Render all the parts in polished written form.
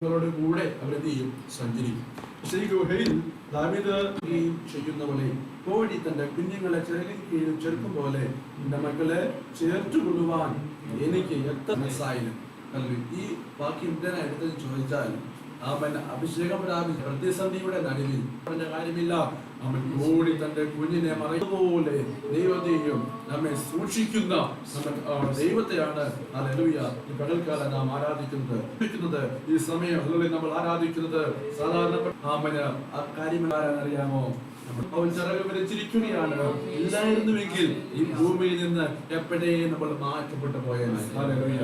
കൂടെ അവരെന്ത് ചെയ്യും? സഞ്ചരിക്കും. പക്ഷേ ഈ ഗുഹയിൽ ദാവീദ് ചെയ്യുന്ന പോലെ കോഴി തന്റെ കുഞ്ഞുങ്ങളെ ചിറകിൻ കീഴിൽ ചെറുക്കും പോലെ എന്റെ മക്കളെ ചേർത്തുകൊള്ളുവാൻ എനിക്ക് എത്ര മനസ്സായാലും. ഈ വാക്യം എന്തിനാ എടുത്തെന്ന് ചോദിച്ചാൽ, അവൻ അഭിഷേകം പ്രാപിച്ച പ്രതിസന്ധിയുടെ നടുവിൽ പറഞ്ഞ കാര്യമില്ല. അവൻ ഓടി തന്റെ കുഞ്ഞിനെ മറയുപോലെ ദൈവത്തെയും നമ്മെ സൂക്ഷിക്കുന്ന ദൈവത്തെയാണ് ഹല്ലേലൂയ ഈ പകൽക്കാലം നാം ആരാധിക്കുന്നത്. ഈ സമയം നമ്മൾ ആരാധിക്കുന്നത് സാധാരണ ആ കാര്യം അറിയാമോ? അവൻ ചിറക് വിരിച്ചിരിക്കുകയാണ്. ഇല്ലായിരുന്നുവെങ്കിൽ ഈ ഭൂമിയിൽ നിന്ന് എപ്പോഴേ നമ്മൾ മാറ്റപ്പെട്ടു പോയേനെ. ഹല്ലേലൂയ.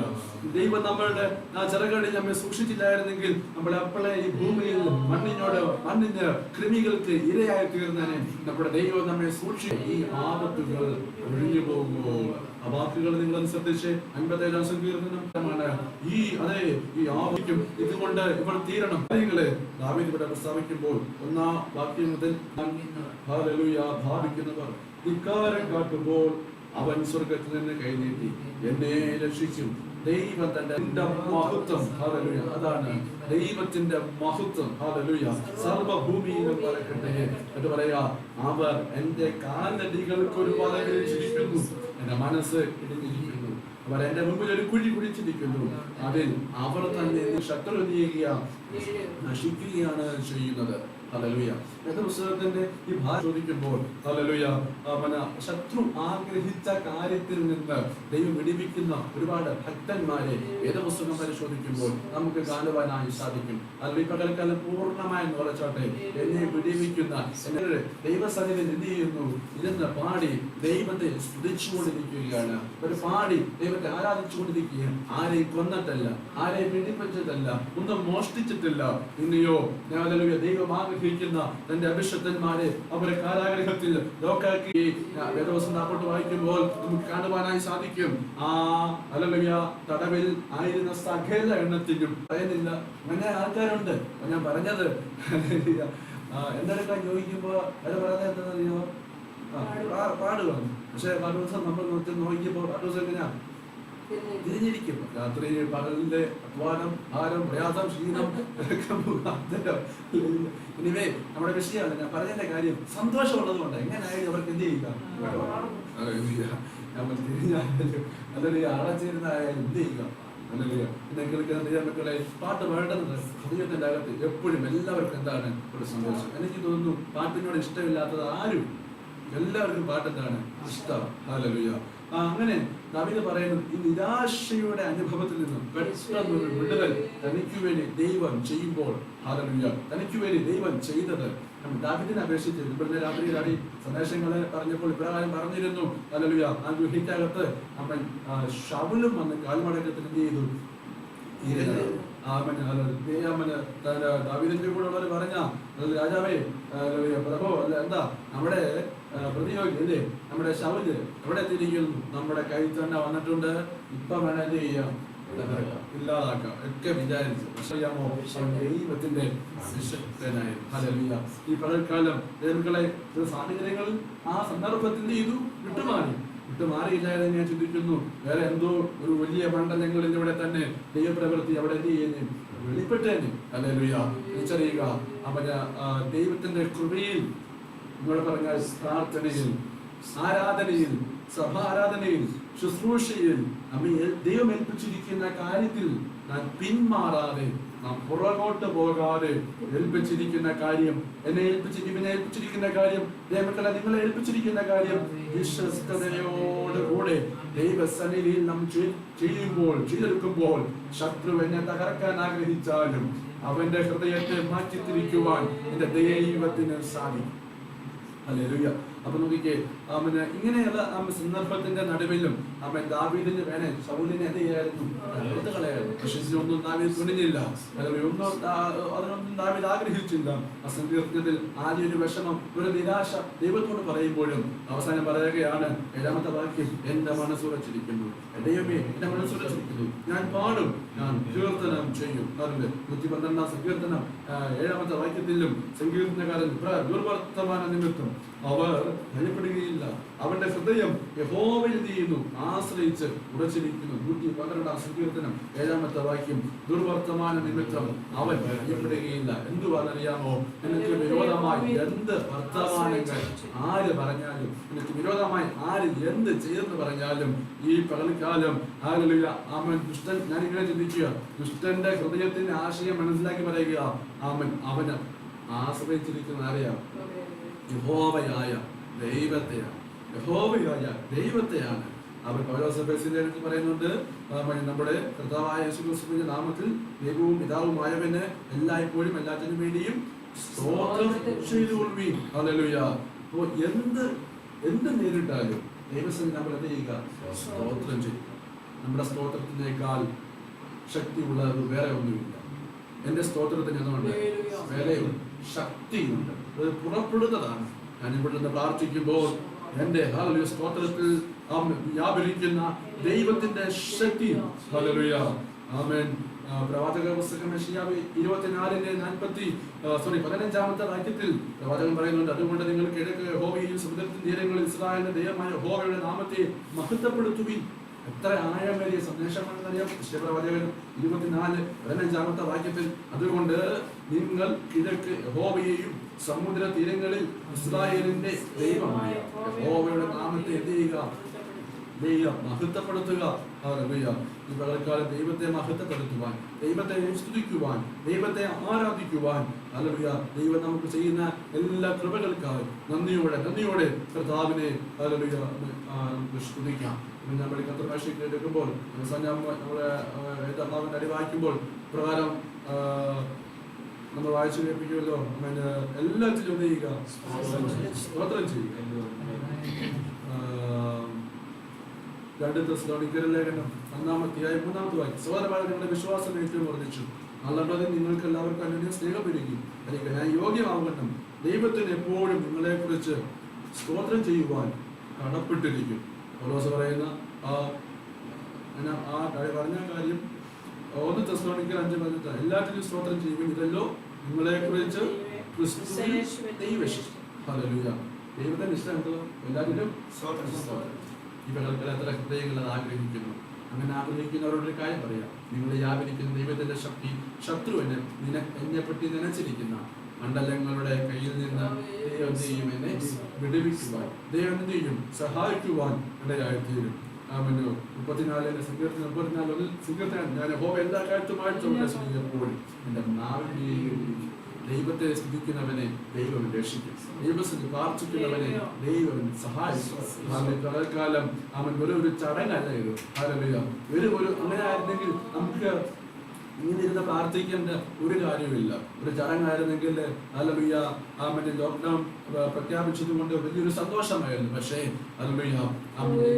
ദൈവം നമ്മളുടെ ആ ചിറകളിൽ നമ്മെ സൂക്ഷിച്ചില്ലായിരുന്നെങ്കിൽ നമ്മൾ അപ്പോഴേ ഈ ഭൂമിയിൽ മണ്ണിന് കൃമികൾക്ക് ഇരയായി തീർന്നേനെ. നമ്മുടെ ദൈവം നമ്മെ സൂക്ഷിച്ച് ഈ ആപത്തുകൾ ഒഴിഞ്ഞു പോകുമ്പോൾ ആ വാക്കുകൾ നിങ്ങൾ ശ്രദ്ധിച്ച് 57-ാം സങ്കീർത്തനമാണ്. ഈ ആപത്തും ഇതുകൊണ്ട് ഇവൾ തീരണം. കാര്യങ്ങളെ ദാവീദ് ഇവിടെ പ്രസ്താവിക്കുമ്പോൾ 1-ാം വാക്യം മുതൽ ഹല്ലേലൂയ ഭാവിക്കുന്നവർ ധിക്കാരം കാട്ടുമ്പോൾ അവൻ സ്വർഗത്തിൽ നിന്ന് കൈനീട്ടി എന്നെ രക്ഷിക്കും. ദൈവം തന്റെ മഹത്വം, ഹല്ലേലൂയ, അതാണ് ദൈവത്തിന്റെ മഹത്വം, ഹല്ലേലൂയ, സർവ്വഭൂമിയിലും പറക്കട്ടെ എന്ന് പറയാ. അവർ എന്റെ കാലടികൾക്ക് ഒരു വല വിരിച്ചിരിക്കുന്നു, എന്റെ മനസ്സ് ഇടിഞ്ഞിരിക്കുന്നു. അവർ എന്റെ മുമ്പിൽ ഒരു കുഴി കുഴിച്ചിരിക്കുന്നു, അതിൽ അവർ തന്നെ ശത്രു നശിക്കുകയാണ് ചെയ്യുന്നത്. ഹല്ലേലൂയ. വേദപുസ്തകത്തിന്റെ ഈ ഭാഷ ചോദിക്കുമ്പോൾ ഹല്ലേലൂയ ശത്രു ആഗ്രഹിച്ച കാര്യത്തിൽ നിന്ന് ദൈവം വിടിവിക്കുന്ന ഒരുപാട് ഭക്തന്മാരെ വേദപുസ്തകം പരിശോധിക്കുമ്പോൾ നമുക്ക് കാണുവാനായി സാധിക്കും. അല്ലെങ്കിൽ ഈ പകൽക്കാലം പൂർണ്ണമായി ഉറച്ചാട്ടെ എന്നെ വിടിവിക്കുന്ന ദൈവസന്നിധിയിൽ എന്ത് ചെയ്യുന്നു? ഇരുന്ന് പാടി ദൈവത്തെ സ്തുതിച്ചുകൊണ്ടിരിക്കുകയാണ്. ഒരു പാടി ദൈവത്തെ ആരാധിച്ചുകൊണ്ടിരിക്കുകയാണ്. ആരെയും കൊന്നിട്ടല്ല, ആരെയും പീഡിപ്പിച്ചിട്ടല്ല, ഒന്നും മോഷ്ടിച്ചിട്ടില്ല. ഇനിയോ ദൈവം ആഗ്രഹിക്കുന്ന തന്റെ അഭിഷക്തന്മാരെ അവരെ കാരാഗ്രഹത്തിൽ ലോക്കാക്കി വേദവസം നാപ്പോട്ട് വായിക്കുമ്പോൾ നമുക്ക് കാണുവാനായി സാധിക്കും. ആ ഹല്ലേലൂയ തടവിൽ ആയിരുന്ന സകല എണ്ണത്തിനും പറയുന്നില്ല. അങ്ങനെ ആൾക്കാരുണ്ട്. ഞാൻ പറഞ്ഞത് എന്തെടുക്കാൻ ചോദിക്കുമ്പോ അത് പറയുന്നത് എന്താണെന്നറിയോ? പാടുക. പക്ഷെ ദിവസം നമ്മൾ നോക്കിയപ്പോ ദിവസം എങ്ങനെയാ തിരിഞ്ഞിരിക്കും. രാത്രി പകലിന്റെ അധ്വാനം, ഭാരം, പ്രയാസം, ക്ഷീണം, ഇനിവേ നമ്മുടെ വിഷയമാണ്. ഞാൻ പറഞ്ഞതിന്റെ കാര്യം സന്തോഷമുള്ളത് കൊണ്ട് എങ്ങനെയായാലും അവർക്ക് എന്ത് ചെയ്യുക? നമ്മൾ തിരിഞ്ഞായാലും അതൊരു അടച്ചിരുന്നായാലും എന്ത് ചെയ്യുക? മക്കളെ പാട്ട് പാടുന്നത് ഹൃദയത്തിന്റെ അകത്ത് എപ്പോഴും എല്ലാവർക്കും എന്താണ് ഒരു സന്തോഷം. എനിക്ക് തോന്നുന്നു പാട്ടിനോട് ഇഷ്ടമില്ലാത്തത് ആരും, എല്ലാവർക്കും പാട്ടെന്താണ് ഇഷ്ടം. ഹല്ലേലൂയ. അങ്ങനെ ദാവീദ് പറയുന്നു, ഈ നിരാശയുടെ അനുഭവത്തിൽ നിന്നും പെട്ടെന്നൊരു വിടുതൽ തനിക്ക് വേണ്ടി ദൈവം ചെയ്യുമ്പോൾ, ഹല്ലേലൂയ, തനിക്ക് വേണ്ടി ദൈവം ചെയ്തത് ദാവീദിനെ അപേക്ഷിച്ച് ഇപ്പോഴത്തെ രാത്രിയിലാണ് സന്ദേശങ്ങളെ പറഞ്ഞപ്പോൾ ഇപ്രകാരം പറഞ്ഞിരുന്നു. ഹല്ലേലൂയ. ആ ഗുഹയ്ക്കകത്ത് അവൻ ശൗലും വന്ന് കാൽമടക്കത്തിൽ എന്ത് ചെയ്തു? ദാവീദിന്റെ കൂടെ ഉള്ളവർ പറഞ്ഞ രാജാവേ, പ്രഭു, അല്ല എന്താ നമ്മുടെ പ്രതിയോഗി അല്ലേ, നമ്മുടെ ശൗല് എവിടെ എത്തിയിരിക്കുന്നു? നമ്മുടെ കയ്യിൽ തന്നെ വന്നിട്ടുണ്ട്. ഇപ്പൊ വേണം എന്ത് ചെയ്യാം? ഇല്ലാതാക്കാം ഒക്കെ വിചാരിച്ചു. പക്ഷേ ദൈവത്തിന്റെ അഭിഷക്തനായി. ഹല്ലേലൂയ. ഈ പകൽക്കാലം ദൈവങ്ങളെ സാഹചര്യങ്ങളിൽ ആ സന്ദർഭത്തിൽ ചെയ്തു വിട്ടുമാറിയില്ലാതെ ഞാൻ ചിന്തിക്കുന്നു വേറെ എന്തോ ഒരു വലിയ മണ്ഡലങ്ങളിൽ ഇവിടെ തന്നെ ദൈവപ്രവൃത്തി അവിടെ എന്ത് ചെയ്യുന്നേ? വെളിപ്പെട്ടേനെ. ഹല്ലേലൂയ. തിരിച്ചറിയുക അവന് ദൈവത്തിന്റെ കൃപയിൽ, നിങ്ങൾ പറഞ്ഞാൽ പ്രാർത്ഥനയിൽ, ആരാധനയിൽ, സഭാരാധനയിൽ, ശുശ്രൂഷയിൽ നമ്മെ ദൈവം ഏൽപ്പിച്ചിരിക്കുന്ന കാര്യത്തിൽ നാം പിന്മാറാതെ, നാം പുറകോട്ട് പോകാതെ ഏൽപ്പിച്ചിരിക്കുന്ന കാര്യം, ഇവനെ ഏൽപ്പിച്ചിരിക്കുന്ന കാര്യം, ദൈവമക്കളെ നിങ്ങളെ ഏൽപ്പിച്ചിരിക്കുന്ന കാര്യം വിശ്വസ്തയോടുകൂടെ ദൈവസന്നിധിയിൽ നാം ചെയ്തെടുക്കുമ്പോൾ ശത്രു എന്നെ തകർക്കാൻ ആഗ്രഹിച്ചാലും അവന്റെ ഹൃദയത്തെ മാറ്റിത്തിരിക്കുവാൻ എന്റെ ദൈവത്തിന് സാധിക്കും. ഹല്ലേലൂയ. അപ്പൊ നോക്കിക്കേ, ഇങ്ങനെയുള്ള സന്ദർഭത്തിന്റെ നടുവിലും അവൻ ദാവീദിന് വേണേ ശൗലിനെ എന്ത് ചെയ്യായിരുന്നു? കളയായിരുന്നു. പക്ഷെ ഒന്നും ദാവീദ് തുണിഞ്ഞില്ല. അതിനൊന്നും ദാവീദ് ആഗ്രഹിച്ചില്ല. ആ സങ്കീർത്തനത്തിൽ ആദ്യ ഒരു വിഷമം, ഒരു നിരാശ ദൈവത്തോട് പറയുമ്പോഴും അവസാനം പറയുകയാണ് 7-ാമത്തെ വാക്യം, എന്റെ മനസ്സുറച്ചിരിക്കുന്നു, ദൈവമേ എന്റെ മനസ്സുറച്ചിരിക്കുന്നു, ഞാൻ പാടും, ഞാൻ കീർത്തനം ചെയ്യും. 112-ാം സങ്കീർത്തനം 7-ാമത്തെ വാക്യത്തിലും സങ്കീർത്തനകാരൻ ദുർവർത്തമാന നിമിത്തം അവർ ഭയപ്പെടുകയില്ല, അവന്റെ ഹൃദയം യഹോവയിൽ ചെയ്യുന്നു, ആശ്രയിച്ച് ഉറച്ചിരിക്കുന്നു. 112 സങ്കീർത്തനം 7-ാമത്തെ വാക്യം. ദുർവർത്തമാന നിമിത്തം അവൻ ഭയപ്പെടുകയില്ല. എന്തുവാണെന്നറിയാമോ? നിനക്ക് വിരോധമായി എന്ത് വർത്തമാനങ്ങൾ ആര് പറഞ്ഞാലും, നിനക്ക് വിരോധമായി ആര് എന്ത് ചെയ്തെന്ന് പറഞ്ഞാലും, ഈ പകൽക്കാലം ഹല്ലേലൂയ ആമേൻ. ദുഷ്ടൻ, ഞാനിങ്ങനെ ചിന്തിക്കുക, ദുഷ്ടന്റെ ഹൃദയത്തിന്റെ ആശയം മനസ്സിലാക്കി പറയുക, ആമേൻ, അവന് ആശ്രയിച്ചിരിക്കുന്ന ആരെയാ? യഹോവയായ ദൈവത്തെയാണ്. യഹോവയായ ദൈവത്തെയാണ്. അവൻ പൗലോസഫേസിന്റെ അടുത്ത് പറയുന്നുണ്ട്, നമ്മുടെ കർത്താവായ യേശുക്രിസ്തുവിന്റെ നാമത്തിൽ ദൈവവും പിതാവുമായവന് എല്ലായ്പ്പോഴും എല്ലാറ്റിനും വേണ്ടിയും സ്തോത്രം ചെയ്തുകൊള്ളുവീൻ. ഹല്ലേലൂയ. അപ്പോൾ എന്ത് നേരിട്ടാലും ദൈവസന്നിധി നമ്മൾ എന്ത് ചെയ്യുക? സ്തോത്രം ചെയ്യും. നമ്മുടെ സ്തോത്രത്തിനേക്കാൾ ശക്തിയുള്ളത് വേറെ ഒന്നുമില്ല. എന്റെ സ്തോത്രത്തിന് എന്തുകൊണ്ട്? വേറെ ശക്തിയുണ്ട്. അത് പുറപ്പെടുന്നതാണ്. ഞാൻ ഇവിടെ നിന്ന് പ്രാർത്ഥിക്കുമ്പോൾ എന്റെ ഹല്ലേലൂയ സ്തോത്രത്തിൽ വ്യാപരിക്കുന്ന ദൈവത്തിന്റെ ശക്തി. ഹല്ലേലൂയ ആമേൻ. പ്രവാചക പുസ്തകം യെശയ്യാവ് 15-ാമത്തെ വാക്യത്തിൽ പ്രവാചകൻ പറയുന്നുണ്ട്, അതുകൊണ്ട് നിങ്ങൾ കിഴക്ക് യഹോവയെയും സമുദ്രത്തിൻ തീരങ്ങളിൽ ഇസ്രായേലിന്റെ ദൈവമായ യഹോവയുടെ നാമത്തെ മഹത്വപ്പെടുത്തുവിൻ. എത്ര ആഴമേറിയ സന്ദേശമാണെന്നറിയാം. പ്രവാചകൻ 15-ാമത്തെ വാക്യത്തിൽ, അതുകൊണ്ട് നിങ്ങൾ കിഴക്ക് യഹോവയെയും സമുദ്ര തീരങ്ങളിൽ ഇസ്രായേലിന്റെ ദൈവമായ യഹോവയുടെ നാമത്തെ എന്ത് ചെയ്യുക? മഹത്വപ്പെടുത്തുക. ഹല്ലേലൂയ. ഈ പകൽക്കാലം ദൈവത്തെ മഹത്വപ്പെടുത്തുവാൻ, ദൈവത്തെ സ്തുതിക്കുവാൻ, ദൈവത്തെ ആരാധിക്കുവാൻ, ഹല്ലേലൂയ, ദൈവം നമുക്ക് ചെയ്യുന്ന എല്ലാ കൃപകൾക്കായി നന്ദിയോടെ കർത്താവിനെ ഹല്ലേലൂയ സ്തുതിക്കാം. നമ്മൾ കർത്തൃഭാഷയ്ക്ക് എടുക്കുമ്പോൾ നമ്മളെ അടി വായിക്കുമ്പോൾ പ്രകാരം നമ്മൾ വായിച്ചു കേൾപ്പിക്കുമല്ലോ. എല്ലാത്തിലും ചെയ്യുക, സ്തോത്രം ചെയ്യുക. 2 തെസ്സലോനിക്കരുടെ ലേഖനം 1-ാമധ്യായം 3-ാമത്തെ വാക്യം. സഹോദരന്മാരെ, നിങ്ങളുടെ വിശ്വാസം ഏറ്റവും വർദ്ധിച്ചു, അല്ലാതെ നിങ്ങൾക്ക് എല്ലാവർക്കും അന്യോന്യം സ്നേഹം പെരുകി ഞാൻ യോഗ്യമാവണം ദൈവത്തിന് എപ്പോഴും നിങ്ങളെ കുറിച്ച് സ്തോത്രം ചെയ്യുവാൻ കടപ്പെട്ടിരിക്കും. പൗലോസ് പറയുന്ന പറഞ്ഞ കാര്യം 1 തെസ്സലോനിക്കർ 5:18, എല്ലാറ്റിനും സ്തോത്രം ചെയ്യുമ്പോൾ ഇതല്ലോ നിങ്ങളെ കുറിച്ച് ഹല്ലേലൂയ. ദൈവത്തിന്റെ ഇഷ്ടം എന്തോ? എല്ലാറ്റിനും സ്തോത്രം. ഈ പകൽക്കാലം എത്ര ഹൃദയങ്ങൾ അത് ആഗ്രഹിക്കുന്നു. അങ്ങനെ ആഗ്രഹിക്കുന്നവരോടൊരു കാര്യം പറയാം, നിങ്ങൾ വ്യാപരിക്കുന്ന ദൈവത്തിന്റെ ശക്തി ശത്രുവിന് എന്നെപ്പറ്റി നനച്ചിരിക്കുന്ന മണ്ഡലങ്ങളുടെ കയ്യിൽ നിന്ന് ദൈവം ചെയ്യും എന്നെ വിടുവിക്കുവാൻ, ദൈവം എന്ത് ചെയ്യും? സഹായിക്കുവാൻ ഇടയായിത്തീരും. 34 സങ്കീർത്തനം, ഞാൻ യഹോവ എല്ലാ കാലത്തുമായിട്ടും എന്റെ നാവിനെയും ദൈവത്തെ സ്തുതിക്കുന്നവനെ ദൈവം രക്ഷിക്കും. ദൈവത്തിന് പ്രാർത്ഥിക്കുന്നവനെ ദൈവം സഹായിക്കും. പകൽക്കാലം അവൻ ഒരു ചടങ്ങല്ല ഇത്. ഹല്ലേലൂയ. അങ്ങനെ ആയിരുന്നെങ്കിൽ നമുക്ക് ഇങ്ങനെ ഇരുന്ന് പ്രാർത്ഥിക്കേണ്ട ഒരു കാര്യമില്ല. ഒരു ചടങ്ങായിരുന്നെങ്കിൽ ഹല്ലേലൂയ ലോക്ക്ഡൗൺ പ്രഖ്യാപിച്ചത് കൊണ്ട് വലിയൊരു സന്തോഷമായിരുന്നു. പക്ഷേ ഹല്ലേലൂയ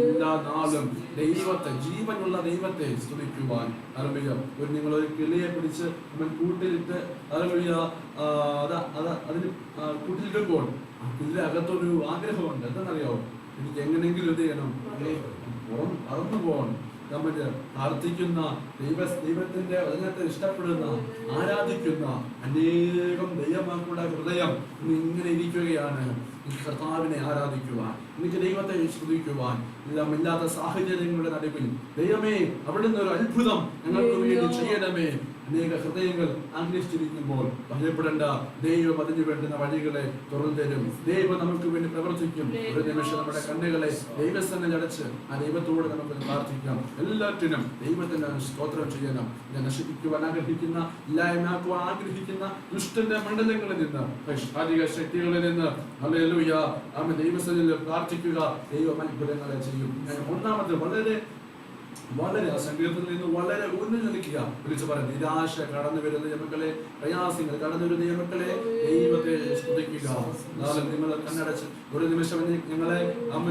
എല്ലാ നാളും ദൈവത്തെ, ജീവനുള്ള ദൈവത്തെ സ്തുതിക്കുവാൻ, ഹല്ലേലൂയ, നിങ്ങളൊരു കിളിയെ പിടിച്ച് അവൻ കൂട്ടിലിട്ട് ഹല്ലേലൂയ അതിന് കൂട്ടിലിടുമ്പോൾ ആ കിളിയുടെ അകത്തൊരു ആഗ്രഹമുണ്ട്. എന്താണെന്നറിയോ? എനിക്ക് എങ്ങനെയെങ്കിലും ഇത് ചെയ്യണം, പറന്നു പോകണം. നമ്മൾ പ്രാർത്ഥിക്കുന്ന ദൈവത്തിന്റെ വചനത്തെ ഇഷ്ടപ്പെടുന്ന, ആരാധിക്കുന്ന അനേകം ദൈവമക്കളുടെ ഹൃദയം ഇങ്ങനെ ഇരിക്കുകയാണ്. കർത്താവിനെ ആരാധിക്കുവാൻ, എനിക്ക് ദൈവത്തെ സ്തുതിക്കുവാൻ, ഇല്ലാത്ത സാഹചര്യങ്ങളുടെ നടുവിൽ ദൈവമേ അവിടുന്ന് ഒരു അത്ഭുതം ഞങ്ങൾക്ക് വേണ്ടി ചെയ്യണമേ. അനേക ഹൃദയങ്ങൾ ആഗ്രഹിച്ചിരിക്കുമ്പോൾ ഭയപ്പെടേണ്ട, ദൈവം അതിനു വേണ്ടുന്ന വഴികളെ തുറന്നു തരും. ദൈവം നമുക്ക് വേണ്ടി പ്രവർത്തിക്കും. ഒരു നിമിഷം നമ്മുടെ കണ്ണുകളെ ദൈവസ്ഥനിൽ അടച്ച് ആ ദൈവത്തോട് നമുക്ക് പ്രാർത്ഥിക്കാം. എല്ലാറ്റിനും ദൈവത്തിന് സ്തോത്രം ചെയ്യണം. ഞാൻ നശിപ്പിക്കുവാൻ ആഗ്രഹിക്കുന്ന, ഇല്ലായ്മയാക്കുവാൻ ആഗ്രഹിക്കുന്ന ദുഷ്ടന്റെ മണ്ഡലങ്ങളിൽ നിന്ന്, ശാരീരിക ശക്തികളിൽ നിന്ന് ഹല്ലേലൂയ ആമേൻ ദൈവസ്ഥനിൽ പ്രാർത്ഥിക്കുക. ദൈവം അത്ഭുതങ്ങളെ ചെയ്യും. ഞാൻ ഒന്നാമത് വളരെ ആ സങ്കീർത്തനത്തിൽ നിന്ന് വളരെ ഊന്നി നിൽക്കുക. വിളിച്ചു പറയാം, നിരാശ കടന്നു വരുന്ന ദൈവമക്കളെ, പ്രയാസങ്ങൾ കടന്നു വരുന്ന ദൈവമക്കളെ, ദൈവത്തെ സ്തുതിക്കുക. നിങ്ങൾ കണ്ണടച്ച് ഒരു നിമിഷം ഞങ്ങളെ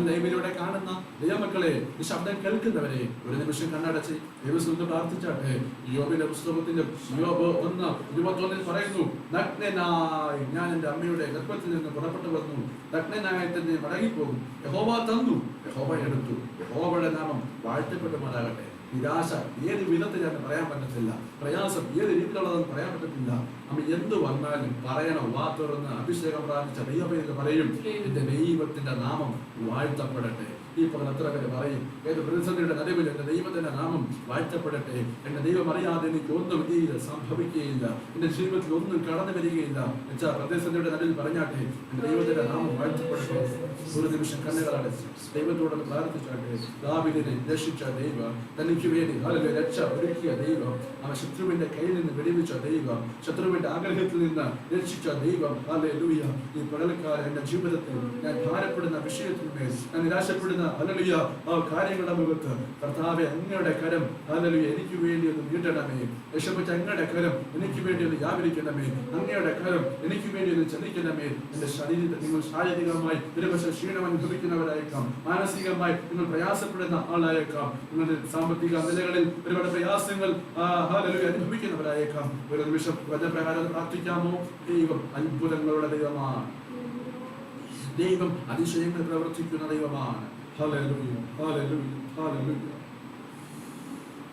ലൈവിലൂടെ കാണുന്ന ദൈവമക്കളെ, ഈ ശബ്ദം കേൾക്കുന്നവരെ ഒരു നിമിഷം കണ്ണടച്ച് ദൈവസ്തുതി പ്രാർത്ഥിച്ചാട്ടെ. യോബിന്റെ പുസ്തകത്തിന്റെ യോബ് 1:21 പറയുന്നു, നഗ്നനായി ഞാൻ എന്റെ അമ്മയുടെ ഗർഭത്തിൽ നിന്ന് പുറപ്പെട്ടു വന്നു, നഗ്നനായി തന്നെ മടങ്ങിപ്പോകും. യഹോവ തന്നു, യഹോവ എടുത്തു, യഹോവയുടെ നാമം വാഴ്ത്തപ്പെടുമാറാകട്ടെ. നിരാശ ഏത് വിധത്തിലാണെന്ന് പറയാൻ പറ്റത്തില്ല. പ്രയാസം ഏത് രീതിയിലുള്ളതെന്ന് പറയാൻ പറ്റത്തില്ല. നമ്മൾ എന്ത് വന്നാലും പറയണം, വാ തുറന്ന് അഭിഷേകം പ്രാപിച്ച ദൈവമേ പറയും, എന്റെ ദൈവത്തിന്റെ നാമം വാഴ്ത്തപ്പെടട്ടെ. ഈ പകൽ എത്ര പേര് പറയും ഏത് പ്രതിസന്ധിയുടെ നടുവിൽ എന്റെ ദൈവത്തിന്റെ നാമം വാഴ്ത്തപ്പെടട്ടെ. എന്റെ ദൈവം അറിയാതെ എനിക്ക് ഒന്നും സംഭവിക്കുകയില്ല, എന്റെ ജീവിതത്തിൽ ഒന്നും കടന്നു വരികയില്ല. വെച്ചാൽ പ്രതിസന്ധിയുടെ നടുവിൽ പറഞ്ഞാട്ടെ, എന്റെ ദൈവത്തിന്റെ നാമം വാഴ്ത്തപ്പെടട്ടെ. ഒരു നിമിഷം കണ്ണുകളടച്ച് ദൈവത്തോടൊന്ന് പ്രാർത്ഥിച്ചാട്ടെ. ദാവീദിനെ രക്ഷിച്ച ദൈവം, തനിക്ക് വേണ്ടി രക്ഷ ഒരുക്കിയ ദൈവം, അവൻ ശത്രുവിന്റെ കയ്യിൽ നിന്ന് വെടിവെച്ച ദൈവം, ശത്രുവിന്റെ ആഗ്രഹത്തിൽ നിന്ന് രക്ഷിച്ച ദൈവം. ഹല്ലേലൂയ. ഈ പകൽക്കാലം എന്റെ ജീവിതത്തിൽ ഞാൻ ഭാരപ്പെടുന്ന വിഷയത്തിന്മേൽ, ഞാൻ നിരാശപ്പെടുന്ന ഹല്ലേലൂയ കാര്യങ്ങളുടെ മുഖത്ത് കർത്താവേ അങ്ങയുടെ കരം ഹല്ലേലൂയ എനിക്ക് വേണ്ടി ഒന്ന് നീട്ടണമേ. യശോവേ അങ്ങയുടെ കരം എനിക്ക് വേണ്ടി ഒന്ന് വ്യാപരിക്കണമേ. അങ്ങയുടെ കരം എനിക്ക് വേണ്ടി ഒന്ന് ചലിക്കണമേ. എന്റെ ശരീരത്തിൽ നിങ്ങൾ ശാരീരികമായി ഒരുപക്ഷെ ക്ഷീണം അനുഭവിക്കുന്നവരായേക്കാം, മാനസികമായി നിങ്ങൾ പ്രയാസപ്പെടുന്ന ആളായേക്കാം, നിങ്ങളുടെ സാമ്പത്തിക നിലകളിൽ ഒരുപാട് പ്രയാസങ്ങൾ അനുഭവിക്കുന്നവരായേക്കാം. ഒരു നിമിഷം വചനപ്രകാരം പ്രാർത്ഥിക്കാമോ? ദൈവം അത്ഭുതങ്ങളുടെ ദൈവമാണ്, ദൈവം അതിശയങ്ങൾ പ്രവർത്തിക്കുന്ന ദൈവമാണ്. Hallelujah, hallelujah, hallelujah.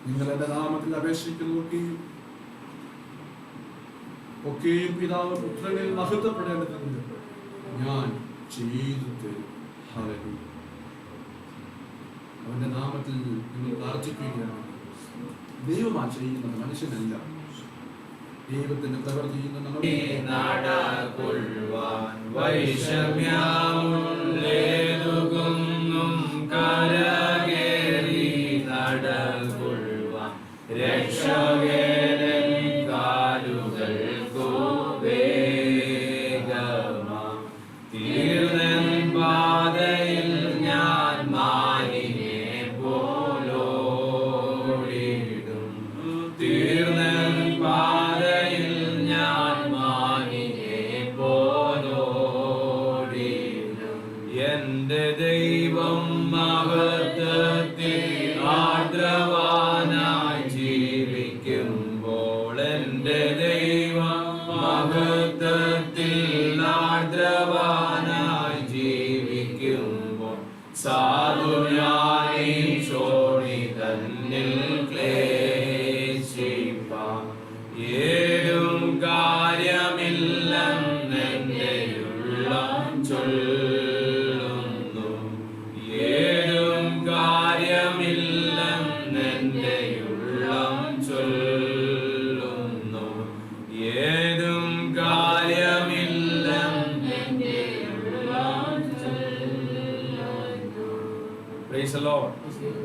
നിങ്ങൾ എന്റെ നാമത്തിൽ അപേക്ഷിക്കുന്നു ഒക്കെയും പിതാവ് പുത്രനിൽ മഹത്വപ്പെടേണ്ടതുണ്ട്, ഞാൻ ചെയ്തു തരും. ഹല്ലേലൂയ. അവന്റെ നാമത്തിൽ നിങ്ങൾ പ്രാർത്ഥിക്കുകയാണ്. ദൈവമാ ചെയ്യുന്നത്, മനുഷ്യനല്ല. ദൈവത്തിന്റെ പ്രവൃത്തി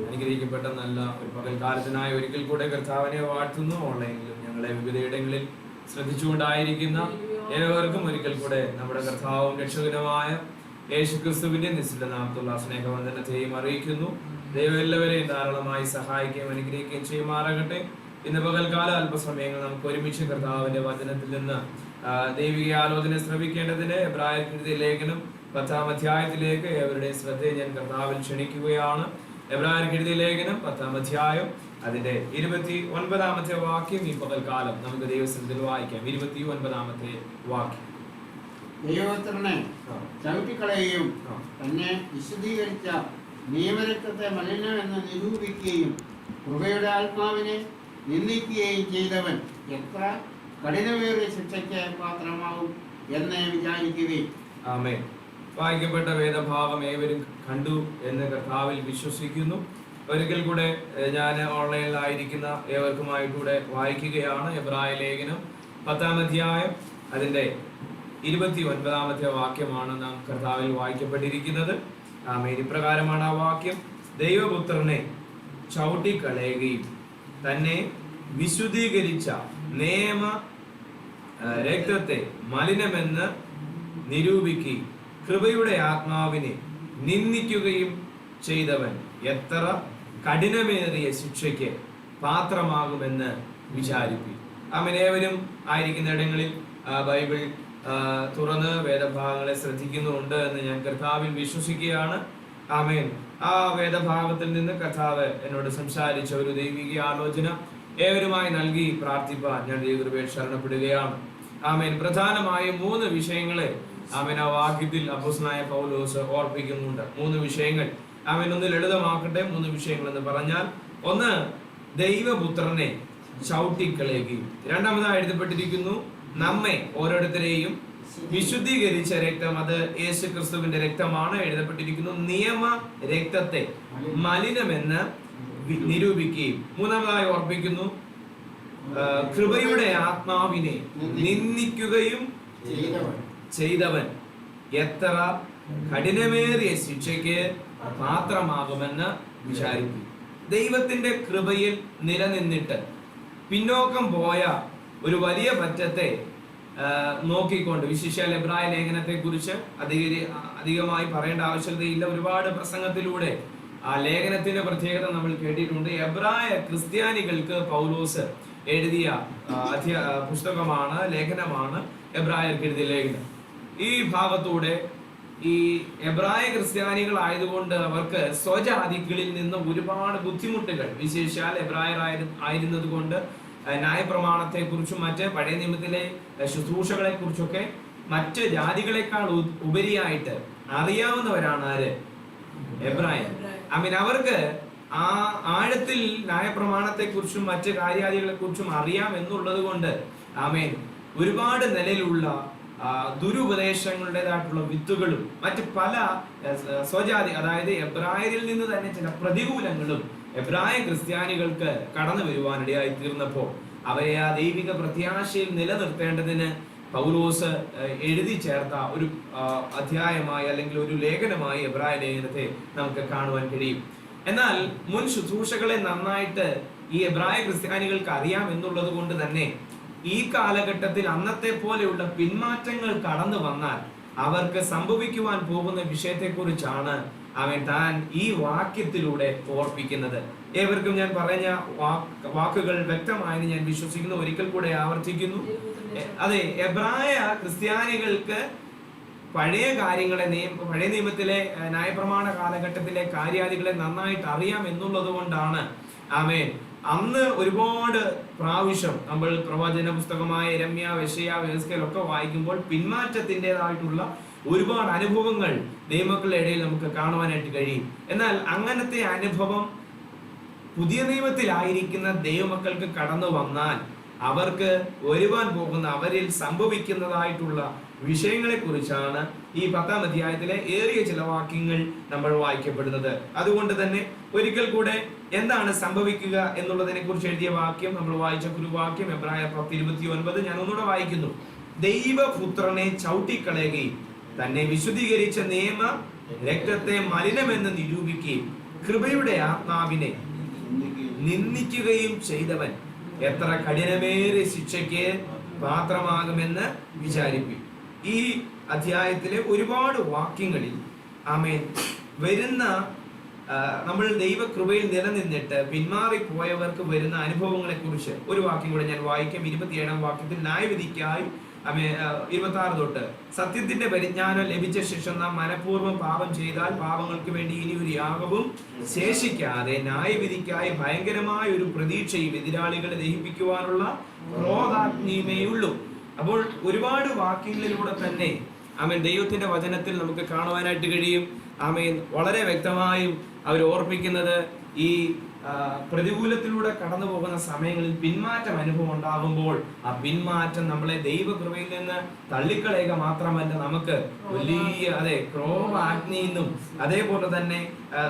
അനുഗ്രഹിക്കപ്പെട്ട നല്ല ഒരു പകൽക്കാലത്തിനായി ഒരിക്കൽ കൂടെ കർത്താവിനെ വാഴ്ത്തുന്നു. ഓൺലൈനിലും ഞങ്ങളെ വിവിധയിടങ്ങളിൽ ശ്രദ്ധിച്ചുകൊണ്ടായിരിക്കുന്ന ഏവർക്കും ഒരിക്കൽ കൂടെ നമ്മുടെ കർത്താവും രക്ഷകനുമായ യേശുക്രിസ്തുവിന്റെ നിശ്ചിത നാമത്തുള്ള സ്നേഹവന്ദനത്തെയും അറിയിക്കുന്നു. ദൈവം എല്ലാവരെയും ധാരാളമായി സഹായിക്കുകയും അനുഗ്രഹിക്കുകയും ചെയ്യുമാറാകട്ടെ. ഇന്ന് പകൽക്കാല അല്പസമയങ്ങൾ നമുക്ക് ഒരുമിച്ച് കർത്താവിന്റെ വചനത്തിൽ നിന്ന് ദൈവിക ആലോചന ശ്രവിക്കേണ്ടതിന് എബ്രായർക്കെഴുതിയ ലേഖനം 10-ാം അധ്യായത്തിലേക്ക് ഏവരുടെയും ശ്രദ്ധയെ ഞാൻ കർത്താവിൽ ക്ഷണിക്കുകയാണ്. എബ്രായർക്കെഴുതിയ ലേഖനം 10-ാം അധ്യായം അതിന്റെ 29-ാമത്തെ വാക്യം ഈ പകൽക്കാലം നമുക്ക് ദൈവസന്നിധിയിൽ വായിക്കാം. 29-ാമത്തെ വാക്യം. ദൈവപുത്രനെ ചവിട്ടിക്കളയുകയും തന്നെ വിശദീകരിച്ച നിയമരക്തത്തെ മലിനമെന്ന് നിരൂപിക്കുകയും കൃപയുടെ ആത്മാവിനെ നിന്ദിക്കുകയും ചെയ്തവൻ എത്ര കഠിനമേറിയ ശിക്ഷയ്ക്ക് പാത്രമാവും എന്ന് വിചാരിക്കുകയും. ആമേൻ. വായിക്കപ്പെട്ട വേദഭാഗം ഏവരും കണ്ടു എന്ന് കർത്താവിൽ വിശ്വസിക്കുന്നു. ഒരിക്കൽ കൂടെ ഞാൻ ഓൺലൈനിലായിരിക്കുന്ന ഏവർക്കുമായിട്ടൂടെ വായിക്കുകയാണ്. എബ്രായ ലേഖനം 10-ാം അധ്യായം അതിന്റെ 29-ാമത്തെ വാക്യമാണ് നാം കർത്താവിൽ വായിക്കപ്പെട്ടിരിക്കുന്നത്. ആമേൻ. ഇപ്രകാരമാണ് ആ വാക്യം: ദൈവപുത്രനെ ചവിട്ടിക്കളയുകയും തന്നെ വിശുദ്ധീകരിച്ച നിയമ രക്തത്തെ മലിനമെന്ന് നിരൂപിക്കുകയും കൃപയുടെ ആത്മാവിനെ നിന്ദിക്കുകയും ചെയ്തവൻ എത്ര കഠിനമേറിയ ശിക്ഷയ്ക്ക് പാത്രമാകുമെന്ന് വിചാരിപ്പി. ആമേൻ. ആയിരിക്കുന്ന ഇടങ്ങളിൽ ബൈബിൾ തുറന്ന് വേദഭാഗങ്ങളെ ശ്രദ്ധിക്കുന്നുണ്ട് എന്ന് ഞാൻ കർത്താവിൽ വിശ്വസിക്കുകയാണ്. ആമേൻ. ആ വേദഭാഗത്തിൽ നിന്ന് കർത്താവ് എന്നോട് സംസാരിച്ച ഒരു ദൈവിക ആലോചന ഏവരുമായി നൽകി പ്രാർത്ഥിപ്പാൻ ഞാൻ ദൈവകൃപയിൽ ശരണപ്പെടുകയാണ്. ആമേൻ. പ്രധാനമായും 3 വിഷയങ്ങളെ ആമേൻ ആ വാക്യത്തിൽ അപ്പോസ്തലനായ പൗലോസ് ഓർപ്പിക്കുന്നുണ്ട്. 3 വിഷയങ്ങൾ. ആമേൻ. ഒന്ന് ലളിതമാക്കട്ടെ. 3 വിഷയങ്ങൾ എന്ന് പറഞ്ഞാൽ, ഒന്ന് ദൈവപുത്രനെ ചവിട്ടിക്കളയുകയും, രണ്ടാമതായി എഴുതപ്പെട്ടിരിക്കുന്നു നമ്മെ ഓരോരുത്തരെയും വിശുദ്ധീകരിച്ച രക്തം, അത് യേശു ക്രിസ്തുവിന്റെ രക്തമാണ്. എഴുതപ്പെട്ടിരിക്കുന്നു, നിയമ രക്തത്തെ മലിനമെന്ന് നിരൂപിക്കുകയും. മൂന്നാമതായി ഓർപ്പിക്കുന്നു, കൃപയുടെ ആത്മാവിനെ നിന്ദിക്കുകയും ചെയ്തവൻ എത്ര കഠിനമേറിയ ശിക്ഷയ്ക്ക് പാത്രമാകുമെന്ന് വിചാരിക്കും. ദൈവത്തിന്റെ കൃപയിൽ നിലനിന്നിട്ട് പിന്നോക്കം പോയ ഒരു വലിയ പറ്റത്തെ നോക്കിക്കൊണ്ട്, വിശേഷാൽ എബ്രായ ലേഖനത്തെ കുറിച്ച് അധികമായി പറയേണ്ട ആവശ്യകതയില്ല. ഒരുപാട് പ്രസംഗത്തിലൂടെ ആ ലേഖനത്തിന്റെ പ്രത്യേകത നമ്മൾ കേട്ടിട്ടുണ്ട്. എബ്രായ ക്രിസ്ത്യാനികൾക്ക് പൗലോസ് എഴുതിയ പുസ്തകമാണ്, ലേഖനമാണ് എബ്രായർക്ക് എഴുതിയ ലേഖനം. ഈ ഭാഗത്തൂടെ ഈ എബ്രായ ക്രിസ്ത്യാനികൾ ആയതുകൊണ്ട് അവർക്ക് സ്വജാതികളിൽ നിന്ന് ഒരുപാട് ബുദ്ധിമുട്ടുകൾ, വിശേഷാൽ എബ്രായർ ആയിരുന്നത് കൊണ്ട് ന്യായപ്രമാണത്തെ കുറിച്ചും മറ്റ് പഴയ നിയമത്തിലെ ശുശ്രൂഷകളെ കുറിച്ചൊക്കെ മറ്റ് ജാതികളെക്കാൾ ഉപരിയായിട്ട് അറിയാവുന്നവരാണ് ആര്? എബ്രായർ. അവർക്ക് ആ ആഴത്തിൽ ന്യായപ്രമാണത്തെ കുറിച്ചും മറ്റ് കാര്യാദികളെ കുറിച്ചും അറിയാം എന്നുള്ളത് കൊണ്ട് ഒരുപാട് നിലയിലുള്ള ദുരുപദേശങ്ങളുടേതായിട്ടുള്ള വിത്തുകളും മറ്റ് പല സ്വജാതി, അതായത് എബ്രായരിൽ നിന്ന് തന്നെ ചില പ്രതികൂലങ്ങളും എബ്രായ ക്രിസ്ത്യാനികൾക്ക് കടന്നു വരുവാനിടയായി തീർന്നപ്പോൾ അവരെ ആ ദൈവിക പ്രത്യാശയിൽ നിലനിർത്തേണ്ടതിന് പൗലോസ് എഴുതി ചേർത്ത ഒരു അധ്യായമായി അല്ലെങ്കിൽ ഒരു ലേഖനമായി എബ്രായ ലേഖനത്തെ നമുക്ക് കാണുവാൻ കഴിയും. എന്നാൽ മുൻ ശുശ്രൂഷകളെ നന്നായിട്ട് ഈ എബ്രായ ക്രിസ്ത്യാനികൾക്ക് അറിയാം എന്നുള്ളത് കൊണ്ട് തന്നെ ഈ കാലഘട്ടത്തിൽ അന്നത്തെ പോലെയുള്ള പിന്മാറ്റങ്ങൾ കടന്നു വന്നാൽ അവർക്ക് സംഭവിക്കുവാൻ പോകുന്ന വിഷയത്തെക്കുറിച്ചാണ് താൻ ഈ വാക്യത്തിലൂടെ ഓർപ്പിക്കുന്നത്. ഏവർക്കും ഞാൻ പറഞ്ഞ വാക്കുകൾ വ്യക്തമായെന്ന് ഞാൻ വിശ്വസിക്കുന്നു. ഒരിക്കൽ കൂടെ ആവർത്തിക്കുന്നു. അതെ, എബ്രായ ക്രിസ്ത്യാനികൾക്ക് പഴയ കാര്യങ്ങളെ, പഴയ നിയമത്തിലെ ന്യായപ്രമാണ കാലഘട്ടത്തിലെ കാര്യാദികളെ നന്നായിട്ട് അറിയാം എന്നുള്ളത് കൊണ്ടാണ് അന്ന് ഒരുപാട് പ്രാവശ്യം നമ്മൾ പ്രവചന പുസ്തകമായ യിരെമ്യ, യെശയ്യാ, എഹെസ്കേൽ ഒക്കെ വായിക്കുമ്പോൾ പിന്മാറ്റത്തിൻ്റെതായിട്ടുള്ള ഒരുപാട് അനുഭവങ്ങൾ ദൈവമക്കളുടെ ഇടയിൽ നമുക്ക് കാണുവാനായിട്ട് കഴിയും. എന്നാൽ അങ്ങനത്തെ അനുഭവം പുതിയ നിയമത്തിലായിരിക്കുന്ന ദൈവമക്കൾക്ക് കടന്നു വന്നാൽ അവർക്ക് വരുവാൻ പോകുന്ന, അവരിൽ സംഭവിക്കുന്നതായിട്ടുള്ള വിഷയങ്ങളെ കുറിച്ചാണ് ഈ 10-ാം അധ്യായത്തിലെ ഏറിയ ചില വാക്യങ്ങൾ നമ്മൾ വായിക്കപ്പെടുന്നത്. അതുകൊണ്ട് തന്നെ ഒരിക്കൽ കൂടെ എന്താണ് സംഭവിക്കുക എന്നുള്ളതിനെ കുറിച്ച് എഴുതിയ വാക്യം നമ്മൾ വായിച്ച ഒരു വാക്യം എബ്രായർ 10:29 ഞാൻ ഒന്നുകൂടെ വായിക്കുന്നു. ദൈവപുത്രനെ ചവിട്ടിക്കളയുകയും തന്നെ വിശുദ്ധീകരിച്ച നിയമ രക്തത്തെ മലിനമെന്ന് നിരൂപിക്കുകയും കൃപയുടെ ആത്മാവിനെ നിന്ദിക്കുകയും ചെയ്തവൻ എത്ര കഠിനമേറിയ ശിക്ഷയ്ക്ക് പാത്രമാകുമെന്ന് വിചാരിക്കും. ഈ അധ്യായത്തിലെ ഒരുപാട് വാക്യങ്ങളിൽ വരുന്ന നമ്മൾ ദൈവകൃപയിൽ നിലനിന്നിട്ട് പിന്മാറിപ്പോയവർക്ക് വരുന്ന അനുഭവങ്ങളെ കുറിച്ച് ഒരു വാക്യം കൂടെ ഞാൻ വായിക്കാം. 27-ാം വാക്യത്തിൽ, ന്യായവിധിക്കായി 26 തൊട്ട്, സത്യത്തിന്റെ പരിജ്ഞാനം ലഭിച്ച ശേഷം നാം മനഃപൂർവ്വം പാപം ചെയ്താൽ പാപങ്ങൾക്ക് വേണ്ടി ഇനി ഒരു യാഗവും ശേഷിക്കാതെ ന്യായവിധിക്കായി ഭയങ്കരമായ ഒരു പ്രതീക്ഷയും എതിരാളികളെ ദഹിപ്പിക്കുവാനുള്ള ക്രോധാഗ്നിയുമേയുള്ളൂ. അപ്പോൾ ഒരുപാട് വാക്യങ്ങളിലൂടെ തന്നെ ദൈവത്തിന്റെ വചനത്തിൽ നമുക്ക് കാണുവാനായിട്ട് കഴിയും. വളരെ വ്യക്തമായും അവർ ഓർപ്പിക്കുന്നത് ഈ പ്രതികൂലത്തിലൂടെ കടന്നു പോകുന്ന സമയങ്ങളിൽ പിന്മാറ്റം അനുഭവം ഉണ്ടാകുമ്പോൾ ആ പിന്മാറ്റം നമ്മളെ ദൈവകൃപയിൽ നിന്ന് തള്ളിക്കളയുക മാത്രമല്ല, നമുക്ക് വലിയ ക്രോധാഗ്നിയെന്നും അതേപോലെ തന്നെ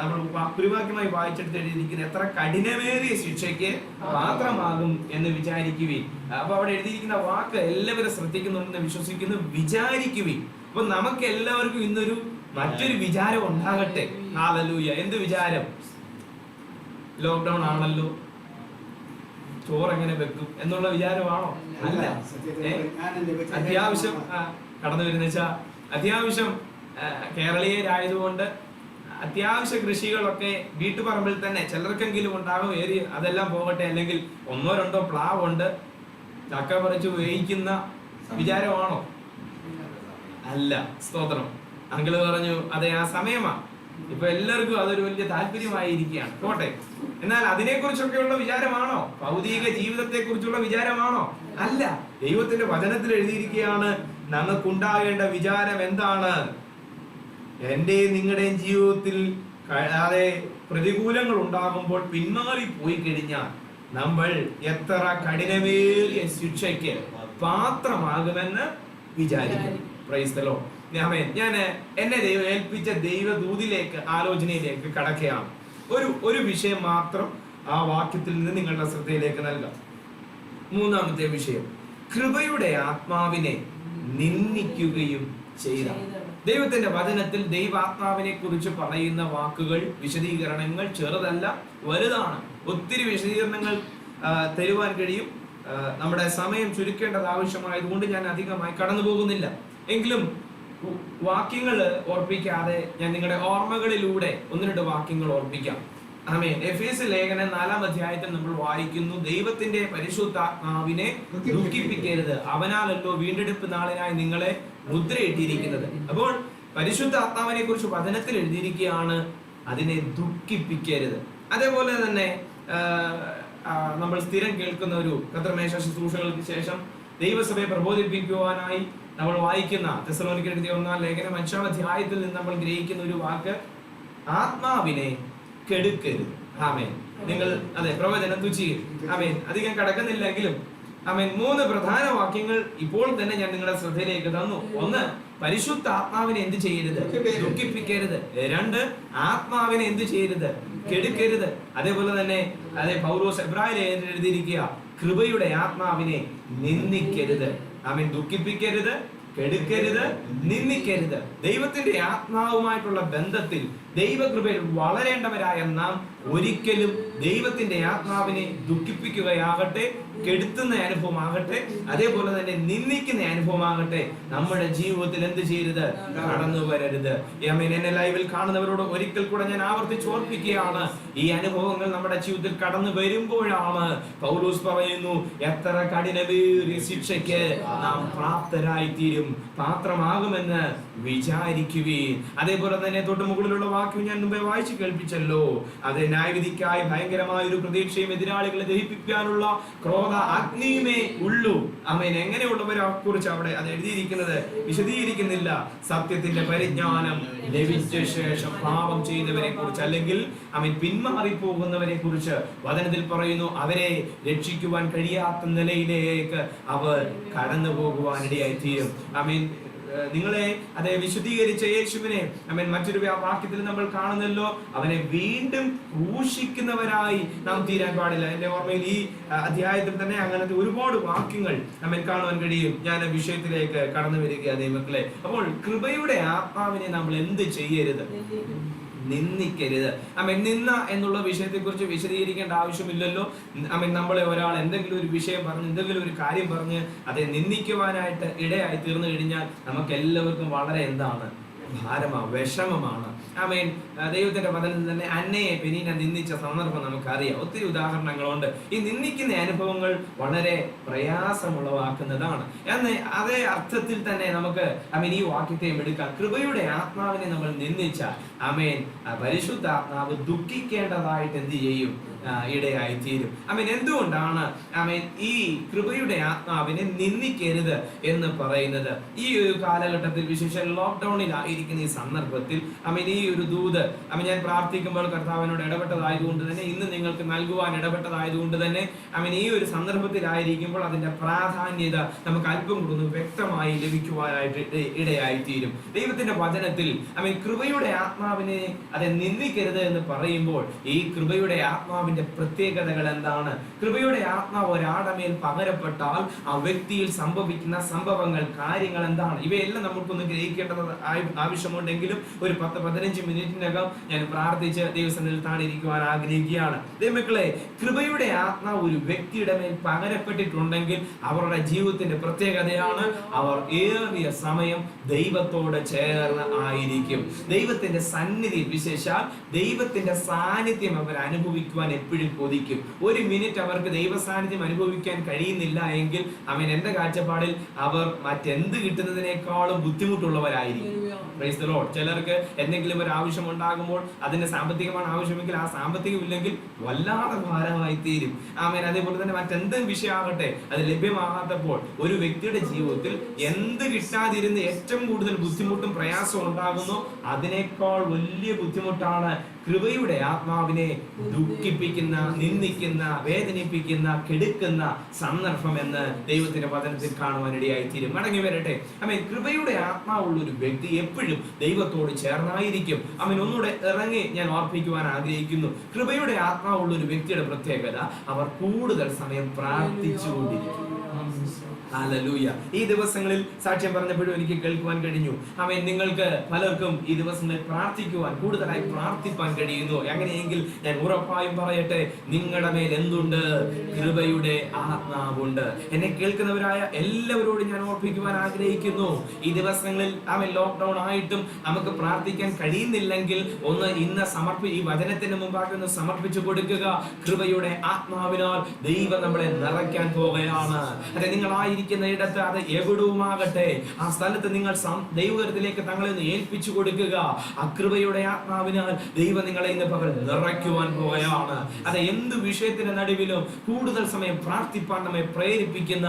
നമ്മൾ കുരുവാക്യമായി വായിച്ചെടുത്ത് എഴുതിയിരിക്കുന്ന എത്ര കഠിനമേറിയ ശിക്ഷയ്ക്ക് പാത്രമാകും എന്ന് വിചാരിക്കുവിൻ. അപ്പൊ അവിടെ എഴുതിയിരിക്കുന്ന വാക്ക് എല്ലാവരും ശ്രദ്ധിക്കുന്നുണ്ടെന്ന് വിശ്വസിക്കുന്നു, വിചാരിക്കുവിൻ. അപ്പൊ നമുക്ക് എല്ലാവർക്കും ഇന്നൊരു മറ്റൊരു വിചാരം ഉണ്ടാകട്ടെ. ഹല്ലേലൂയ. എന്ത് വിചാരം? ലോക്ക്ഡൗൺ ആണല്ലോ, ചോറ് എങ്ങനെ വെക്കും എന്നുള്ള വിചാരമാണോ? അല്ല. അത്യാവശ്യം കടന്നു വരുന്ന വെച്ചാൽ അത്യാവശ്യം കേരളീയരായതുകൊണ്ട് അത്യാവശ്യ കൃഷികളൊക്കെ വീട്ടുപറമ്പിൽ തന്നെ ചിലർക്കെങ്കിലും ഉണ്ടാകും. അതെല്ലാം പോകട്ടെ, അല്ലെങ്കിൽ 1-2 പ്ലാവുണ്ട്, ചക്ക പറിച്ച് വേവിക്കുന്ന വിചാരമാണോ? അല്ല. സ്തോത്രം. അങ്കിള് പറഞ്ഞു അതെ, ആ സമയമാ. ഇപ്പൊ എല്ലാവർക്കും അതൊരു വലിയ താല്പര്യമായിരിക്കുകയാണ്. പോട്ടെ. എന്നാൽ അതിനെക്കുറിച്ചൊക്കെയുള്ള വിചാരമാണോ? ഭൗതിക ജീവിതത്തെ കുറിച്ചുള്ള വിചാരമാണോ? അല്ല. ദൈവത്തിന്റെ വചനത്തിൽ എഴുതിയിരിക്കുകയാണ്, നമുക്കുണ്ടാകേണ്ട വിചാരം എന്താണ്? എന്റെയും നിങ്ങളുടെയും ജീവിതത്തിൽ പ്രതികൂലങ്ങൾ ഉണ്ടാകുമ്പോൾ പിന്മാറി പോയി കഴിഞ്ഞാൽ നമ്മൾ എത്ര കഠിനമേറിയ ശിക്ഷയ്ക്ക് പാത്രമാകുമെന്ന് വിചാരിക്കുന്നു. Praise the Lord. ആമേൻ. ഞാൻ എന്നെ ദൈവം ഏൽപ്പിച്ച ദൈവദൂതിലേക്ക് ആലോചനയിലേക്ക് കടക്കുകയാണ്. ഒരു വിഷയം മാത്രം ആ വാക്യത്തിൽ നിന്ന് നിങ്ങളുടെ ശ്രദ്ധയിലേക്ക് നൽകാം. മൂന്നാമത്തെ വിഷയം, കൃപയുടെ ആത്മാവിനെ നിന്ദിക്കുകയും ചെയ്ത. ദൈവത്തിന്റെ വചനത്തിൽ ദൈവാത്മാവിനെ കുറിച്ച് പറയുന്ന വാക്കുകൾ, വിശദീകരണങ്ങൾ ചെറുതല്ല, വലുതാണ്. ഒത്തിരി വിശദീകരണങ്ങൾ തരുവാൻ കഴിയും. നമ്മുടെ സമയം ചുരുക്കേണ്ടത് ആവശ്യമായതുകൊണ്ട് ഞാൻ അധികമായി കടന്നു പോകുന്നില്ല. എങ്കിലും വാക്യങ്ങൾ ഓർപ്പിക്കാതെ ഞാൻ നിങ്ങളുടെ ഓർമ്മകളിലൂടെ 1-2 വാക്യങ്ങൾ ഓർപ്പിക്കാം. ആമേൻ. എഫേസ്യ ലേഖനം 4-ാം അധ്യായത്തിൽ നമ്മൾ വായിക്കുന്നു, ദൈവത്തിന്റെ പരിശുദ്ധാത്മാവിനെ ദുഃഖിപ്പിക്കരുത്, അവനാലല്ലോ വീണ്ടെടുപ്പ് നാളിനായി നിങ്ങളെ മുദ്രയിട്ടിരിക്കുന്നത്. അപ്പോൾ പരിശുദ്ധാത്മാവിനെ കുറിച്ച് വചനത്തിൽ എഴുതിയിരിക്കുകയാണ്, അതിനെ ദുഃഖിപ്പിക്കരുത്. അതേപോലെ തന്നെ നമ്മൾ സ്ഥിരം കേൾക്കുന്ന ഒരു കർത്തൃമേശ ശുശ്രൂഷകൾക്ക് ശേഷം ദൈവസഭയെ പ്രബോധിപ്പിക്കുവാനായി നമ്മൾ വായിക്കുന്ന തെസ്സലോനിക്കർ എഴുതിയ 1-ാം ലേഖനം 5-ാം അധ്യായത്തിൽ നിന്ന് നമ്മൾ ഗ്രഹിക്കുന്ന ഒരു വാക്ക്, ആത്മാവിനെ കെടുക്കരുത്. ആമേൻ. നിങ്ങൾ അതെ പ്രവചനം തുച്ഛീകരിക്കരുത്. ആമേൻ. അധികം കടക്കുന്നില്ലെങ്കിലും ആമേൻ 3 പ്രധാന വാക്യങ്ങൾ ഇപ്പോൾ തന്നെ ഞാൻ നിങ്ങളുടെ ശ്രദ്ധയിലേക്ക് തന്നു. 1, പരിശുദ്ധാത്മാവിനെ എന്ത് ചെയ്യരുത്? ദുഃഖിപ്പിക്കരുത്. 2, ആത്മാവിനെ എന്ത് ചെയ്യരുത്? കെടുക്കരുത്. അതേപോലെ തന്നെ പൗലോസ് എബ്രായ ലേഖനത്തിൽ എഴുതിയിരിക്കുക, കൃപയുടെ ആത്മാവിനെ നിന്ദിക്കരുത്. ആമേൻ. ദുഃഖിപ്പിക്കരുത്, കെടുക്കരുത്, നിന്ദിക്കരുത്. ദൈവത്തിന്റെ ആത്മാവുമായിട്ടുള്ള ബന്ധത്തിൽ ദൈവകൃപയിൽ വളരേണ്ടവരായ നാം ഒരിക്കലും ദൈവത്തിന്റെ ആത്മാവിനെ ദുഃഖിപ്പിക്കുകയാകട്ടെ, കെടുത്തുന്ന അനുഭവമാകട്ടെ, അതേപോലെ തന്നെ നിന്ദിക്കുന്ന അനുഭവമാകട്ടെ നമ്മുടെ ജീവിതത്തിൽ എന്ത് ചെയ്യരുത്? കടന്നു വരരുത്. ആമേൻ. എന്നെ ലൈവിൽ കാണുന്നവരോട് ഒരിക്കൽ കൂടെ ഞാൻ ആവർത്തിച്ച് ഓർപ്പിക്കുകയാണ്, ഈ അനുഭവങ്ങൾ നമ്മുടെ ജീവിതത്തിൽ കടന്നു വരുമ്പോഴാണ് പൗലോസ് പറയുന്നു, എത്ര കഠിനമേറിയ ശിക്ഷയ്ക്ക് നാം പ്രാപ്തരായി തീരും, പാത്രമാകുമെന്ന് വിചാരിക്കുകയും. അതേപോലെ തന്നെ തൊട്ട് മുകളിലുള്ള വാക്യം ഞാൻ മുമ്പേ വായിച്ചു കേൾപ്പിച്ചല്ലോ, അത് ന്യായവിധിക്കായി ഭയങ്കരമായ ഒരു പ്രതീക്ഷയും എതിരാളികളെ ദഹിപ്പിക്കാനുള്ള ക്രോധ അഗ്നിയുമേ ഉള്ളൂ. ആമേൻ. എങ്ങനെയുള്ളവരെ കുറിച്ച് അവിടെ അത് എഴുതിയിരിക്കുന്നത് വിശദീകരിക്കുന്നില്ല. സത്യത്തിന്റെ പരിജ്ഞാനം ലഭിച്ച ശേഷം പാപം ചെയ്യുന്നവരെ കുറിച്ച്, അല്ലെങ്കിൽ ആമേൻ പിന്മാറിപ്പോകുന്നവരെ കുറിച്ച് വചനത്തിൽ പറയുന്നു, അവരെ രക്ഷിക്കുവാൻ കഴിയാത്ത നിലയിലേക്ക് അവർ കടന്നു പോകുവാനിടയായി തീരും. ആമേൻ. നിങ്ങളെ വിശുദ്ധീകരിച്ച യേശുവിനെ ആമേൻ മറ്റൊരു വാക്യത്തിൽ നമ്മൾ കാണുന്നല്ലോ, അവനെ വീണ്ടും ക്രൂശിക്കുന്നവരായി നാം തീരാൻ പാടില്ല. എന്റെ ഓർമ്മയിൽ ഈ അധ്യായത്തിൽ തന്നെ അങ്ങനത്തെ ഒരുപാട് വാക്യങ്ങൾ ആമേൻ കാണുവാൻ കഴിയും. ഞാൻ വിഷയത്തിലേക്ക് കടന്നു വരികയാണ് ദൈവമക്കളെ. അപ്പോൾ കൃപയുടെ ആത്മാവിനെ നമ്മൾ എന്ത് ചെയ്യരുത്? നിന്ദിക്കരുത്. ആമേൻ. നിന്ന എന്നുള്ള വിഷയത്തെ കുറിച്ച് വിശദീകരിക്കേണ്ട ആവശ്യമില്ലല്ലോ. ആമേൻ. നമ്മളെ ഒരാൾ എന്തെങ്കിലും ഒരു വിഷയം പറഞ്ഞ്, എന്തെങ്കിലും ഒരു കാര്യം പറഞ്ഞ് അതെ നിന്ദിക്കുവാനായിട്ട് ഇടയായി തീർന്നു കഴിഞ്ഞാൽ നമുക്ക് എല്ലാവർക്കും വളരെ ഭാരമാണ്, വിഷമമാണ്. ആമേൻ. ദൈവത്തിന്റെ വചനത്തിൽ തന്നെ അന്നയെ പെനീനെ നിന്ദിച്ച സന്ദർഭം നമുക്കറിയാം. ഒത്തിരി ഉദാഹരണങ്ങളുണ്ട്. ഈ നിന്ദിക്കുന്ന അനുഭവങ്ങൾ വളരെ പ്രയാസമുളവാക്കുന്നതാണ്. അതേ അർത്ഥത്തിൽ തന്നെ നമുക്ക് ആമേൻ ഈ വാക്യത്തെയും എടുക്കാം. കൃപയുടെ ആത്മാവിനെ നമ്മൾ നിന്ദിച്ചാൽ ആമേൻ പരിശുദ്ധാത്മാവ് ദുഃഖിക്കേണ്ടതായിട്ട് എന്ത് ചെയ്യും? ഇടയായി തീരും. ആമേൻ. എന്തുകൊണ്ടാണ് ആമേൻ ഈ കൃപയുടെ ആത്മാവിനെ നിന്ദിക്കരുത് എന്ന് പറയുന്നത്? ഈ ഒരു കാലഘട്ടത്തിൽ, വിശേഷം ലോക്ക്ഡൌണിൽ ആയിരിക്കുന്ന ഈ സന്ദർഭത്തിൽ ആമേൻ ഈ ഒരു ദൂത് ഞാൻ പ്രാർത്ഥിക്കുമ്പോൾ കർത്താവിനോട് ഇടപെട്ടതായതുകൊണ്ട് തന്നെ, ഇന്ന് നിങ്ങൾക്ക് നൽകുവാൻ ഇടപെട്ടതായതുകൊണ്ട് തന്നെ ആമേൻ ഈ ഒരു സന്ദർഭത്തിലായിരിക്കുമ്പോൾ അതിന്റെ പ്രാധാന്യത നമുക്ക് അല്പം കൂടെ വ്യക്തമായി ലഭിക്കുവാനായിട്ട് ഇടയായി തീരും. ദൈവത്തിന്റെ വചനത്തിൽ ആമേൻ കൃപയുടെ ആത്മാവിനെ നിന്ദിക്കരുത് എന്ന് പറയുമ്പോൾ ഈ കൃപയുടെ ആത്മാവിന്റെ പ്രത്യേകതകൾ എന്താണ്? കൃപയുടെ ആത്മാവ് ഒരാളുടെ മേൽ പകരപ്പെട്ടാൽ ആ വ്യക്തിയിൽ സംഭവിക്കുന്ന സംഭവങ്ങൾ, കാര്യങ്ങൾ എന്താണ്? ഇവയെല്ലാം നമുക്കൊന്ന് ഗ്രഹിക്കേണ്ടത് ആവശ്യമുണ്ടെങ്കിലും ഒരു 10-15 മിനിറ്റിനകം ഞാൻ പ്രാർത്ഥിച്ച് ദൈവസന്നിധിയിൽ താണിരിക്കുവാൻ ആഗ്രഹിക്കുകയാണ്. ദൈവമക്കളെ, കൃപയുടെ ആത്മാവ് ഒരു വ്യക്തിയുടെ മേൽ പകരപ്പെട്ടിട്ടുണ്ടെങ്കിൽ അവരുടെ ജീവിതത്തിന്റെ പ്രത്യേകതയാണ് അവർ ഏറിയ സമയം ദൈവത്തോട് ചേർന്ന് ആയിരിക്കും. ദൈവത്തിന്റെ സന്നിധി, വിശേഷാൽ ദൈവത്തിന്റെ സാന്നിധ്യം അവർ അനുഭവിക്കുവാൻ എപ്പോഴും കൊതിക്കും. ഒരു മിനിറ്റ് അവർക്ക് ദൈവ സാന്നിധ്യം അനുഭവിക്കാൻ കഴിയുന്നില്ല എങ്കിൽ എന്റെ കാഴ്ചപ്പാടിൽ അവർ മറ്റെന്ത് കിട്ടുന്നതിനേക്കാളും ബുദ്ധിമുട്ടുള്ളവരായിരിക്കും. Praise the Lord. ചിലർക്ക് എന്തെങ്കിലും ഒരു ആവശ്യം ഉണ്ടാകുമ്പോൾ അതിന്റെ സാമ്പത്തികമാണ് ആവശ്യമെങ്കിൽ ആ സാമ്പത്തികം ഇല്ലെങ്കിൽ വല്ലാതെ ഭാരമായി തീരും. അതേപോലെ തന്നെ മറ്റെന്തും വിഷയമാകട്ടെ, അത് ലഭ്യമാകാത്തപ്പോൾ ഒരു വ്യക്തിയുടെ ജീവിതത്തിൽ എന്ത് കിട്ടാതിരുന്ന് ഏറ്റവും കൂടുതൽ ബുദ്ധിമുട്ടും പ്രയാസവും ഉണ്ടാകുന്നു, അതിനേക്കാൾ വലിയ ബുദ്ധിമുട്ടാണ് കൃപയുടെ ആത്മാവിനെ ദുഃഖിപ്പിക്കുന്ന, നിന്ദിക്കുന്ന, വേദനിപ്പിക്കുന്ന, കെടുക്കുന്ന സന്ദർഭം എന്ന് ദൈവത്തിന്റെ വചനത്തിൽ കാണുവാനിടയായി തീരും. മടങ്ങി വരട്ടെ. കൃപയുടെ ആത്മാവുള്ള ഒരു വ്യക്തി എപ്പോഴും ദൈവത്തോട് ചേർന്നായിരിക്കും. ഒന്നുകൂടെ ഇറങ്ങി ഞാൻ ഓർപ്പിക്കുവാൻ ആഗ്രഹിക്കുന്നു. കൃപയുടെ ആത്മാവുള്ള ഒരു വ്യക്തിയുടെ പ്രത്യേകത, അവർ കൂടുതൽ സമയം പ്രാർത്ഥിച്ചുകൊണ്ടിരിക്കും. ഹല്ലേലൂയ. ഈ ദിവസങ്ങളിൽ സാക്ഷ്യം പറഞ്ഞപ്പോഴും എനിക്ക് കേൾക്കുവാൻ കഴിഞ്ഞു. നിങ്ങൾക്ക് പലർക്കും ഈ ദിവസങ്ങളിൽ പ്രാർത്ഥിക്കുവാൻ, കൂടുതലായി പ്രാർത്ഥിപ്പാൻ കഴിയുന്നു. അങ്ങനെയെങ്കിൽ ഞാൻ ഉറപ്പായും പറയട്ടെ, നിങ്ങളുടെ മേൽ എന്തുണ്ട്? കൃപയുടെ ആത്മാവുണ്ട്. എന്നെ കേൾക്കുന്നവരായ എല്ലാവരോടും ഞാൻ ഓർപ്പിക്കുവാൻ ആഗ്രഹിക്കുന്നു. ഈ ദിവസങ്ങളിൽ ലോക്ക്ഡൌൺ ആയിട്ടും നമുക്ക് പ്രാർത്ഥിക്കാൻ കഴിയുന്നില്ലെങ്കിൽ ഇന്ന് ഈ വചനത്തിന് മുമ്പാകെ ഒന്ന് സമർപ്പിച്ചു കൊടുക്കുക. കൃപയുടെ ആത്മാവിനാൽ ദൈവം നമ്മളെ നിറയ്ക്കാൻ പോകുകയാണ്. അതെ, നിങ്ങളായിരിക്കുന്ന ഇടത്ത്, അത് എവിടവുമാകട്ടെ, ആ സ്ഥലത്ത് നിങ്ങൾ ദൈവത്തിലേക്ക് തങ്ങളെ ഒന്ന് ഏൽപ്പിച്ചു കൊടുക്കുക. ആ കൃപയുടെ ആത്മാവിനാൽ ദൈവം നിങ്ങളെ ഇന്ന് പകൽ നിറയ്ക്കുവാൻ പോവുകയാണ്. അത് എന്ത് വിഷയത്തിന്റെ നടുവിലും കൂടുതൽ സമയം പ്രാർത്ഥിപ്പാൻ നമ്മെ പ്രേരിപ്പിക്കുന്ന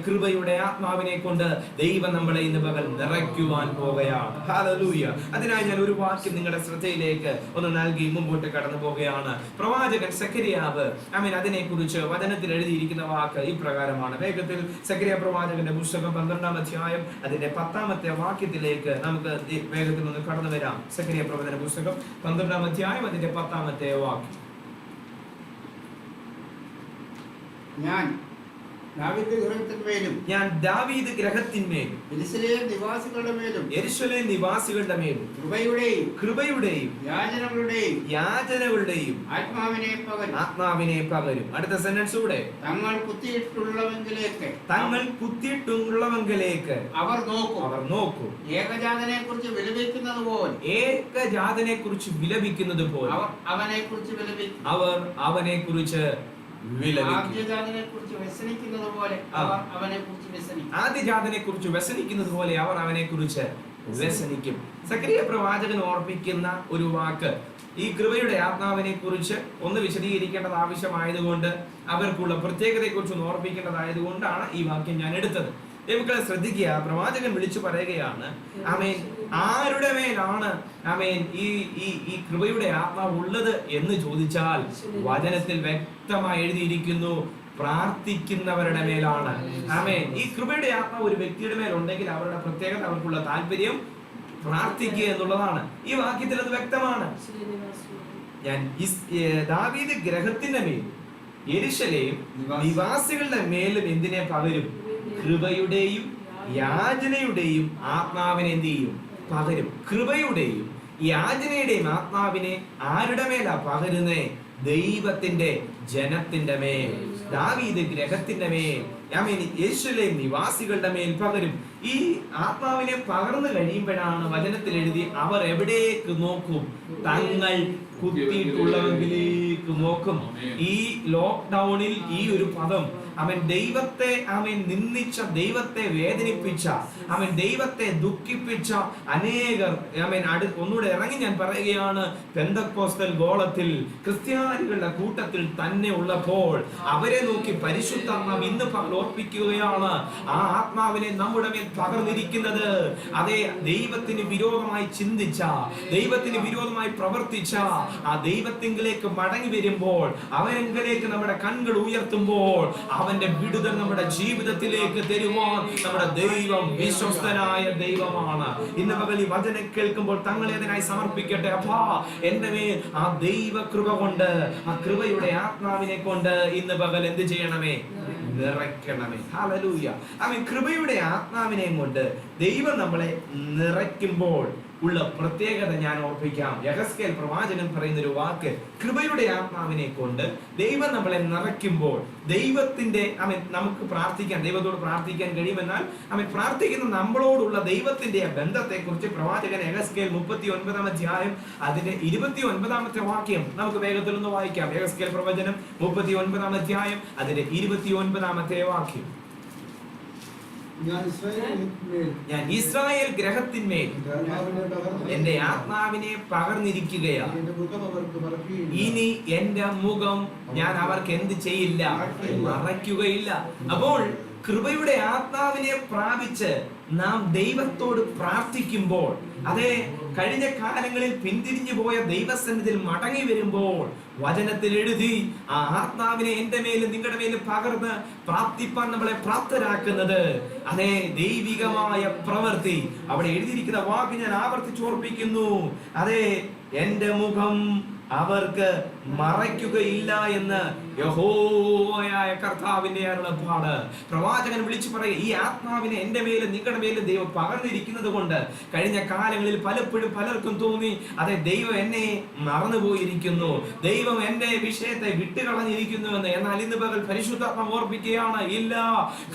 കൃപയുടെ ആത്മാവിനെ കൊണ്ട് ദൈവം നമ്മളെ ഇന്ന് പകൽ നിറയ്ക്കുവാൻ പോവുകയാണ്. ഹല്ലേലൂയ. അതിനായി ഞാൻ ഒരു വാക്യം നിങ്ങളുടെ ശ്രദ്ധയിലേക്ക് ഒന്ന് നൽകി മുമ്പോട്ട് കടന്നു പോവുകയാണ്. പ്രവാചകൻ സെഖര്യാവ് അതിനെ കുറിച്ച് വചനത്തിൽ എഴുതിയിരിക്കുന്ന വാക്ക് ഇപ്രകാരമാണ്. വേഗത്തിൽ സെഖര്യാ പ്രവാചകന്റെ പുസ്തകം 12-ാം അധ്യായം അതിന്റെ 10-ാമത്തെ വാക്യത്തിലേക്ക് നമുക്ക് വേഗത്തിൽ ഒന്ന് കടന്നു വരാം. സെഖര്യാ പ്രവാചകന്റെ പുസ്തകം 12-ാം അധ്യായം അതിന്റെ 10-ാമത്തെ വാക്യം. ഞാൻ ദാവീദ് ഗ്രഹത്തിന്മേലും യെരൂശലേം നിവാസികളുടെ മേലും കൃപയുടെയും യാചനകളുടെയും ആത്മാവിനെ പകരും. അടുത്ത സെന്റൻസ് കൂടെ, തങ്ങൾ കുത്തിയിട്ടുള്ളവങ്കിലേക്ക് അവർ നോക്കും. ഏകജാതനെ കുറിച്ച് വിലപിക്കുന്നത് പോലെ അവർ അവനെ കുറിച്ച് ആദ്യജാതനെ കുറിച്ച് വ്യസനിക്കുന്നത് പോലെ അവർ അവനെ കുറിച്ച് വ്യസനിക്കും. സെഖര്യാ പ്രവാചകൻ ഓർപ്പിക്കുന്ന ഒരു വാക്ക്, ഈ കൃപയുടെ ആത്മാവിനെ കുറിച്ച് ഒന്ന് വിശദീകരിക്കേണ്ടത് ആവശ്യമായതുകൊണ്ട്, അവർക്കുള്ള പ്രത്യേകതയെ കുറിച്ച് ഒന്ന് ഓർപ്പിക്കേണ്ടതായതുകൊണ്ടാണ് ഈ വാക്യം ഞാൻ എടുത്തത്. നമുക്ക് ശ്രദ്ധിക്കുക. പ്രവാചകൻ വിളിച്ചു പറയുകയാണ്, ആരുടെ മേലാണ് ഈ കൃപയുടെ ആത്മാവ് ഉള്ളത് എന്ന് ചോദിച്ചാൽ വചനത്തിൽ വ്യക്തമായി എഴുതിയിരിക്കുന്നു, പ്രാർത്ഥിക്കുന്നവരുടെ മേലാണ്. ഈ കൃപയുടെ ആത്മാവ് ഒരു വ്യക്തിയുടെ മേലുണ്ടെങ്കിൽ അവരുടെ പ്രത്യേകത, അവർക്കുള്ള താല്പര്യം പ്രാർത്ഥിക്കുക എന്നുള്ളതാണ്. ഈ വാക്യത്തിൽ അത് വ്യക്തമാണ്. ഞാൻ ദാവീദ് ഗ്രഹത്തിന്റെ മേൽ യെരൂശലേം നിവാസികളുടെ മേലും എന്തിനെ പകരും? കൃപയുടെയും യാചനയുടെയും ആത്മാവിനെ എന്ത് ചെയ്യും? പകരും. കൃപയുടെയും യാചനയുടെയും ആത്മാവിനെ ആരുടെ മേലാ പകരുന്നേ? ദൈവത്തിന്റെ ജനത്തിന്റെ മേൽ, ദാവീദ് ഗ്രഹത്തിന്റെ മേൽ, യെരൂശലേം നിവാസികളുടെ മേൽ പകരും. ഈ ആത്മാവിനെ പകർന്നു കഴിയുമ്പോഴാണ് വചനത്തിൽ എഴുതി, അവർ എവിടേക്ക് നോക്കും? തങ്ങൾ കുത്തിയിട്ടുള്ളവങ്കിലേക്ക് നോക്കും. ഈ ലോക്ക്ഡൌണിൽ ഈ ഒരു പദം, ദൈവത്തെ നിന്ദിച്ച, ദൈവത്തെ വേദനിപ്പിച്ച, ദൈവത്തെ ദുഃഖിപ്പിച്ച അനേകർ ഒന്നുകൂടെ ഇറങ്ങി ഞാൻ പറയുകയാണ്, പെന്തക്കോസ്തൽ ഗോളത്തിൽ ക്രിസ്ത്യാനികളുടെ കൂട്ടത്തിൽ തന്നെ ഉള്ളപ്പോൾ അവരെ നോക്കി പരിശുദ്ധാത്മാവ് ഇന്ന് ഓർപ്പിക്കുകയാണ്, ആ ആത്മാവിനെ നമ്മുടെ മേൽ പകർന്നിരിക്കുന്നത് അതേ ദൈവത്തിന് വിരോധമായി ചിന്തിച്ച, ദൈവത്തിന് വിരോധമായി പ്രവർത്തിച്ച ആ ദൈവത്തിങ്കിലേക്ക് മടങ്ങി വരുമ്പോൾ, അവനെങ്കിലേക്ക് നമ്മുടെ കണ്ണുകൾ ഉയർത്തുമ്പോൾ അവന്റെ വിടുതൽ നമ്മുടെ ജീവിതത്തിലേക്ക് തരുവാൻ നമ്മുടെ ദൈവം വിശ്വസ്തനായ ദൈവമാണ്. ഇന്ന് പകൽ ഈ വചനം കേൾക്കുമ്പോൾ തങ്ങളെ അതിനായി സമർപ്പിക്കട്ടെ. അപ്പാ, എന്റെ മേൽ ആ ദൈവ കൃപ കൊണ്ട്, ആ കൃപയുടെ ആത്മാവിനെ കൊണ്ട് ഇന്ന് പകൽ എന്ത് ചെയ്യണമേ? നിറയ്ക്കണമേ. ഹല്ലേലൂയ. കൃപയുടെ ആത്മാവിനെ കൊണ്ട് ദൈവം നമ്മളെ നിറയ്ക്കുമ്പോൾ ഉള്ള പ്രത്യേകത ഞാൻ ഓർപ്പിക്കാം. യെഹെസ്കേൽ പ്രവാചകൻ പറയുന്ന ഒരു വാക്ക്, കൃപയുടെ ആത്മാവിനെ കൊണ്ട് ദൈവം നമ്മളെ നിറയ്ക്കുമ്പോൾ ദൈവത്തിന്റെ നമുക്ക് പ്രാർത്ഥിക്കാൻ, ദൈവത്തോട് പ്രാർത്ഥിക്കാൻ കഴിയുമെന്നാൽ പ്രാർത്ഥിക്കുന്ന നമ്മളോടുള്ള ദൈവത്തിന്റെ ബന്ധത്തെ കുറിച്ച് പ്രവാചകൻ യെഹെസ്കേൽ 39-ാം അധ്യായം അതിന്റെ 29-ാമത്തെ വാക്യം നമുക്ക് വേഗത്തിൽ ഒന്ന് വായിക്കാം. യെഹെസ്കേൽ പ്രവചനം 39-ാം അധ്യായം അതിന്റെ 29-ാമത്തെ വാക്യം. ഞാൻ ഇസ്രായേൽ ഗ്രഹത്തിന്മേൽ എന്റെ ആത്മാവിനെ പകർന്നിരിക്കുകയാണ്, ഇനി എന്റെ മുഖം ഞാൻ അവർക്ക് എന്ത് ചെയ്യില്ല? മറയ്ക്കുകയില്ല. അപ്പോൾ കൃപയുടെ ആത്മാവിനെ പ്രാപിച്ച് നാം ദൈവത്തോട് പ്രാർത്ഥിക്കുമ്പോൾ, അതെ, കഴിഞ്ഞ കാലങ്ങളിൽ പിന്തിരിഞ്ഞു പോയ ദൈവസന്നിധിയിൽ മടങ്ങി വരുമ്പോൾ വചനത്തിൽ എഴുതി ആ ആത്മാവിനെ എന്റെ മേലും നിങ്ങളുടെ മേലും പകർന്ന് പ്രാപ്തിപ്പാൻ നമ്മളെ പ്രാപ്തരാക്കുന്നത്, അതെ, ദൈവികമായ പ്രവൃത്തി. അവിടെ എഴുതിയിരിക്കുന്ന വാക്ക് ഞാൻ ആവർത്തിച്ചോർപ്പിക്കുന്നു. അതെ, എന്റെ മുഖം അവർക്ക് മറയ്ക്കുകയില്ല എന്ന് യഹോവയായ കർത്താവിന്റെ അരുളപ്പാട്. പ്രവാചകൻ വിളിച്ചു പറയുക, ഈ ആത്മാവിനെ എന്റെ മേലും നിങ്ങളുടെ മേലും ദൈവം പകർന്നിരിക്കുന്നത് കൊണ്ട് കഴിഞ്ഞ കാലങ്ങളിൽ പലപ്പോഴും പലർക്കും തോന്നി, അതെ, ദൈവം എന്നെ മറന്നുപോയിരിക്കുന്നു, ദൈവം എന്റെ വിഷയത്തെ വിട്ടുകളഞ്ഞിരിക്കുന്നു എന്ന്. എന്നാൽ ഇന്ന് പകൽ പരിശുദ്ധാത്മാവ് ഓർപ്പിക്കുകയാണ്, ഇല്ല,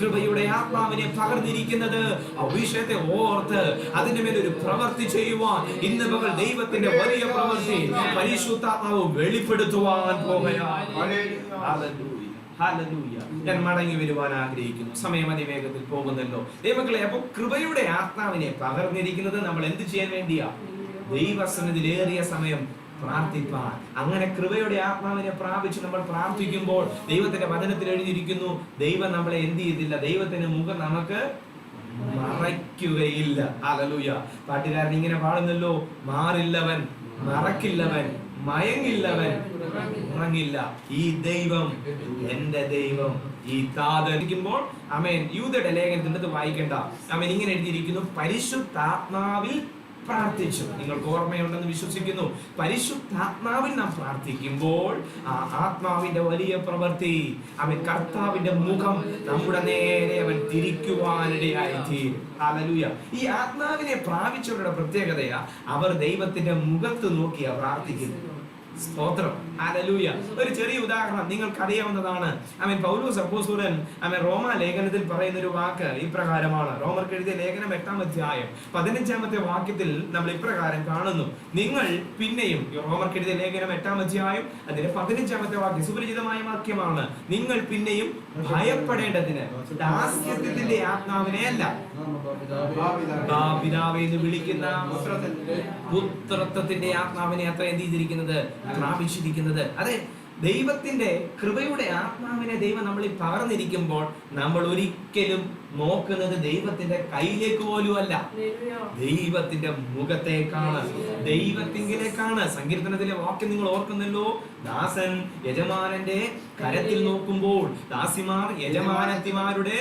കൃപയുടെ ആത്മാവിനെ പകർന്നിരിക്കുന്നത് ആ വിഷയത്തെ ഓർത്ത് അതിന്റെ മേലൊരു പ്രവൃത്തി ചെയ്യുവാൻ ഇന്ന് പകൽ ദൈവത്തിന്റെ വലിയ പ്രവൃത്തി പരിശുദ്ധാത്മാവ് വെളിപ്പെടുത്തുവാൻ പോകുകയാണ്. Hallelujah, hallelujah. ഞാൻ മടങ്ങി വരുവാൻ ആഗ്രഹിക്കുന്നു, സമയം അതിവേഗത്തിൽ പോകുന്നല്ലോ ദൈവമക്കളെ. അപ്പൊ കൃപയുടെ ആത്മാവിനെ പകർന്നിരിക്കുന്നത് നമ്മൾ എന്ത് ചെയ്യാൻ വേണ്ടിയാ? ദൈവസന്നിധിയിലേറിയ സമയം പ്രാർത്ഥിപ്പാൻ. അങ്ങനെ കൃപയുടെ ആത്മാവിനെ പ്രാപിച്ച് നമ്മൾ പ്രാർത്ഥിക്കുമ്പോൾ ദൈവത്തിന്റെ വചനത്തിൽ എഴുതിയിരിക്കുന്നു, ദൈവം നമ്മളെ എന്ത് ചെയ്തില്ല, ദൈവത്തിന്റെ മുഖം നമുക്ക് മറയ്ക്കുകയില്ല. ഹല്ലേലൂയ. പാട്ടുകാരൻ ഇങ്ങനെ പാടുന്നല്ലോ, മാറില്ലവൻ, മറക്കില്ലവൻ, മയങ്ങില്ലവൻ, ഉറങ്ങില്ല, ഈ ദൈവം എന്റെ ദൈവം, ഈ താതരിക്കുമ്പോൾ ആമേൻ. യൂദയുടെ ലേഖനത്തിനകത്ത് വായിക്കേണ്ട, ആമേൻ, ഇങ്ങനെ എഴുതിയിരിക്കുന്നു, പരിശുദ്ധാത്മാവിൽ പ്രാർത്ഥിച്ചു. നിങ്ങൾക്ക് ഓർമ്മയുണ്ടെന്ന് വിശ്വസിക്കുന്നു. പരിശുദ്ധാത്മാവിൽ നാം പ്രാർത്ഥിക്കുമ്പോൾ ആ ആത്മാവിന്റെ വലിയ പ്രവൃത്തി, അവൻ കർത്താവിന്റെ മുഖം നമ്മുടെ നേരെ അവൻ തിരിക്കുവാനിടയായി തീരും. ഹല്ലേലൂയ. ഈ ആത്മാവിനെ പ്രാപിച്ചവരുടെ പ്രത്യേകതയാ, അവർ ദൈവത്തിന്റെ മുഖത്ത് നോക്കിയാ പ്രാർത്ഥിക്കുന്നു. സ്തോത്രം, ഹല്ലേലൂയ. ഒരു ചെറിയ ഉദാഹരണം നിങ്ങൾക്ക് അറിയാവുന്നതാണ്. ആമേൻ. പൗലോസ് അപ്പോസ്തലൻ ആമേൻ റോമ ലേഖനത്തിൽ പറയുന്ന ഒരു വാക്ക് ഇപ്രകാരമാണ്. റോമർക്ക് എഴുതിയ ലേഖനം 8-ാം അധ്യായം 15-ാമത്തെ വാക്യത്തിൽ നമ്മൾ ഇപ്രകാരം കാണുന്നു, നിങ്ങൾ പിന്നെയും, റോമർക്ക് എഴുതിയ ലേഖനം 8-ാം അധ്യായം അതിന്റെ 15-ാമത്തെ വാക്യം സുപരിചിതമായ വാക്യമാണ്, നിങ്ങൾ പിന്നെയും ഭയപ്പെടേണ്ടതിന് ദാസ്യത്തിന്റെ ആത്മാവിനെ അല്ല, പിതാവേ എന്ന് വിളിക്കുന്ന പുത്രത്വത്തിന്റെ ആത്മാവിനെ അത്ര എന്ത് ചെയ്തിരിക്കുന്നത്, പ്രാപിച്ചിരിക്കുന്നത്. അതെ, ദൈവത്തിന്റെ കൃപയുടെ ആത്മാവിനെ ദൈവം നമ്മളിൽ പകർന്നിരിക്കുമ്പോൾ നമ്മൾ ഒരിക്കലും നോക്കുന്നത് ദൈവത്തിന്റെ കയ്യിലേക്ക് പോലും അല്ല, ദൈവത്തിന്റെ മുഖത്തേക്കാണ്, ദൈവത്തിങ്കിലേക്കാണ്. സങ്കീർത്തനത്തിലെ വാക്യം നിങ്ങൾ ഓർക്കുന്നല്ലോ, ദാസൻ യജമാനന്റെ കരത്തിൽ നോക്കുമ്പോൾ ദാസിമാർ യജമാനത്തിമാരുടെ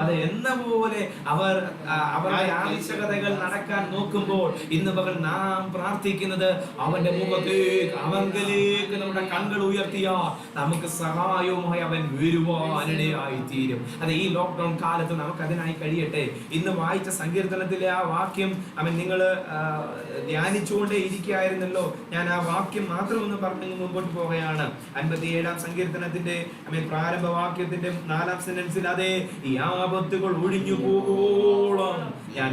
അത് എന്ന പോലെ അവരുടെ ആവശ്യകതകൾ നടക്കാൻ നോക്കുമ്പോൾ ഇന്ന് പകൽ നാം പ്രാർത്ഥിക്കുന്നത് അവന്റെ മുഖത്തേക്ക്, അവങ്കലേക്ക് നമ്മുടെ കണ്ണുകൾ ഉയർത്തിയാൽ നമുക്ക് സഹായവുമായി അവൻ വരുവാനിടയായി തീരും. അതെ, ഈ ലോക്ക്ഡൌൺ കാലത്ത് നമുക്ക് അതിനായി കഴിയട്ടെ. ഇന്ന് വായിച്ച സങ്കീർത്തനത്തിലെ ആ വാക്യം അവൻ നിങ്ങൾ ധ്യാനിച്ചുകൊണ്ടേ ഇരിക്കുകയായിരുന്നല്ലോ. ഞാൻ ആ വാക്യം മാത്രം ഒന്ന് പറഞ്ഞു മുമ്പോട്ട് പോവുകയാണ്. 57-ാം സങ്കീർത്തനത്തിന്റെ പ്രാരംഭ വാക്യത്തിന്റെ 4-ാം സെന്റൻസിൽ, അതെ, ഈ ആപത്തുകൾ ഒഴിഞ്ഞു പോകോളം ഞാൻ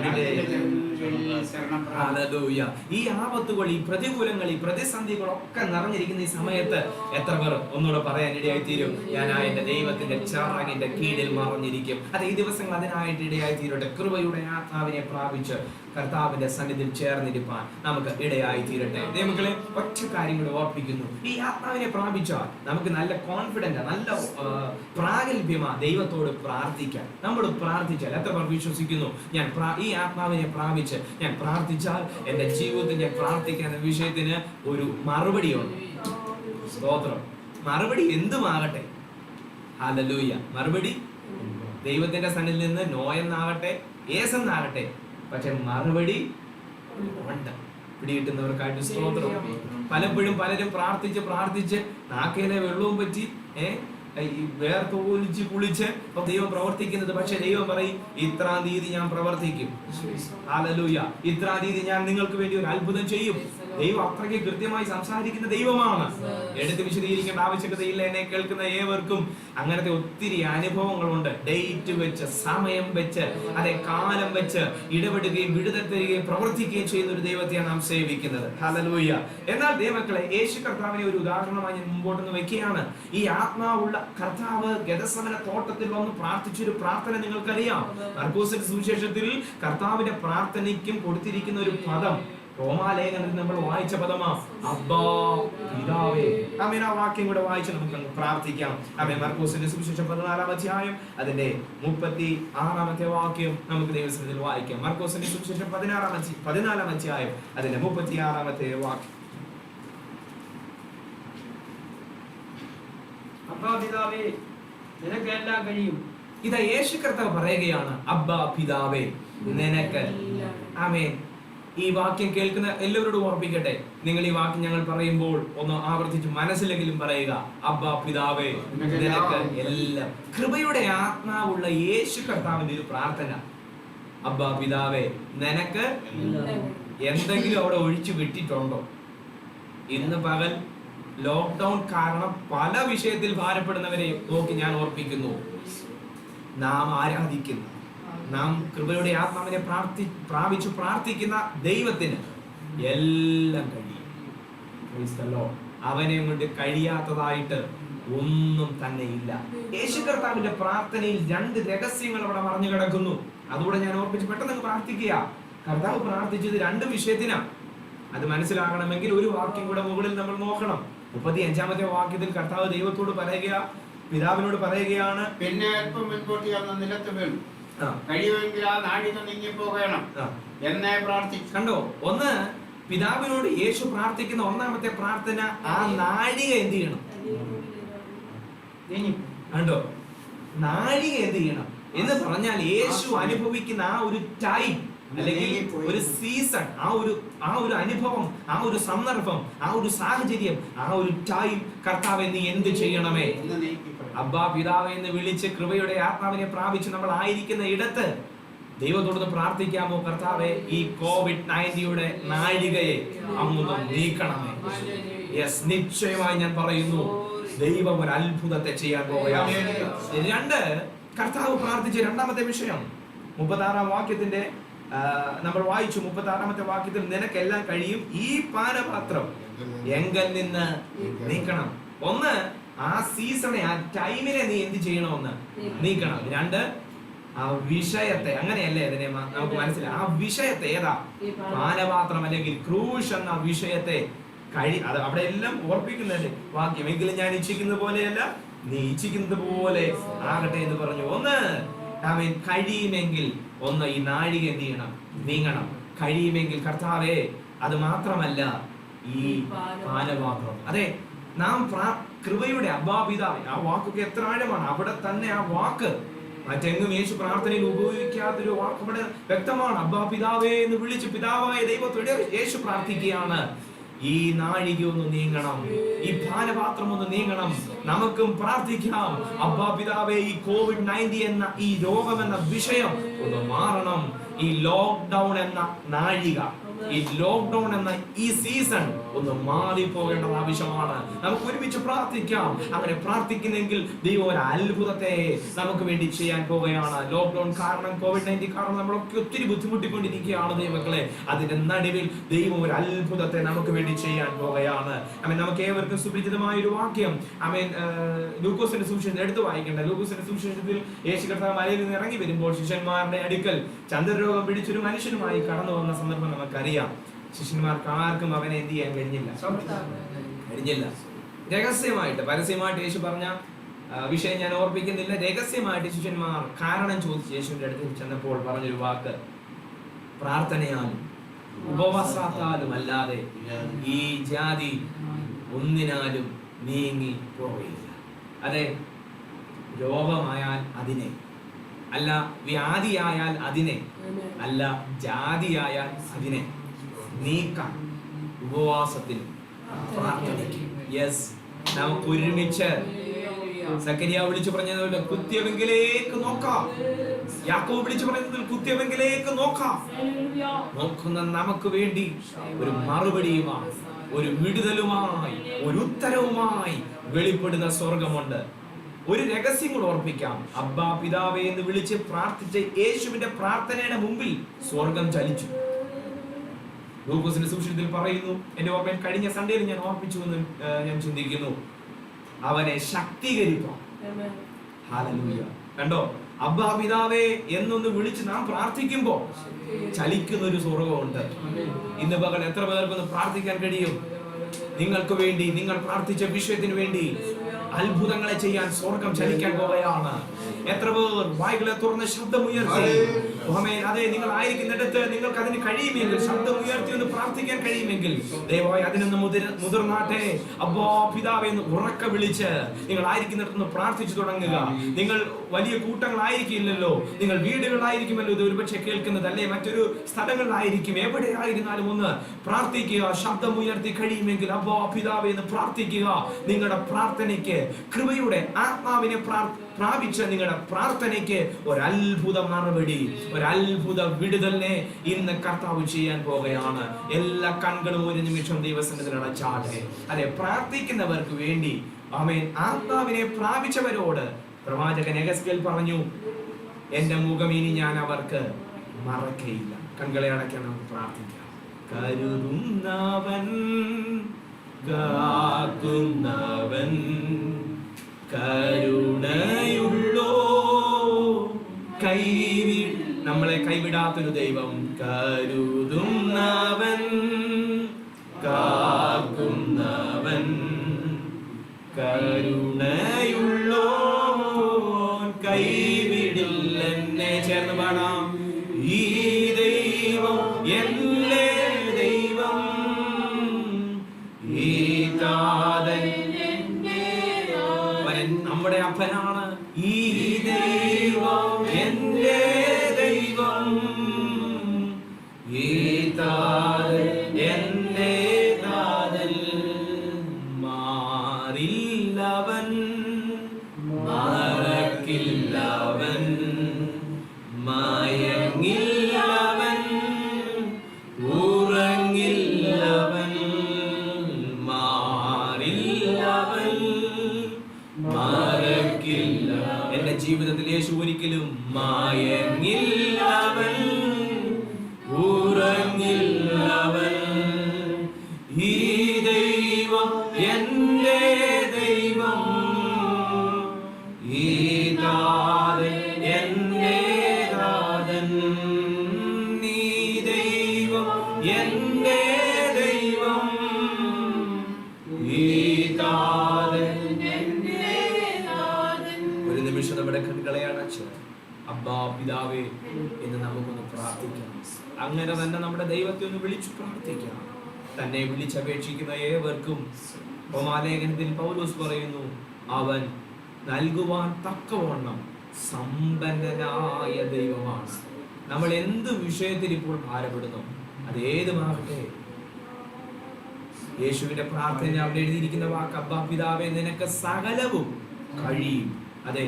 ഈ ആപത്തുകൾ, ഈ പ്രതികൂലങ്ങൾ, ഈ പ്രതിസന്ധികളൊക്കെ നിറഞ്ഞിരിക്കുന്ന ഈ സമയത്ത് എത്ര പേർ ഒന്നുകൂടെ പറയാൻ ഇടയായി തീരും, ഞാൻ എന്റെ ദൈവത്തിന്റെ ചിറകിന്റെ കീഴിൽ മറഞ്ഞിരിക്കും. അത് ഈ ദിവസങ്ങൾ അതിനായിട്ട് ഇടയായി തീരട്ടെ. കൃപയുടെ ആത്മാവിനെ പ്രാപിച്ച് കർത്താവിന്റെ സന്നിധിയിൽ ചേർന്നിരിപ്പാൻ നമുക്ക് ഇടയായി തീരട്ടെ. ദൈവമക്കളെ, ഒറ്റ കാര്യങ്ങൾ ഓർപ്പിക്കുന്നു, ഈ ആത്മാവിനെ പ്രാപിച്ചാൽ നമുക്ക് നല്ല കോൺഫിഡന്റ്, നല്ല പ്രാഗൽഭ്യമാ ദൈവത്തോട് പ്രാർത്ഥിക്കാൻ. നമ്മൾ പ്രാർത്ഥിച്ചാൽ എത്ര പേർ വിശ്വസിക്കുന്നു, ഞാൻ ഈ ആത്മാവിനെ പ്രാപിച്ച് ഞാൻ പ്രാർത്ഥിച്ചാൽ എന്റെ ജീവിതത്തിൽ ഞാൻ പ്രാർത്ഥിക്കുന്ന വിഷയത്തിന് ഒരു മറുപടിയുണ്ട്. സ്തോത്രം. മറുപടി എന്തുമാകട്ടെ, ഹല്ലേലൂയ. മറുപടി ദൈവത്തിന്റെ സന്നിധിയിൽ നിന്ന് നോയെന്നാകട്ടെ, ഏസെന്നാകട്ടെ, പക്ഷെ മറുപടി ഉണ്ട്. പിടികിട്ടുന്നവർക്കായിട്ട് സ്തോത്രം. പലപ്പോഴും പലരും പ്രാർത്ഥിച്ച് നാക്കേലെ വെള്ളവും പറ്റി വേർത്തൊലിച്ച് കുളിച്ച് ദൈവം പ്രവർത്തിക്കുന്നത്. പക്ഷെ ദൈവം പറയും, ഇത്രാം തീയതി ഞാൻ പ്രവർത്തിക്കും, ഹല്ലേലൂയ, ഇത്രാം തീയതി ഞാൻ നിങ്ങൾക്ക് വേണ്ടി ഒരു അത്ഭുതം ചെയ്യും. ദൈവം അത്രയ്ക്ക് കൃത്യമായി സംസാരിക്കുന്ന ദൈവമാണ്. എടുത്ത് വിശദീകരിക്കേണ്ട ആവശ്യകതയില്ല. എന്നെ കേൾക്കുന്ന ഏവർക്കും അങ്ങനത്തെ ഒത്തിരി അനുഭവങ്ങളുണ്ട്. ഡേറ്റ് വെച്ച്, സമയം വെച്ച്, അതെ, കാലം വെച്ച് ഇടപെടുകയും വിടുതൽ തരികയും പ്രവർത്തിക്കുകയും ചെയ്യുന്ന ഒരു ദൈവത്തെയാണ് നാം സേവിക്കുന്നത്. ഹല്ലേലൂയ. എന്നാൽ ദൈവമക്കളെ, യേശു കർത്താവിനെ ഒരു ഉദാഹരണമായി ഞാൻ മുമ്പോട്ട് വെക്കുകയാണ്. ഈ ആത്മാവുള്ള കർത്താവ് ഗെത്സമന തോട്ടത്തിൽ വന്ന് പ്രാർത്ഥിച്ചൊരു പ്രാർത്ഥന നിങ്ങൾക്കറിയാം. മർക്കോസിന്റെ സുവിശേഷത്തിൽ കർത്താവിന്റെ പ്രാർത്ഥനയ്ക്കും കൊടുത്തിരിക്കുന്ന ഒരു പദം റോമാലേഖനത്തിൽ നമ്മൾ വായിച്ച പദമാ അബ്ബാ പിതാവേ. ആമേൻ. ആ വാക്യം കൂടെ വായിച്ച് നമുക്ക് പ്രാർത്ഥിക്കാം. ആമേൻ. മർക്കോസിന്റെ സുവിശേഷം 14-ാം അധ്യായം അതിന്റെ 36-ാമത്തെ വാക്യം നമുക്ക് ദൈവസന്നിധിയിൽ വായിക്കാം. മർക്കോസിന്റെ സുവിശേഷം 14-ാം അധ്യായം അതിന്റെ 36-ാമത്തെ വാക്യം. അബ്ബാ പിതാവേ, നിനക്ക് എല്ലാം കഴിയും. ഇതാ യേശു കർത്താവ് പറയുകയാണ്, അബ്ബാ പിതാവേ നിനക്ക്. ആമേൻ. ഈ വാക്യം കേൾക്കുന്ന എല്ലാവരോടും ഓർപ്പിക്കട്ടെ, നിങ്ങൾ ഈ വാക്യം ഞങ്ങൾ പറയുമ്പോൾ ഒന്ന് ആവർത്തിച്ച് മനസ്സിലെങ്കിലും പറയുക, അബ്ബാ പിതാവേ നിനക്ക് എല്ലാം. കൃപയുടെ ആത്മാവുള്ള യേശു കർത്താവിന്റെ ഒരു പ്രാർത്ഥന, അബ്ബാ പിതാവേ നിനക്ക് എന്തെങ്കിലും അവിടെ ഒഴിച്ചു വിട്ടിട്ടുണ്ടോ? ഇന്ന് പകൽ ലോക്ക്ഡൌൺ കാരണം പല വിഷയത്തിൽ ഭാരപ്പെടുന്നവരെ നോക്കി ഞാൻ ഓർപ്പിക്കുന്നു, നാം ആരാധിക്കുന്ന, നാം കൃപയുടെ ആത്മാവിനെ പ്രാപിച്ചു പ്രാർത്ഥിക്കുന്ന ദൈവത്തിന് എല്ലാം കഴിയും. അവനെ കൊണ്ട് കഴിയാത്തതായിട്ട് ഒന്നും തന്നെ ഇല്ല. യേശു കർത്താവിന്റെ പ്രാർത്ഥനയിൽ 2 രഹസ്യങ്ങൾ അവിടെ മറഞ്ഞു കിടക്കുന്നു. അതുകൂടെ ഞാൻ ഓർപ്പിച്ച് പെട്ടെന്ന് പ്രാർത്ഥിക്കുക. കർത്താവ് പ്രാർത്ഥിച്ചത് 2 വിഷയത്തിനാ. അത് മനസ്സിലാകണമെങ്കിൽ ഒരു വാക്യം കൂടെ മുകളിൽ നമ്മൾ നോക്കണം. 35-ാമത്തെ വാക്യത്തിൽ കർത്താവ് ദൈവത്തോട് പിതാവിനോട് പറയുകയാണ്, പിന്നെ അല്പം മുൻപോട്ട് വന്ന നിലത്ത് വീണു, കഴിയുമെങ്കിൽ ആ നാഴിക നീങ്ങി പോകണം എന്നെ പ്രാർത്ഥിച്ചു. കണ്ടോ? ഒന്ന്, പിതാവിനോട് യേശു പ്രാർത്ഥിക്കുന്ന 1-ാമത്തെ പ്രാർത്ഥന, ആ നാഴിക എന്ത് ചെയ്യണം? കണ്ടോ? നാഴിക എന്ത് ചെയ്യണം എന്ന് പറഞ്ഞാൽ യേശു അനുഭവിക്കുന്ന ആ ഒരു ടൈം അല്ലെങ്കിൽ ഒരു സീസൺ, ആ ഒരു അനുഭവം, ആ ഒരു സന്ദർഭം, ആ ഒരു സാഹചര്യം, ആ ഒരു ടൈം കർത്താവേ നീ എന്ത് ചെയ്യണമേ? അബ്ബാ പിതാവേ എന്ന് വിളിച്ച് കൃപയുടെ ആത്മാവിനെ പ്രാപിച്ച് നമ്മൾ ആയിരിക്കുന്ന ഇടത്ത് ദൈവത്തോട് പ്രാർത്ഥിക്കാമോ? കർത്താവേ ഈ COVID-19 നാഴികയെ അങ്ങ് നീക്കണമേ. യെസ്, നിശ്ചയമായി ഞാൻ പറയുന്നു, ദൈവം ഒരു അത്ഭുതത്തെ ചെയ്യാൻ പോവുകയാണ്. 2, കർത്താവ് പ്രാർത്ഥിച്ച 2-ാമത്തെ വിഷയം 36-ാം വാക്യത്തിന്റെ നമ്മൾ വായിച്ചു. 36-ാമത്തെ വാക്യത്തിൽ നിനക്കെല്ലാം കഴിയും, ഈ പാനപാത്രം എങ്കിൽ നിന്ന് നീക്കണം. ഒന്ന്, ആ സീസണെ, ആ ടൈമിനെ നീ എന്ത് ചെയ്യണമെന്ന് നീക്കണം. 2, ആ വിഷയത്തെ, അങ്ങനെയല്ലേ അതിനെ നമുക്ക് മനസ്സിലായി, ആ വിഷയത്തെ ഏതാ? പാനപാത്രം അല്ലെങ്കിൽ ക്രൂശ് എന്ന വിഷയത്തെ അത് അവിടെ എല്ലാം ഓർപ്പിക്കുന്നുണ്ട് വാക്യം. എങ്കിലും ഞാൻ ഇച്ഛിക്കുന്നത് പോലെയല്ല, നീ ഇച്ഛിക്കുന്നത് പോലെ ആകട്ടെ എന്ന് പറഞ്ഞു. ഒന്ന്, ആമേൻ, കഴിയുമെങ്കിൽ ഒന്ന് ഈ നാഴിക എന്ത് ചെയ്യണം? നീങ്ങണം. കഴിയുമെങ്കിൽ കർത്താവേ, അത് മാത്രമല്ല ഈ പാനപാത്രം. അതെ, നാം കൃപയുടെ അബ്ബാ പിതാവേ, ആ വാക്കൊക്കെ എത്ര ആഴമാണ്. അവിടെ തന്നെ ആ വാക്ക് മറ്റെങ്ങും യേശു പ്രാർത്ഥനയിൽ ഉപയോഗിക്കാത്തൊരു വാക്ക് അവിടെ വ്യക്തമാണ്. അബ്ബാ പിതാവേ എന്ന് വിളിച്ച് പിതാവായ ദൈവത്തോട് യേശു പ്രാർത്ഥിക്കുകയാണ്, ഈ നാഴിക ഒന്ന് നീങ്ങണം, ഈ പാനപാത്രം ഒന്ന് നീങ്ങണം. നമുക്കും പ്രാർത്ഥിക്കാം, അബ്ബാ പിതാവേ ഈ COVID-19 എന്ന ഈ രോഗം എന്ന വിഷയം ഒന്ന് മാറണം. ഈ ലോക്ക്ഡൌൺ എന്ന നാഴിക, ഈ ലോക്ക്ഡൌൺ എന്ന ഈ സീസൺ ഒന്ന് മാറിപ്പോകേണ്ടത് ആവശ്യമാണ്. നമുക്ക് ഒരുമിച്ച് പ്രാർത്ഥിക്കാം. അങ്ങനെ പ്രാർത്ഥിക്കുന്നെങ്കിൽ ദൈവം ഒരു അത്ഭുതത്തെ നമുക്ക് വേണ്ടി ചെയ്യാൻ പോവുകയാണ്. ലോക്ക്ഡൌൺ കാരണം, COVID-19 കാരണം നമ്മളൊക്കെ ഒത്തിരി ബുദ്ധിമുട്ടിക്കൊണ്ടിരിക്കുകയാണ് ദൈവങ്ങളെ. അതിന്റെ നടുവിൽ ദൈവം ഒരു അത്ഭുതത്തെ നമുക്ക് വേണ്ടി ചെയ്യാൻ പോവുകയാണ്. നമുക്ക് ഏവർക്കും സുപരിചിതമായ ഒരു വാക്യം ലൂക്കോസിന്റെ സുവിശേഷം എടുത്തു വായിക്കേണ്ട. ലൂക്കോസിന്റെ സുവിശേഷത്തിൽ യേശു കർത്താവ് മലയിൽ നിന്ന് ഇറങ്ങി വരുമ്പോൾ ശിഷ്യന്മാരുടെ അടുക്കൽ ചന്ദ്രരോഗം പിടിച്ചൊരു മനുഷ്യനുമായി കടന്നു വന്ന സന്ദർഭം നമുക്കറിയാം. ശിഷ്യന്മാർക്ക് ആർക്കും അവനെ എന്ത് ചെയ്യാൻ കഴിഞ്ഞില്ല. രഹസ്യമായിട്ട്, പരസ്യമായിട്ട് യേശു പറഞ്ഞ വിഷയം ഞാൻ ഓർപ്പിക്കുന്നില്ല. രഹസ്യമായിട്ട് ശിഷ്യന്മാർ കാരണം ചോദിച്ച് യേശുവിന്റെ അടുത്ത് ചെന്നപ്പോൾ പറഞ്ഞൊരു വാക്ക്, പ്രാർത്ഥനയാലും ഉപവാസത്താലും അല്ലാതെ ഈ ജാതി ഒന്നിനാലും നീങ്ങി പോവുകയില്ല. അതെ, രോഗമായാൽ അതിനെ അല്ല, വ്യാധിയായാൽ അതിനെ അല്ല, ജാതിയായാൽ അതിനെ നീക്കാൻ ഉപവാസത്തിലും പ്രാർത്ഥനയ്ക്കും. യെസ്, നമുക്ക് ഒരുമിച്ച് സക്കറിയ വിളിച്ചു പറഞ്ഞതുപോലെ കുത്തിയവെങ്കിലേക്ക് നോക്കാം. യാക്കോബ് വിളിച്ചു പറഞ്ഞതിൽ കുത്തിയവെങ്കിലേക്ക് നോക്കാം. നോക്കുന്ന നമുക്ക് വേണ്ടി ഒരു മറുപടിയുമായി, ഒരു വിടുതലുമായി, ഒരു ഉത്തരവുമായി വെളിപ്പെടുന്ന സ്വർഗമുണ്ട്. ഒരു രഹസ്യം കൂടെ ഓർപ്പിക്കാം. അബ്ബാ പിതാവേ എന്ന് വിളിച്ച് പ്രാർത്ഥിച്ച യേശുവിന്റെ പ്രാർത്ഥനയുടെ മുമ്പിൽ സ്വർഗം ചലിച്ചു. ലൂക്കോസിന്റെ സുവിശേഷത്തിൽ പറയുന്നു, എന്റെ ഓർമ്മയിൽ കഴിഞ്ഞ സൺഡേയിൽ ഞാൻ ഓർപ്പിച്ചു എന്ന് ഞാൻ ചിന്തിക്കുന്നു, അവനെ ശക്തീകരിക്കാം. ഹല്ലേലൂയ. കണ്ടോ, അബ്ബാ പിതാവേ എന്നൊന്ന് വിളിച്ച് നാം പ്രാർത്ഥിക്കുമ്പോ ചലിക്കുന്ന ഒരു സ്വർഗമുണ്ട്. ഇന്ന് പകൽ എത്ര പേർക്കൊന്ന് പ്രാർത്ഥിക്കാൻ കഴിയും? നിങ്ങൾക്ക് വേണ്ടി, നിങ്ങൾ പ്രാർത്ഥിച്ച വിഷയത്തിന് വേണ്ടി അത്ഭുതങ്ങളെ ചെയ്യാൻ സ്വർഗം ചലിക്കാൻ പോവുകയാണ്. എത്ര പേർ വായ്കളെ തുറന്ന് ശബ്ദമുയർത്തി, അതെ, നിങ്ങൾ ആയിരിക്കുന്നിടത്ത് നിങ്ങൾക്ക് അതിന് കഴിയുമെങ്കിൽ, ശബ്ദമുയർത്തി ഒന്ന് പ്രാർത്ഥിക്കാൻ കഴിയുമെങ്കിൽ ദയവായി അതിനൊന്ന് മുതിർന്നാട്ടെ. അബ്ബാ പിതാവേ എന്ന് ഉറക്കെ വിളിച്ച് നിങ്ങൾ ആയിരിക്കുന്നിടത്ത് പ്രാർത്ഥിച്ചു തുടങ്ങുക. നിങ്ങൾ വലിയ കൂട്ടങ്ങളായിരിക്കില്ലല്ലോ, നിങ്ങൾ വീടുകളായിരിക്കുമല്ലോ ഇത് ഒരുപക്ഷെ കേൾക്കുന്നത്, അല്ലെ മറ്റൊരു സ്ഥലങ്ങളിലായിരിക്കും. എവിടെയായിരുന്നാലും ഒന്ന് പ്രാർത്ഥിക്കുക. ശബ്ദമുയർത്തി കഴിയുമെങ്കിൽ അബ്ബാ പിതാവേ എന്ന് പ്രാർത്ഥിക്കുക. നിങ്ങളുടെ പ്രാർത്ഥനയ്ക്ക്, കൃപയുടെ ആത്മാവിനെ പ്രാപിച്ച നിങ്ങളുടെ പ്രാർത്ഥനയ്ക്ക് ഒരത്ഭുത മറുപടി, ഒരത്ഭുത വിടുതലിനെ ഇന്ന് കർത്താവ് ചെയ്യാൻ പോകുകയാണ്. എല്ലാ കണ്ണുകളും ഒരു നിമിഷം ദൈവസന്നിധിയിൽ അടച്ചാട്ടെ. അതെ, പ്രാർത്ഥിക്കുന്നവർക്ക് വേണ്ടി ആമേൻ ആത്മാവിനെ പ്രാപിച്ചവരോട് പ്രവാചകൻ യെഹെസ്കേൽ പറഞ്ഞു, എന്റെ മുഖം ഇനി ഞാൻ അവർക്ക് മറക്കയില്ല. കണ്ണുകളെ അടയ്ക്കണം, പ്രാർത്ഥിക്കാം. കരുതുന്നവൻ, കാക്കുന്നവൻ, കരുണയുള്ളോ, നമ്മളെ കൈവിടാത്തൊരു ദൈവം. കരുതുന്നവൻ, കാക്കുന്നവൻ, കരുണയുള്ളോ, കൈവിടില്ലെന്നെ. ചേർന്ന് പാടാം. ഈ ദൈവം എന്റെ ദൈവം, ഈ താതൻ നമ്മുടെ അപ്പനാണ്. ഈ ദൈവം എന്റെ ദൈവം, ഈ താതൻ എന്റെ താതൻ. മാറില്ലവൻ, മറക്കില്ലവൻ, മയങ്ങില്ലവൻ, ഉറങ്ങില്ലവൻ. മാറില്ലവൻ, മറക്കില്ല. എന്റെ ജീവിതത്തിൽ യേശു ഒരിക്കലും മയങ്ങില്ലവൻ, ഉറങ്ങില്ലവൻ. ഈ ദൈവം എന്റെ ദൈവം, ഈ താതൻ എന്റെ താതൻ. ഈ ദൈവം എന്റെ ദൈവം, ഈ താതൻ. ഒരു നിമിഷം നമ്മുടെ കണ്ണുകളെ അടച്ച് അബ്ബാ പിതാവേ എന്ന് നമുക്കൊന്ന് പ്രാർത്ഥിക്കാം. അങ്ങനെ തന്നെ നമ്മുടെ ദൈവത്തെ ഒന്ന് വിളിച്ചു പ്രാർത്ഥിക്കാം. തന്നെ വിളിച്ചപേക്ഷിക്കുന്ന ഏവർക്കും റോമാലേഖനത്തിൽ പൗലോസ് പറയുന്നു, അവൻ നൽകുവാൻ തക്കവണ്ണം സമ്പന്നനായ ദൈവമാണ്. നമ്മൾ എന്ത് വിഷയത്തിൽ ഇപ്പോൾ ഭാരപ്പെടുന്നു, അതേതുമാകട്ടെ, യേശുവിന്റെ പ്രാർത്ഥന അവിടെ എഴുതിയിരിക്കുന്ന വാക്ക്, അബ്ബാ പിതാവേ നിനക്ക് സകലവും കഴിയും. അതെ,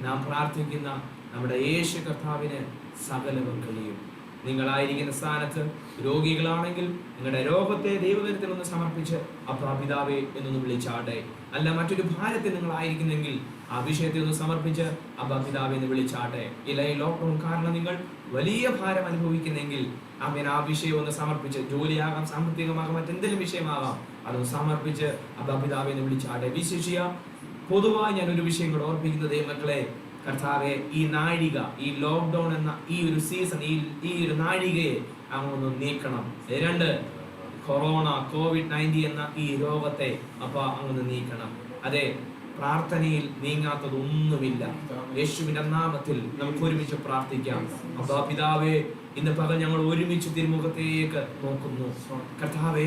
നാം പ്രാർത്ഥിക്കുന്ന നമ്മുടെ യേശു കർത്താവിന് സകലവും കഴിയും. നിങ്ങളായിരിക്കുന്ന സ്ഥാനത്ത് രോഗികളാണെങ്കിൽ നിങ്ങളുടെ രോഗത്തെ ദൈവകരത്തിൽ ഒന്ന് സമർപ്പിച്ച് അബ്ബാ പിതാവേ എന്നൊന്ന് വിളിച്ചാട്ടെ. അല്ല, മറ്റൊരു ഭാരത്തിൽ നിങ്ങളായിരിക്കുന്നെങ്കിൽ ആ വിഷയത്തെ ഒന്ന് സമർപ്പിച്ച് അബ്ബാ പിതാവേ എന്ന് വിളിച്ചാട്ടെ. ഇല്ല, ഈ ലോക്ക്ഡൗൺ കാരണം നിങ്ങൾ വലിയ ഭാരം അനുഭവിക്കുന്നെങ്കിൽ ആമേൻ ആ വിഷയം ഒന്ന് സമർപ്പിച്ച്, ജോലിയാകാം, സാമ്പത്തികമാകാം, മറ്റെന്തെങ്കിലും വിഷയമാകാം, അതൊന്ന് സമർപ്പിച്ച് അബ്ബാ പിതാവേ എന്ന് വിളിച്ചാട്ടെ. വിശേഷിയ പൊതുവായി ഞാൻ ഒരു വിഷയം കൂടെ ഓർപ്പിക്കുന്നത്, മക്കളെ, കർത്താവെ ഈ നാഴിക, ഈ ലോക്ക്ഡൗൺ എന്ന ഈ ഒരു സീസൺ, ഈ ഒരു നാഴികയെ അങ്ങൊന്ന് നീക്കണം. 2, കൊറോണ COVID-19 എന്ന ഈ രോഗത്തെ അങ്ങൊന്ന് നീക്കണം. അതെ, പ്രാർത്ഥനയിൽ നീങ്ങാത്തതൊന്നുമില്ല. യേശുവിന്റെ നാമത്തിൽ നമുക്ക് ഒരുമിച്ച് പ്രാർത്ഥിക്കാം. അബ്ബാ പിതാവേ, ഇന്ന് പകൽ ഞങ്ങൾ ഒരുമിച്ച് തിരുമുഖത്തേക്ക് നോക്കുന്നു. കർത്താവേ,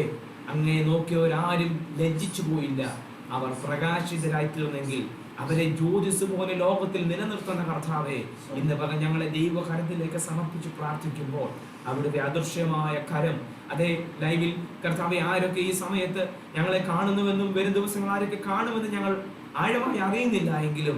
അങ്ങേ നോക്കിയവരാരും ലജ്ജിച്ചു പോയില്ല. അവർ പ്രകാശിതരായി തീർന്നെങ്കിൽ അവരെ ജ്യോതിസ് പോലെ ലോകത്തിൽ നിലനിർത്തുന്ന കർത്താവേ, ഇന്ന് പകൽ ഞങ്ങളെ ദൈവകരത്തിലേക്ക് സമർപ്പിച്ച് പ്രാർത്ഥിക്കുമ്പോൾ അവിടുത്തെ അദൃശ്യമായ കരം, അതേ ലൈവിൽ കർത്താവെ ആരൊക്കെ ഈ സമയത്ത് ഞങ്ങളെ കാണുന്നുവെന്നും വരും ദിവസങ്ങൾ ആരൊക്കെ കാണുമെന്ന് ഞങ്ങൾ ആഴമായി അറിയുന്നില്ല എങ്കിലും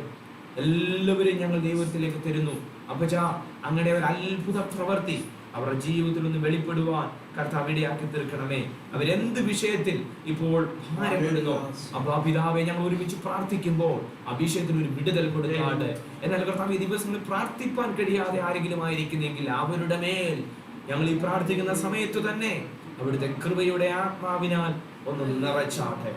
എല്ലാവരും ഞങ്ങൾ ദൈവത്തിലേക്ക് തരുന്നു. അപ്പച്ചാ, അങ്ങയുടെ ഒരു അത്ഭുത പ്രവൃത്തി അവരുടെ ജീവിതത്തിൽ ഒന്ന് വെളിപ്പെടുവാൻ കർത്താവ് ഇടയാക്കി തീർക്കണമേ. അവരെന്ത് വിഷയത്തിൽ ഇപ്പോൾ ഭാരപ്പെടുന്നു, അബ്ബാ പിതാവേ ഞങ്ങൾ ഒരുമിച്ച് പ്രാർത്ഥിക്കുമ്പോൾ ആ വിഷയത്തിൽ ഒരു വിടുതൽ കൊടുക്കാണ്ട്. എന്നാൽ കർത്താവ് ഈ ദിവസങ്ങളിൽ പ്രാർത്ഥിപ്പാൻ കഴിയാതെ ആരെങ്കിലും ആയിരിക്കുന്നെങ്കിൽ അവരുടെ മേൽ ഞങ്ങൾ ഈ പ്രാർത്ഥിക്കുന്ന സമയത്ത് തന്നെ അവിടുത്തെ കൃപയുടെ ആത്മാവിനാൽ ഒന്ന് നിറച്ചാട്ടെ.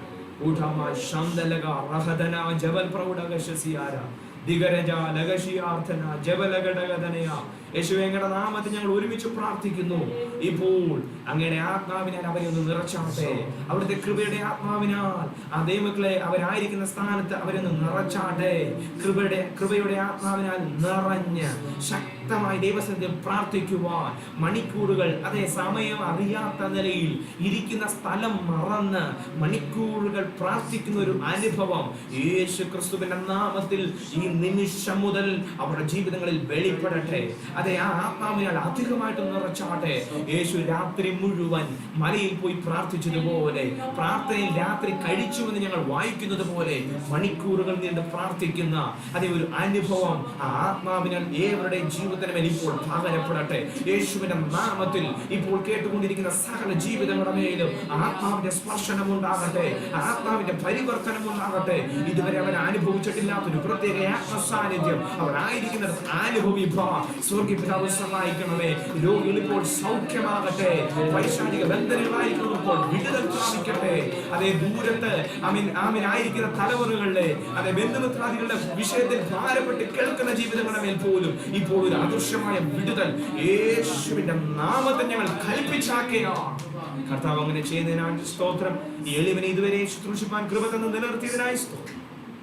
ദിഗരജ ലഗശിയാർത്ഥന ജബലഘടകധനയ. യേശുവേ, അങ്ങയുടെ നാമത്തിൽ ഞങ്ങൾ ഒരുമിച്ച് പ്രാർത്ഥിക്കുന്നു. ഇപ്പോൾ അങ്ങയുടെ ആത്മാവിനാൽ അവരെ ഒന്ന് നിറച്ചാട്ടെ. അവിടുത്തെ കൃപയുടെ ആത്മാവിനാൽ ആ ദൈവമക്കളെ അവരായിരിക്കുന്ന സ്ഥാനത്ത് അവരൊന്ന് നിറച്ചാട്ടെ. കൃപയുടെ ആത്മാവിനാൽ നിറഞ്ഞ് ശക്തമായി ദൈവസന്നിധിയിൽ പ്രാർത്ഥിക്കുവാൻ മണിക്കൂറുകൾ, അതേ സമയം അറിയാത്ത നിലയിൽ ഇരിക്കുന്ന സ്ഥലം മറന്ന് മണിക്കൂറുകൾ പ്രാർത്ഥിക്കുന്ന ഒരു അനുഭവം യേശു ക്രിസ്തുവിന്റെ നാമത്തിൽ ഈ നിമിഷം മുതൽ അവരുടെ ജീവിതങ്ങളിൽ വെളിപ്പെടട്ടെ. അതെ, ആ ആത്മാവിനാൽ അധികമായിട്ട് നിറച്ചാട്ടെ. യേശു രാത്രി മുഴുവൻ മലയിൽ പോയി പ്രാർത്ഥിച്ചതുപോലെ, പ്രാർത്ഥനയിൽ രാത്രി കഴിച്ചുവെന്ന് ഞങ്ങൾ വായിക്കുന്നത് പോലെ മണിക്കൂറുകൾ നീണ്ട് പ്രാർത്ഥിക്കുന്ന അതേ ഒരു അനുഭവം ആ ആത്മാവിനാൽ ഏവരുടെ ജീവിതത്തിന് മേൽ ഇപ്പോൾ പകരപ്പെടട്ടെ. യേശുവിന്റെ നാമത്തിൽ ഇപ്പോൾ കേട്ടുകൊണ്ടിരിക്കുന്ന സകല ജീവിതങ്ങളുടെ മേലും ആത്മാവിന്റെ സ്പർശനം ഉണ്ടാകട്ടെ, ആത്മാവിന്റെ പരിവർത്തനം ഉണ്ടാകട്ടെ. ഇതുവരെ അവർ അനുഭവിച്ചിട്ടില്ലാത്തൊരു പ്രത്യേക ആത്മസാന്നിധ്യം അവരായിരിക്കുന്നത് അനുഭവിപ്പാൻ പിതാവ് സഹായിക്കണമേ. രോഗികൾ ഇപ്പോൾ സൗഖ്യമാകട്ടെ. പൈശാചിക ബന്ധനങ്ങളായിരിക്കുന്നപ്പോൾ വിടുതൽ പ്രാപിക്കട്ടെ. അതേ ദൂരത്ത് ആയിരിക്കുന്ന തലമുറകളിലെ അതേ ബന്ധുമിത്രാദികളുടെ വിഷയത്തിൽ ഭാരപ്പെട്ട് കേൾക്കുന്ന ജീവിതങ്ങളുടെ മേൽ പോലും ഇപ്പോൾ ഒരു അദൃശ്യമായ വിടുതൽ യേശുവിന്റെ നാമത്തിൽ ഞങ്ങൾ കൽപ്പിച്ചാക്കുകയാണ്. കർത്താവ് അങ്ങനെ ചെയ്യുന്നതിനായി സ്തോത്രം. ഈ എളിവനെ ഇതുവരെ ശുശ്രൂഷിപ്പാൻ കൃപ തന്ന് നിലനിർത്തിയതിനായി സ്തോത്രം.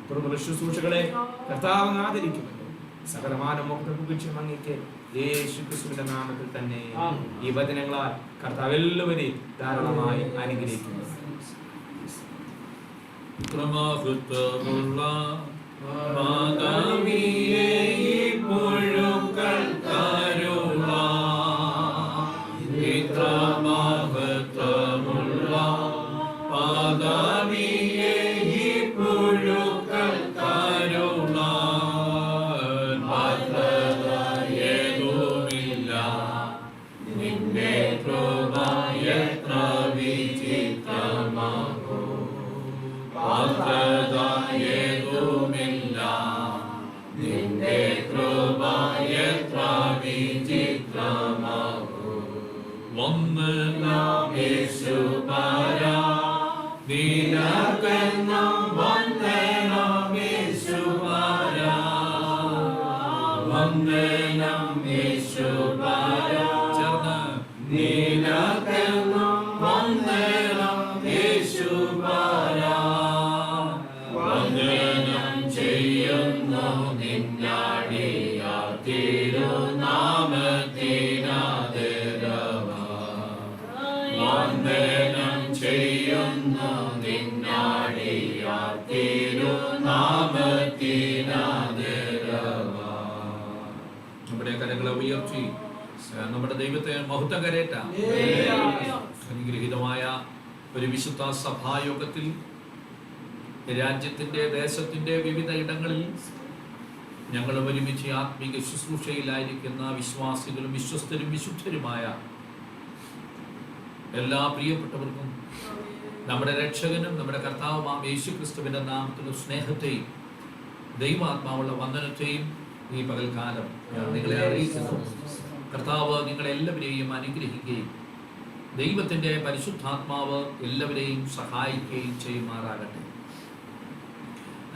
തുടർന്നുള്ള ശുശ്രൂഷകളെ കർത്താവ് ആദരിക്കുന്നു. സകലമാനം അങ്ങേക്ക് യേശു ക്രിസ്തുവിന്റെ നാമത്തിൽ തന്നെ ഈ വചനങ്ങളാൽ കർത്താവ് എല്ലാവരെയും ധാരാളമായി അനുഗ്രഹിക്കുന്നു. നമ്മുടെ കരങ്ങളെ ഉയർത്തി നമ്മുടെ ദൈവത്തെ മഹത്വം കരേറ്റാം. അനുഗ്രഹീതമായ ഒരു വിശുദ്ധ സഭായോഗത്തിൽ രാജ്യത്തിന്റെ ദേശത്തിന്റെ വിവിധ ഇടങ്ങളിൽ ഞങ്ങൾ ഒരുമിച്ച് ആത്മീക ശുശ്രൂഷയിലായിരിക്കുന്ന വിശ്വാസികളും വിശ്വസ്തരും വിശുദ്ധരുമായ എല്ലാ പ്രിയപ്പെട്ടവർക്കും നമ്മുടെ രക്ഷകനും നമ്മുടെ കർത്താവുമായ യേശു ക്രിസ്തുവിന്റെ നാമത്തിലുള്ള സ്നേഹത്തെയും ദൈവാത്മാവുള്ള വന്ദനത്തെയും ഈ പകൽക്കാലം ഞാൻ നിങ്ങളെ അറിയിക്കുന്നു. കർത്താവ് നിങ്ങളെല്ലാവരെയും അനുഗ്രഹിക്കുകയും ദൈവത്തിന്റെ പരിശുദ്ധാത്മാവ് എല്ലാവരെയും സഹായിക്കുകയും ചെയ്യുമാറാകട്ടെ.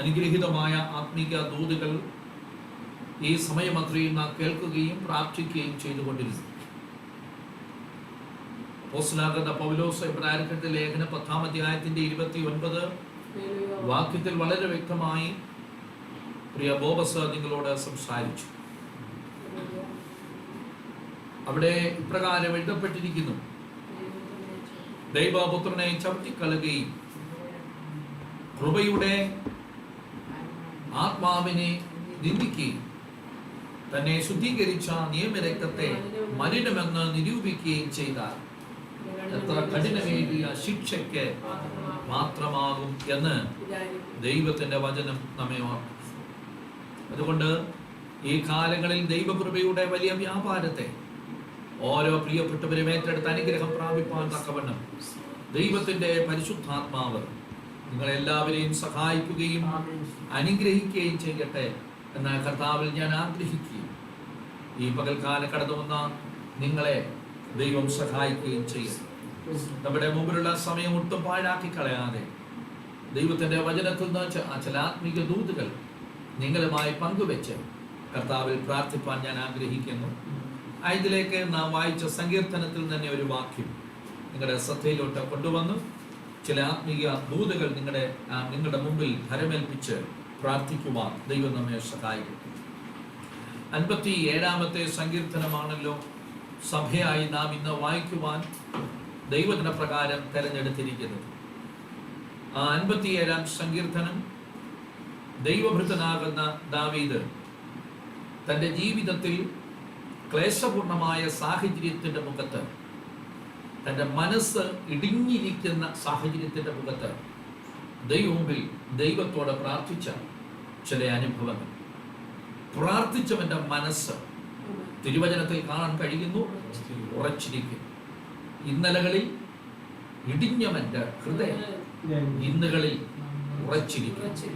അനുഗ്രഹീതമായ ആത്മീക ദൂതുകൾ ഈ സമയം അത്രയും നാം കേൾക്കുകയും പ്രാർത്ഥിക്കുകയും ചെയ്തുകൊണ്ടിരുന്നു. അപ്പോസ്തലനാകുന്ന പൗലോസ് എബ്രായർക്കെഴുതിയ ലേഖനം 10-ാം അധ്യായത്തിന്റെ 29 വാക്യത്തിൽ വളരെ വ്യക്തമായി പ്രിയ ബോബസ് നിങ്ങളോട് സംസാരിച്ചു. അവിടെ ഇപ്രകാരം എഴുതപ്പെട്ടിരിക്കുന്നു: ദൈവപുത്രനെ ചവിട്ടിക്കളയുകയും കൃപയുടെ ആത്മാവിനെ നിന്ദിക്കുകയും തന്നെ ശുദ്ധീകരിച്ച നിയമരക്തത്തെ മലിനമെന്ന് നിരൂപിക്കുകയും ചെയ്താൽ എത്ര കഠിനമേറിയ ശിക്ഷയ്ക്ക് മാത്രമാകും എന്ന് ദൈവത്തിന്റെ വചനം നമ്മെ ഓർക്കും. അതുകൊണ്ട് ഈ കാലങ്ങളിൽ ദൈവകൃപയുടെ വലിയ വ്യാപാരത്തെ ഓരോ പ്രിയപ്പെട്ടവരും ഏറ്റെടുത്ത് അനുഗ്രഹം പ്രാപിപ്പാൻ തക്കവണ്ണം ദൈവത്തിന്റെ പരിശുദ്ധാത്മാവ് നിങ്ങളെല്ലാവരെയും സഹായിക്കുകയും അനുഗ്രഹിക്കുകയും ചെയ്യട്ടെ എന്ന കർത്താവിൽ ഞാൻ ആഗ്രഹിക്കുകയും ഈ പകൽക്കാലം കടന്നു വന്ന നിങ്ങളെ ദൈവം സഹായിക്കുകയും ചെയ്യും. നമ്മുടെ മുമ്പിലുള്ള സമയം ഒട്ടും പാഴാക്കി കളയാതെ ദൈവത്തിന്റെ വചനത്തിൽ നിന്ന് ചില ആത്മീക ദൂതുകൾ നിങ്ങളുമായി പങ്കുവെച്ച് കർത്താവിൽ പ്രാർത്ഥിപ്പാൻ ഞാൻ ആഗ്രഹിക്കുന്നു. ഇതിലേക്ക് നാം വായിച്ച സങ്കീർത്തനത്തിൽ തന്നെ ഒരു വാക്യം നിങ്ങളുടെ ശ്രദ്ധയിലോട്ട് കൊണ്ടുവന്നു ചില ആത്മീയ ദൂതകൾ നിങ്ങളുടെ മുമ്പിൽ ഭരമേൽപ്പിച്ച് പ്രാർത്ഥിക്കുവാൻ ദൈവം നമ്മെ സഹായിക്കും. 57-ാമത്തെ സങ്കീർത്തനമാണല്ലോ സഭയായി നാം ഇന്ന് വായിക്കുവാൻ ദൈവദിന പ്രകാരം തെരഞ്ഞെടുത്തിരിക്കുന്നത്. ആ 57-ാം സങ്കീർത്തനം ദൈവഭൃതനാകുന്ന ദാവീദ് തൻ്റെ ജീവിതത്തിൽ ക്ലേശപൂർണമായ സാഹചര്യത്തിൻ്റെ മുഖത്ത്, തൻ്റെ മനസ്സ് ഇടുങ്ങിയിരിക്കുന്ന സാഹചര്യത്തിൻ്റെ മുഖത്ത് ദൈവമുമ്പിൽ ദൈവത്തോട് പ്രാർത്ഥിച്ച ചില അനുഭവങ്ങൾ. പ്രാർത്ഥിച്ചവൻ്റെ മനസ്സ് തിരുവചനത്തിൽ കാണാൻ കഴിയുന്നു, ഉറച്ചിരിക്കും. ഇന്നലകളിൽ ഇടിഞ്ഞവൻ്റെ ഹൃദയം ഇന്നുകളിൽ ഉറച്ചിരിക്കും.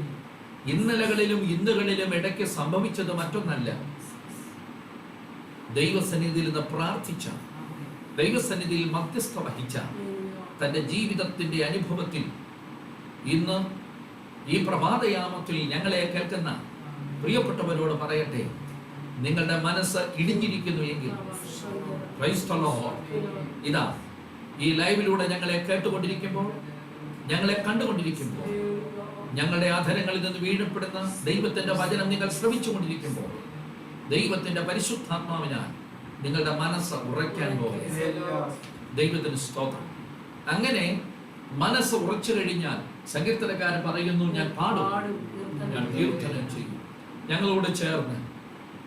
ഇന്നലകളിലും ഇന്നുകളിലും ഇടയ്ക്ക് സംഭവിച്ചത് മറ്റൊന്നല്ല, ദൈവസന്നിധിയിൽ നിന്ന് പ്രാർത്ഥിച്ച, ദൈവസന്നിധിയിൽ മധ്യസ്ഥ വഹിച്ച തൻ്റെ ജീവിതത്തിൻ്റെ അനുഭവത്തിൽ ഇന്ന് ഈ പ്രഭാതയാമത്തിൽ ഞങ്ങളെ കേൾക്കുന്ന പ്രിയപ്പെട്ടവരോട് പറയട്ടെ, നിങ്ങളുടെ മനസ്സ് ഇടിഞ്ഞിരിക്കുന്നു എങ്കിൽ ഇതാ ഈ ലൈവിലൂടെ ഞങ്ങളെ കേട്ടുകൊണ്ടിരിക്കുമ്പോൾ, ഞങ്ങളെ കണ്ടുകൊണ്ടിരിക്കുമ്പോൾ, ഞങ്ങളുടെ അധരങ്ങളിൽ നിന്ന് വീഴപ്പെടുന്ന ദൈവത്തിന്റെ വചനം നിങ്ങൾ ശ്രവിച്ചുകൊണ്ടിരിക്കുമ്പോൾ, ദൈവത്തിന്റെ പരിശുദ്ധാത്മാവിനാൽ നിങ്ങളുടെ മനസ്സ് ഉറയ്ക്കാൻ പോകുക. ദൈവത്തിന് സ്തോത്രം. അങ്ങനെ മനസ്സ് ഉറച്ചു കഴിഞ്ഞാൽ സങ്കീർത്തനക്കാരൻ പറയുന്നു, ഞാൻ പാടും, ഞാൻ കീർത്തനം ചെയ്യും. ഞങ്ങളോട് ചേർന്ന്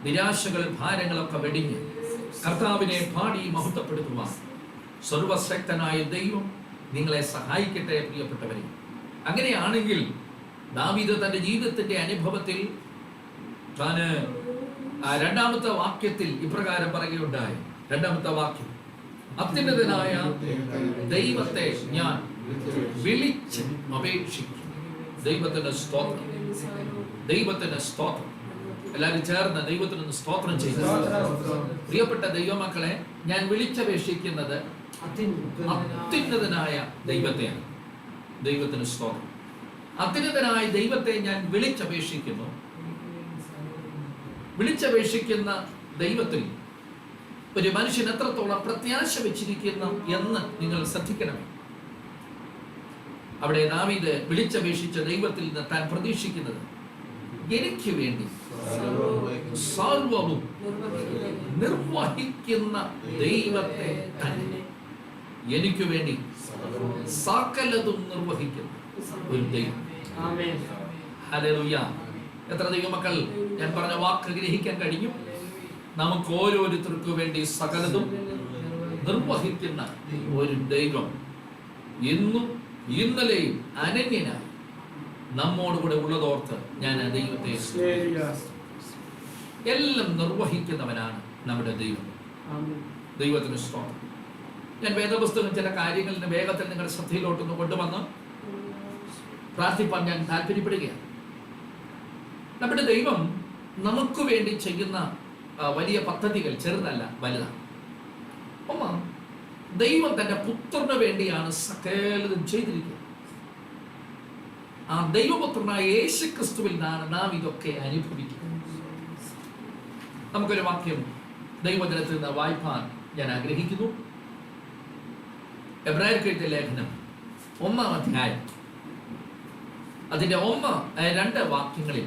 നിരാശകൾ ഭാരങ്ങളൊക്കെ വെടിഞ്ഞ് കർത്താവിനെ പാടി മഹത്വപ്പെടുത്തുവാൻ സർവശക്തനായ ദൈവം നിങ്ങളെ സഹായിക്കട്ടെ പ്രിയപ്പെട്ടവരെ. അങ്ങനെയാണെങ്കിൽ ദാവീദ് തന്റെ ജീവിതത്തിന്റെ അനുഭവത്തിൽ താന് 2-ാമത്തെ വാക്യത്തിൽ ഇപ്രകാരം പറയുകയുണ്ടായി. 2-ാമത്തെ വാക്യം, അത്യുന്നതനായ ദൈവത്തെ ഞാൻ വിളിച്ച് അപേക്ഷിക്കും. ദൈവത്തിന്റെ സ്തോത്രം, ദൈവത്തിന്റെ സ്തോത്രം. എല്ലാവരും ചേർന്ന് ദൈവത്തിന് സ്തോത്രം ചെയ്തു. പ്രിയപ്പെട്ട ദൈവമക്കളെ, ഞാൻ വിളിച്ചപേക്ഷിക്കുന്നത് അത്യുന്നതനായ ദൈവത്തെയാണ്. ദൈവത്തിന് സ്തോത്രം. അത്യുന്നതനായ ദൈവത്തെ ഞാൻ വിളിച്ചപേക്ഷിക്കുന്നു. വിളിച്ചപേക്ഷിക്കുന്ന ദൈവത്തിൽ ഒരു മനുഷ്യൻ എത്രത്തോളം പ്രത്യാശ വെച്ചിരിക്കുന്നു എന്ന് നിങ്ങൾ ശ്രദ്ധിക്കണം. അവിടെ ദാവീദ് വിളിച്ചപേക്ഷിച്ച ദൈവത്തിൽ നിന്ന് താൻ പ്രതീക്ഷിക്കുന്നത്, എനിക്ക് വേണ്ടി സർവവും നിർവഹിക്കുന്ന ദൈവത്തെ തന്നെ, എനിക്ക് വേണ്ടി സകലതും നിർവഹിക്കുന്ന ഒരു ദൈവം. ഹല്ലേലൂയ. എത്ര ദൈവമക്കൾ ഞാൻ പറഞ്ഞ വാക്ക് ഗ്രഹിക്കാൻ കഴിഞ്ഞു? നമുക്ക് ഓരോരുത്തർക്കു വേണ്ടി സകലതും നിർവഹിക്കുന്ന ഒരു ദൈവം ഇന്നും ഇന്നലെയും അനന്യനായി നമ്മോടുകൂടെ ഉള്ളതോർത്ത് ഞാൻ ആ ദൈവത്തെ എല്ലാം നിർവഹിക്കുന്നവനാണ് നമ്മുടെ ദൈവം. ദൈവത്തിന് സ്തോത്രം. ഞാൻ വേദപുസ്തകം ചില കാര്യങ്ങളിൽ വേഗത്തിൽ നിങ്ങളുടെ ശ്രദ്ധയിലോട്ടൊന്ന് കൊണ്ടുവന്ന് പ്രാർത്ഥിപ്പാൻ ഞാൻ താല്പര്യപ്പെടുകയാണ്. നമ്മുടെ ദൈവം നമുക്ക് വേണ്ടി ചെയ്യുന്ന വലിയ പദ്ധതികൾ ചെറുതല്ല, വലുതാണ്. ഒന്ന്, ദൈവം തന്റെ പുത്രന് വേണ്ടിയാണ് സകലതും ചെയ്തിരിക്കുന്നത്. ആ ദൈവപുത്രനായ യേശു ക്രിസ്തുവിൽ നിന്നാണ് നാം ഇതൊക്കെ അനുഭവിക്കുന്നത്. നമുക്കൊരു വാക്യം ദൈവവചനത്തിൽ നിന്ന് വായിപ്പാൻ ഞാൻ ആഗ്രഹിക്കുന്നു. എബ്രായർക്ക് എഴുതിയ ലേഖനം 1-ാം അധ്യായം അതിന്റെ 1-2 വാക്യങ്ങളിൽ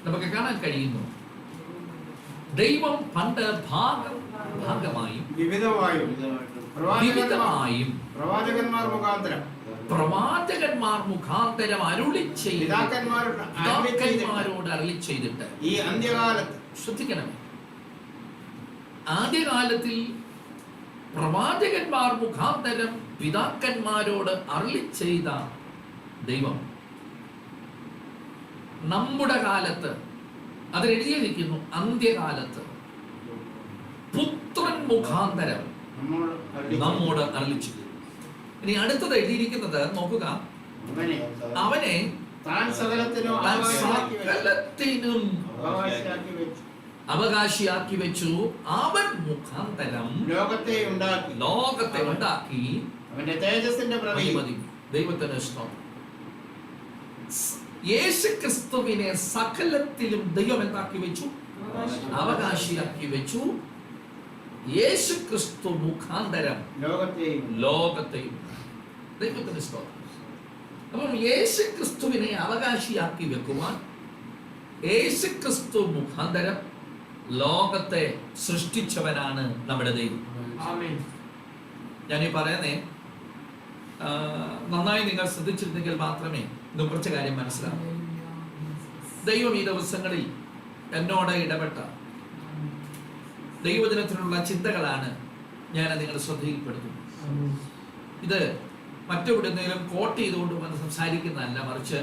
നമുക്ക് കാണാൻ കഴിയുന്നു, ദൈവം പണ്ട് ഭാഗമായും വിവിധമായും പ്രവാചകന്മാർ മുഖാന്തരം അരുളി പിതാക്കന്മാരോട് അരുളി ചെയ്തിട്ട് ഈ അന്ത്യകാലത്ത്, ശ്രദ്ധിക്കണമേ, ആദ്യകാലത്തിൽ പ്രവാചകന്മാർ മുഖാന്തരം പിതാക്കന്മാരോട് അരുളി ചെയ്ത ദൈവം നമ്മുടെ കാലത്ത് അതിലെഴുതിയിരിക്കുന്നു, അന്ത്യകാലത്ത് പുത്രൻ മുഖാന്തരം നമ്മോട് അരുളി ചെയ്തു. ഇനി അടുത്തത് എഴുതിയിരിക്കുന്നത് നോക്കുക, അവനെ സകലത്തിനും അവകാശിയാക്കി വെച്ചു, അവൻ മുഖാന്തരം ലോകത്തെ ഉണ്ടാക്കി അവന്റെ തേജസ്സിന്റെ പ്രതിമതി. ദൈവത്തിന് സ്തോത്രം. യേശു ക്രിസ്തുവിനെ സകലത്തിലും ദൈവം എന്താക്കി വെച്ചു? അവകാശിയാക്കി വെച്ചു. യേശു ക്രിസ്തു മുഖാന്തരം ലോകത്തെയും. ദൈവത്തിന്റെ സ്തോത്രം. അപ്പം യേശു ക്രിസ്തുവിനെ അവകാശിയാക്കി വെക്കുവാൻ യേശു ക്രിസ്തു മുഖാന്തരം ലോകത്തെ സൃഷ്ടിച്ചവനാണ് നമ്മുടെ ദൈവം. ഞാനീ പറയുന്നേ നന്നായി നിങ്ങൾ ശ്രദ്ധിച്ചിരുന്നെങ്കിൽ മാത്രമേ ഇത് കുറച്ച് കാര്യം മനസ്സിലാവൂ. ദൈവം ഈ ദിവസങ്ങളിൽ എന്നോട് ഇടപെട്ട ദൈവദിനത്തിനുള്ള ചിന്തകളാണ് ഞാൻ നിങ്ങൾ ശ്രദ്ധയിൽപ്പെടുത്തുന്നത്. ഇത് മറ്റെവിടെന്നെങ്കിലും കോട്ട് ചെയ്തുകൊണ്ട് വന്ന് സംസാരിക്കുന്നതല്ല, മറിച്ച്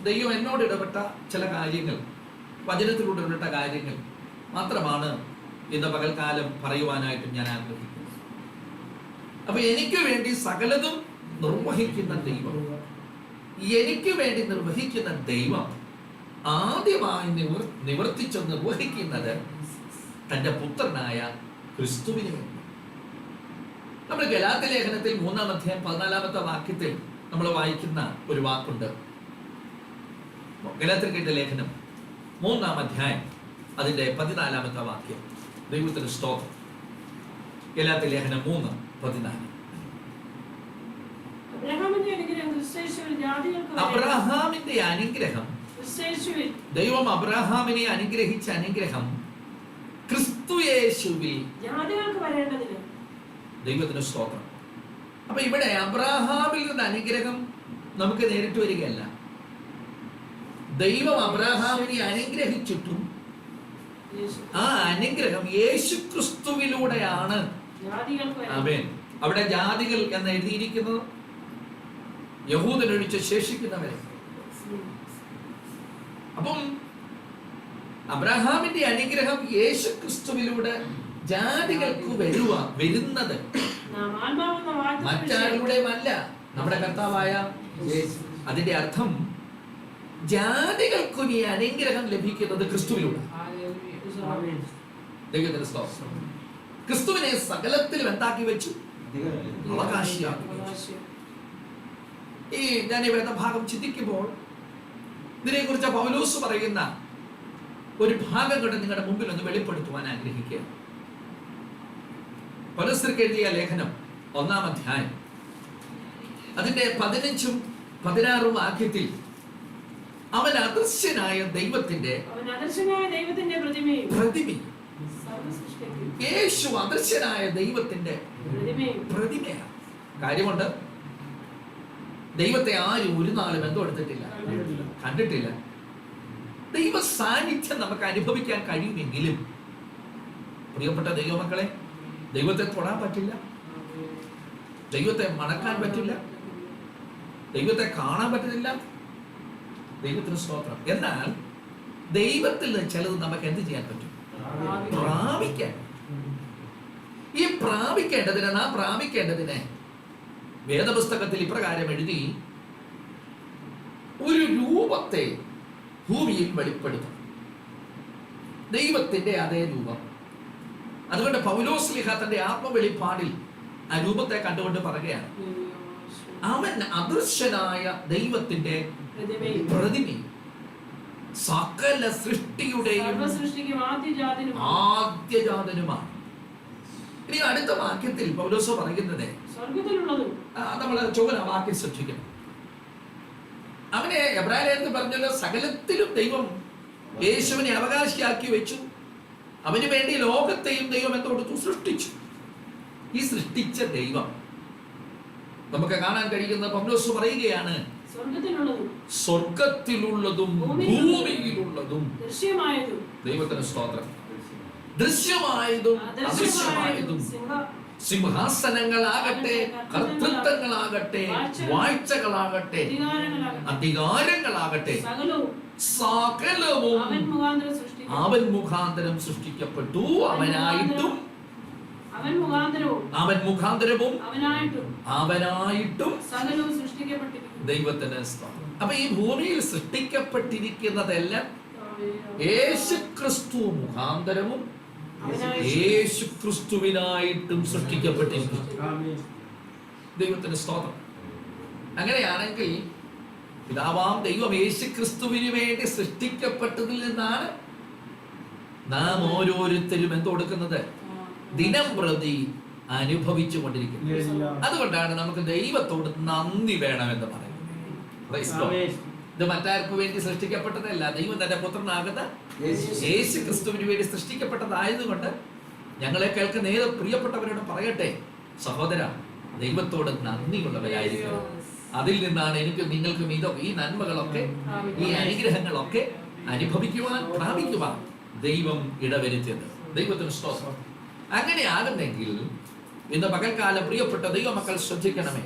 ദൈവം എന്നോട് ഇടപെട്ട ചില കാര്യങ്ങൾ, വചനത്തിലൂടെ ഇടപെട്ട കാര്യങ്ങൾ മാത്രമാണ് ഇന്ന് പകൽക്കാലം പറയുവാനായിട്ട് ഞാൻ ആഗ്രഹിക്കുന്നത്. അപ്പൊ എനിക്ക് വേണ്ടി സകലതും നിർവഹിക്കുന്ന ദൈവം, എനിക്ക് വേണ്ടി നിർവഹിക്കുന്ന ദൈവം ആദ്യമായി നിവർത്തിച്ച് നിർവഹിക്കുന്നത് തന്റെ പുത്രനായ ക്രിസ്തുവിനെ വേണ്ടി. നമ്മൾ ഗലാത്യ ലേഖനത്തിൽ 3-ാം അധ്യായം 14-ാമത്തെ വാക്യത്തിൽ നമ്മൾ വായിക്കുന്ന ഒരു വാക്കുണ്ട്. ഗലാത്യർക്കെഴുതിയ ലേഖനം 3-ാം അധ്യായം അതിന്റെ 14-ാമത്തെ വാക്യം. ദൈവത്തിന്റെ സ്തോത്രം. ഗലാത്യ ലേഖനം 3:14. അബ്രഹാമിന്റെ അനുഗ്രഹം, ദൈവം അബ്രഹാമിനെ അനുഗ്രഹിച്ച അനുഗ്രഹം ക്രിസ്തുയേശുവിൽ ദൈവത്തിന് സ്തോത്രം. അപ്പൊ ഇവിടെ അബ്രഹാമിൽ നിന്ന് അനുഗ്രഹം നമുക്ക് നേരിട്ട് വരികയല്ല. ദൈവം അബ്രഹാമിനെ അനുഗ്രഹിച്ചിട്ടും ആ അനുഗ്രഹം യേശു ക്രിസ്തുവിലൂടെയാണ്. ആമേൻ. അവിടെ ജാതികൾ എന്ന് എഴുതിയിരിക്കുന്നത് യഹൂദനൊഴിച്ച് ശേഷിക്കുന്നവരെ. അപ്പം അബ്രഹാമിന്റെ അനുഗ്രഹം യേശു ക്രിസ്തുവിലൂടെ ജാതികൾക്ക് വരുന്നത് മറ്റാരുടെയുമല്ല, നമ്മുടെ കർത്താവായ യേശു. അതിന്റെ അർത്ഥം ജാതികൾക്കും ഈ അനുഗ്രഹം ലഭിക്കുന്നത് ക്രിസ്തുവിലൂടെ. ക്രിസ്തുവിനെ സകലത്തിലും എന്താക്കി വെച്ചു? അവകാശിയാക്കി വെച്ചു. ഈ ഞാൻ ഈ വേദഭാഗം ചിന്തിക്കുമ്പോൾ ഇതിനെ കുറിച്ച് പൗലോസ് പറയുന്ന ഒരു ഭാഗം കൂടെ നിങ്ങളുടെ മുമ്പിൽ ഒന്ന് വെളിപ്പെടുത്തുവാൻ ആഗ്രഹിക്കുക. പൗലോസ്യർക്ക് എഴുതിയ ലേഖനം 1-ാം അധ്യായം അതിന്റെ 15-16 വാക്യത്തിൽ അവൻ അദൃശ്യനായ ദൈവത്തിന്റെ പ്രതിമയും യേശു അദൃശ്യനായ ദൈവത്തിന്റെ പ്രതിമയാണ്. കാര്യമുണ്ട്, ദൈവത്തെ ആരും ഒരു നാളും എടുത്തിട്ടില്ല, കണ്ടിട്ടില്ല. ദൈവ സാന്നിധ്യം നമുക്ക് അനുഭവിക്കാൻ കഴിയുമെങ്കിലും പ്രിയപ്പെട്ട ദൈവമക്കളെ, ദൈവത്തെ തൊടാൻ പറ്റില്ല, ദൈവത്തെ മണക്കാൻ പറ്റില്ല, ദൈവത്തെ കാണാൻ പറ്റുന്നില്ല. ദൈവത്തിന് സ്തോത്രം. എന്നാൽ ദൈവത്തിൽ നിന്ന് ചിലത് നമുക്ക് എന്ത് ചെയ്യാൻ പറ്റും? പ്രാപിക്കാൻ. ഈ പ്രാപിക്കേണ്ടതിനെ വേദപുസ്തകത്തിൽ ഇപ്രകാരം എഴുതി, ഒരു രൂപത്തെ ഭൂമിയിൽ വെളിപ്പെടുത്തും, ദൈവത്തിന്റെ അതേ രൂപം. അതുകൊണ്ട് പൗലോസ്ലീഹ തന്റെ ആത്മവെളിപ്പാടിൽ ആ രൂപത്തെ കണ്ടുകൊണ്ട് പറയുകയാണ്, അവൻ അദൃശ്യനായ ദൈവത്തിന്റെ പ്രതിമയും സകല സൃഷ്ടിയുടെയും ആദ്യജാതനുമാണ്. ഇനി അടുത്ത വാക്യത്തിൽ പൗലോസ് പറയുന്നത്, നമ്മൾ ചുവന വാക്യം ശ്രദ്ധിക്കണം. അവനെ എബ്രായത്തിൽ പറഞ്ഞല്ലോ, സകലത്തിലും ദൈവം യേശുവിനെ അവകാശിയാക്കി വെച്ചു. അവന് വേണ്ടി ലോകത്തെയും ദൈവം എന്തുകൊടുത്തു? സൃഷ്ടിച്ചു. ഈ സൃഷ്ടിച്ച ദൈവം നമുക്ക് കാണാൻ കഴിയുന്ന പൗലോസ് പറയുകയാണ്, സ്വർഗത്തിലുള്ളതും ഭൂമിയിലുള്ളതും ദൈവത്തിന് സ്തോത്രം, ദൃശ്യമായതും അദൃശ്യമായതും, സിംഹാസനങ്ങളാകട്ടെ, കർത്തൃത്വങ്ങളാകട്ടെ, വാഴ്ചകളാകട്ടെ, അധികാരങ്ങളാകട്ടെ, സകലവും അവൻ മുഖാന്തരം സൃഷ്ടിക്കപ്പെട്ടു. അവനായിട്ടും ദൈവത്തിന് സ്തോത്രം. അപ്പൊ ഈ ഭൂമിയിൽ സൃഷ്ടിക്കപ്പെട്ടിരിക്കുന്നതെല്ലാം യേശുക്രിസ്തു മുഖാന്തരവും യേശുക്രിസ്തുവിനായിട്ടും സൃഷ്ടിക്കപ്പെട്ടിരിക്കുന്നു. ദൈവത്തിന് സ്തോത്രം. അങ്ങനെയാണെങ്കിൽ പിതാവാം ദൈവം യേശു ക്രിസ്തുവിന് വേണ്ടി സൃഷ്ടിക്കപ്പെട്ടതിൽ നിന്നാണ് നാം ഓരോരുത്തരും എന്ത് കൊടുക്കുന്നത്? ദിനം പ്രതി അനുഭവിച്ചു കൊണ്ടിരിക്കുന്നത്. അതുകൊണ്ടാണ് നമുക്ക് ദൈവത്തോട് നന്ദി വേണമെന്ന് പറയുന്നത്. Praise God. ഇത് മറ്റാർക്ക് വേണ്ടി സൃഷ്ടിക്കപ്പെട്ടതല്ല, ദൈവം തന്റെ പുത്രനാകുന്ന യേശു ക്രിസ്തുവിന് വേണ്ടി സൃഷ്ടിക്കപ്പെട്ടതായതുകൊണ്ട് ഞങ്ങളെ കേൾക്കുന്ന ഏത് പ്രിയപ്പെട്ടവരോട് പറയട്ടെ, സഹോദര, ദൈവത്തോട് നന്ദിയുള്ളവരായിരിക്കണം. അതിൽ നിന്നാണ് എനിക്ക് നിങ്ങൾക്കും ഈ നന്മകളൊക്കെ, ഈ അനുഗ്രഹങ്ങളൊക്കെ അനുഭവിക്കുവാൻ, പ്രാപിക്കുവാൻ ദൈവം ഇടവരുത്തിയത്. ദൈവത്തിന് സ്തോത്രം. അങ്ങനെ ആകുന്നെങ്കിൽ ഇന്ന് പകൽക്കാലം പ്രിയപ്പെട്ട ദൈവമക്കൾ ശ്രദ്ധിക്കണമേ.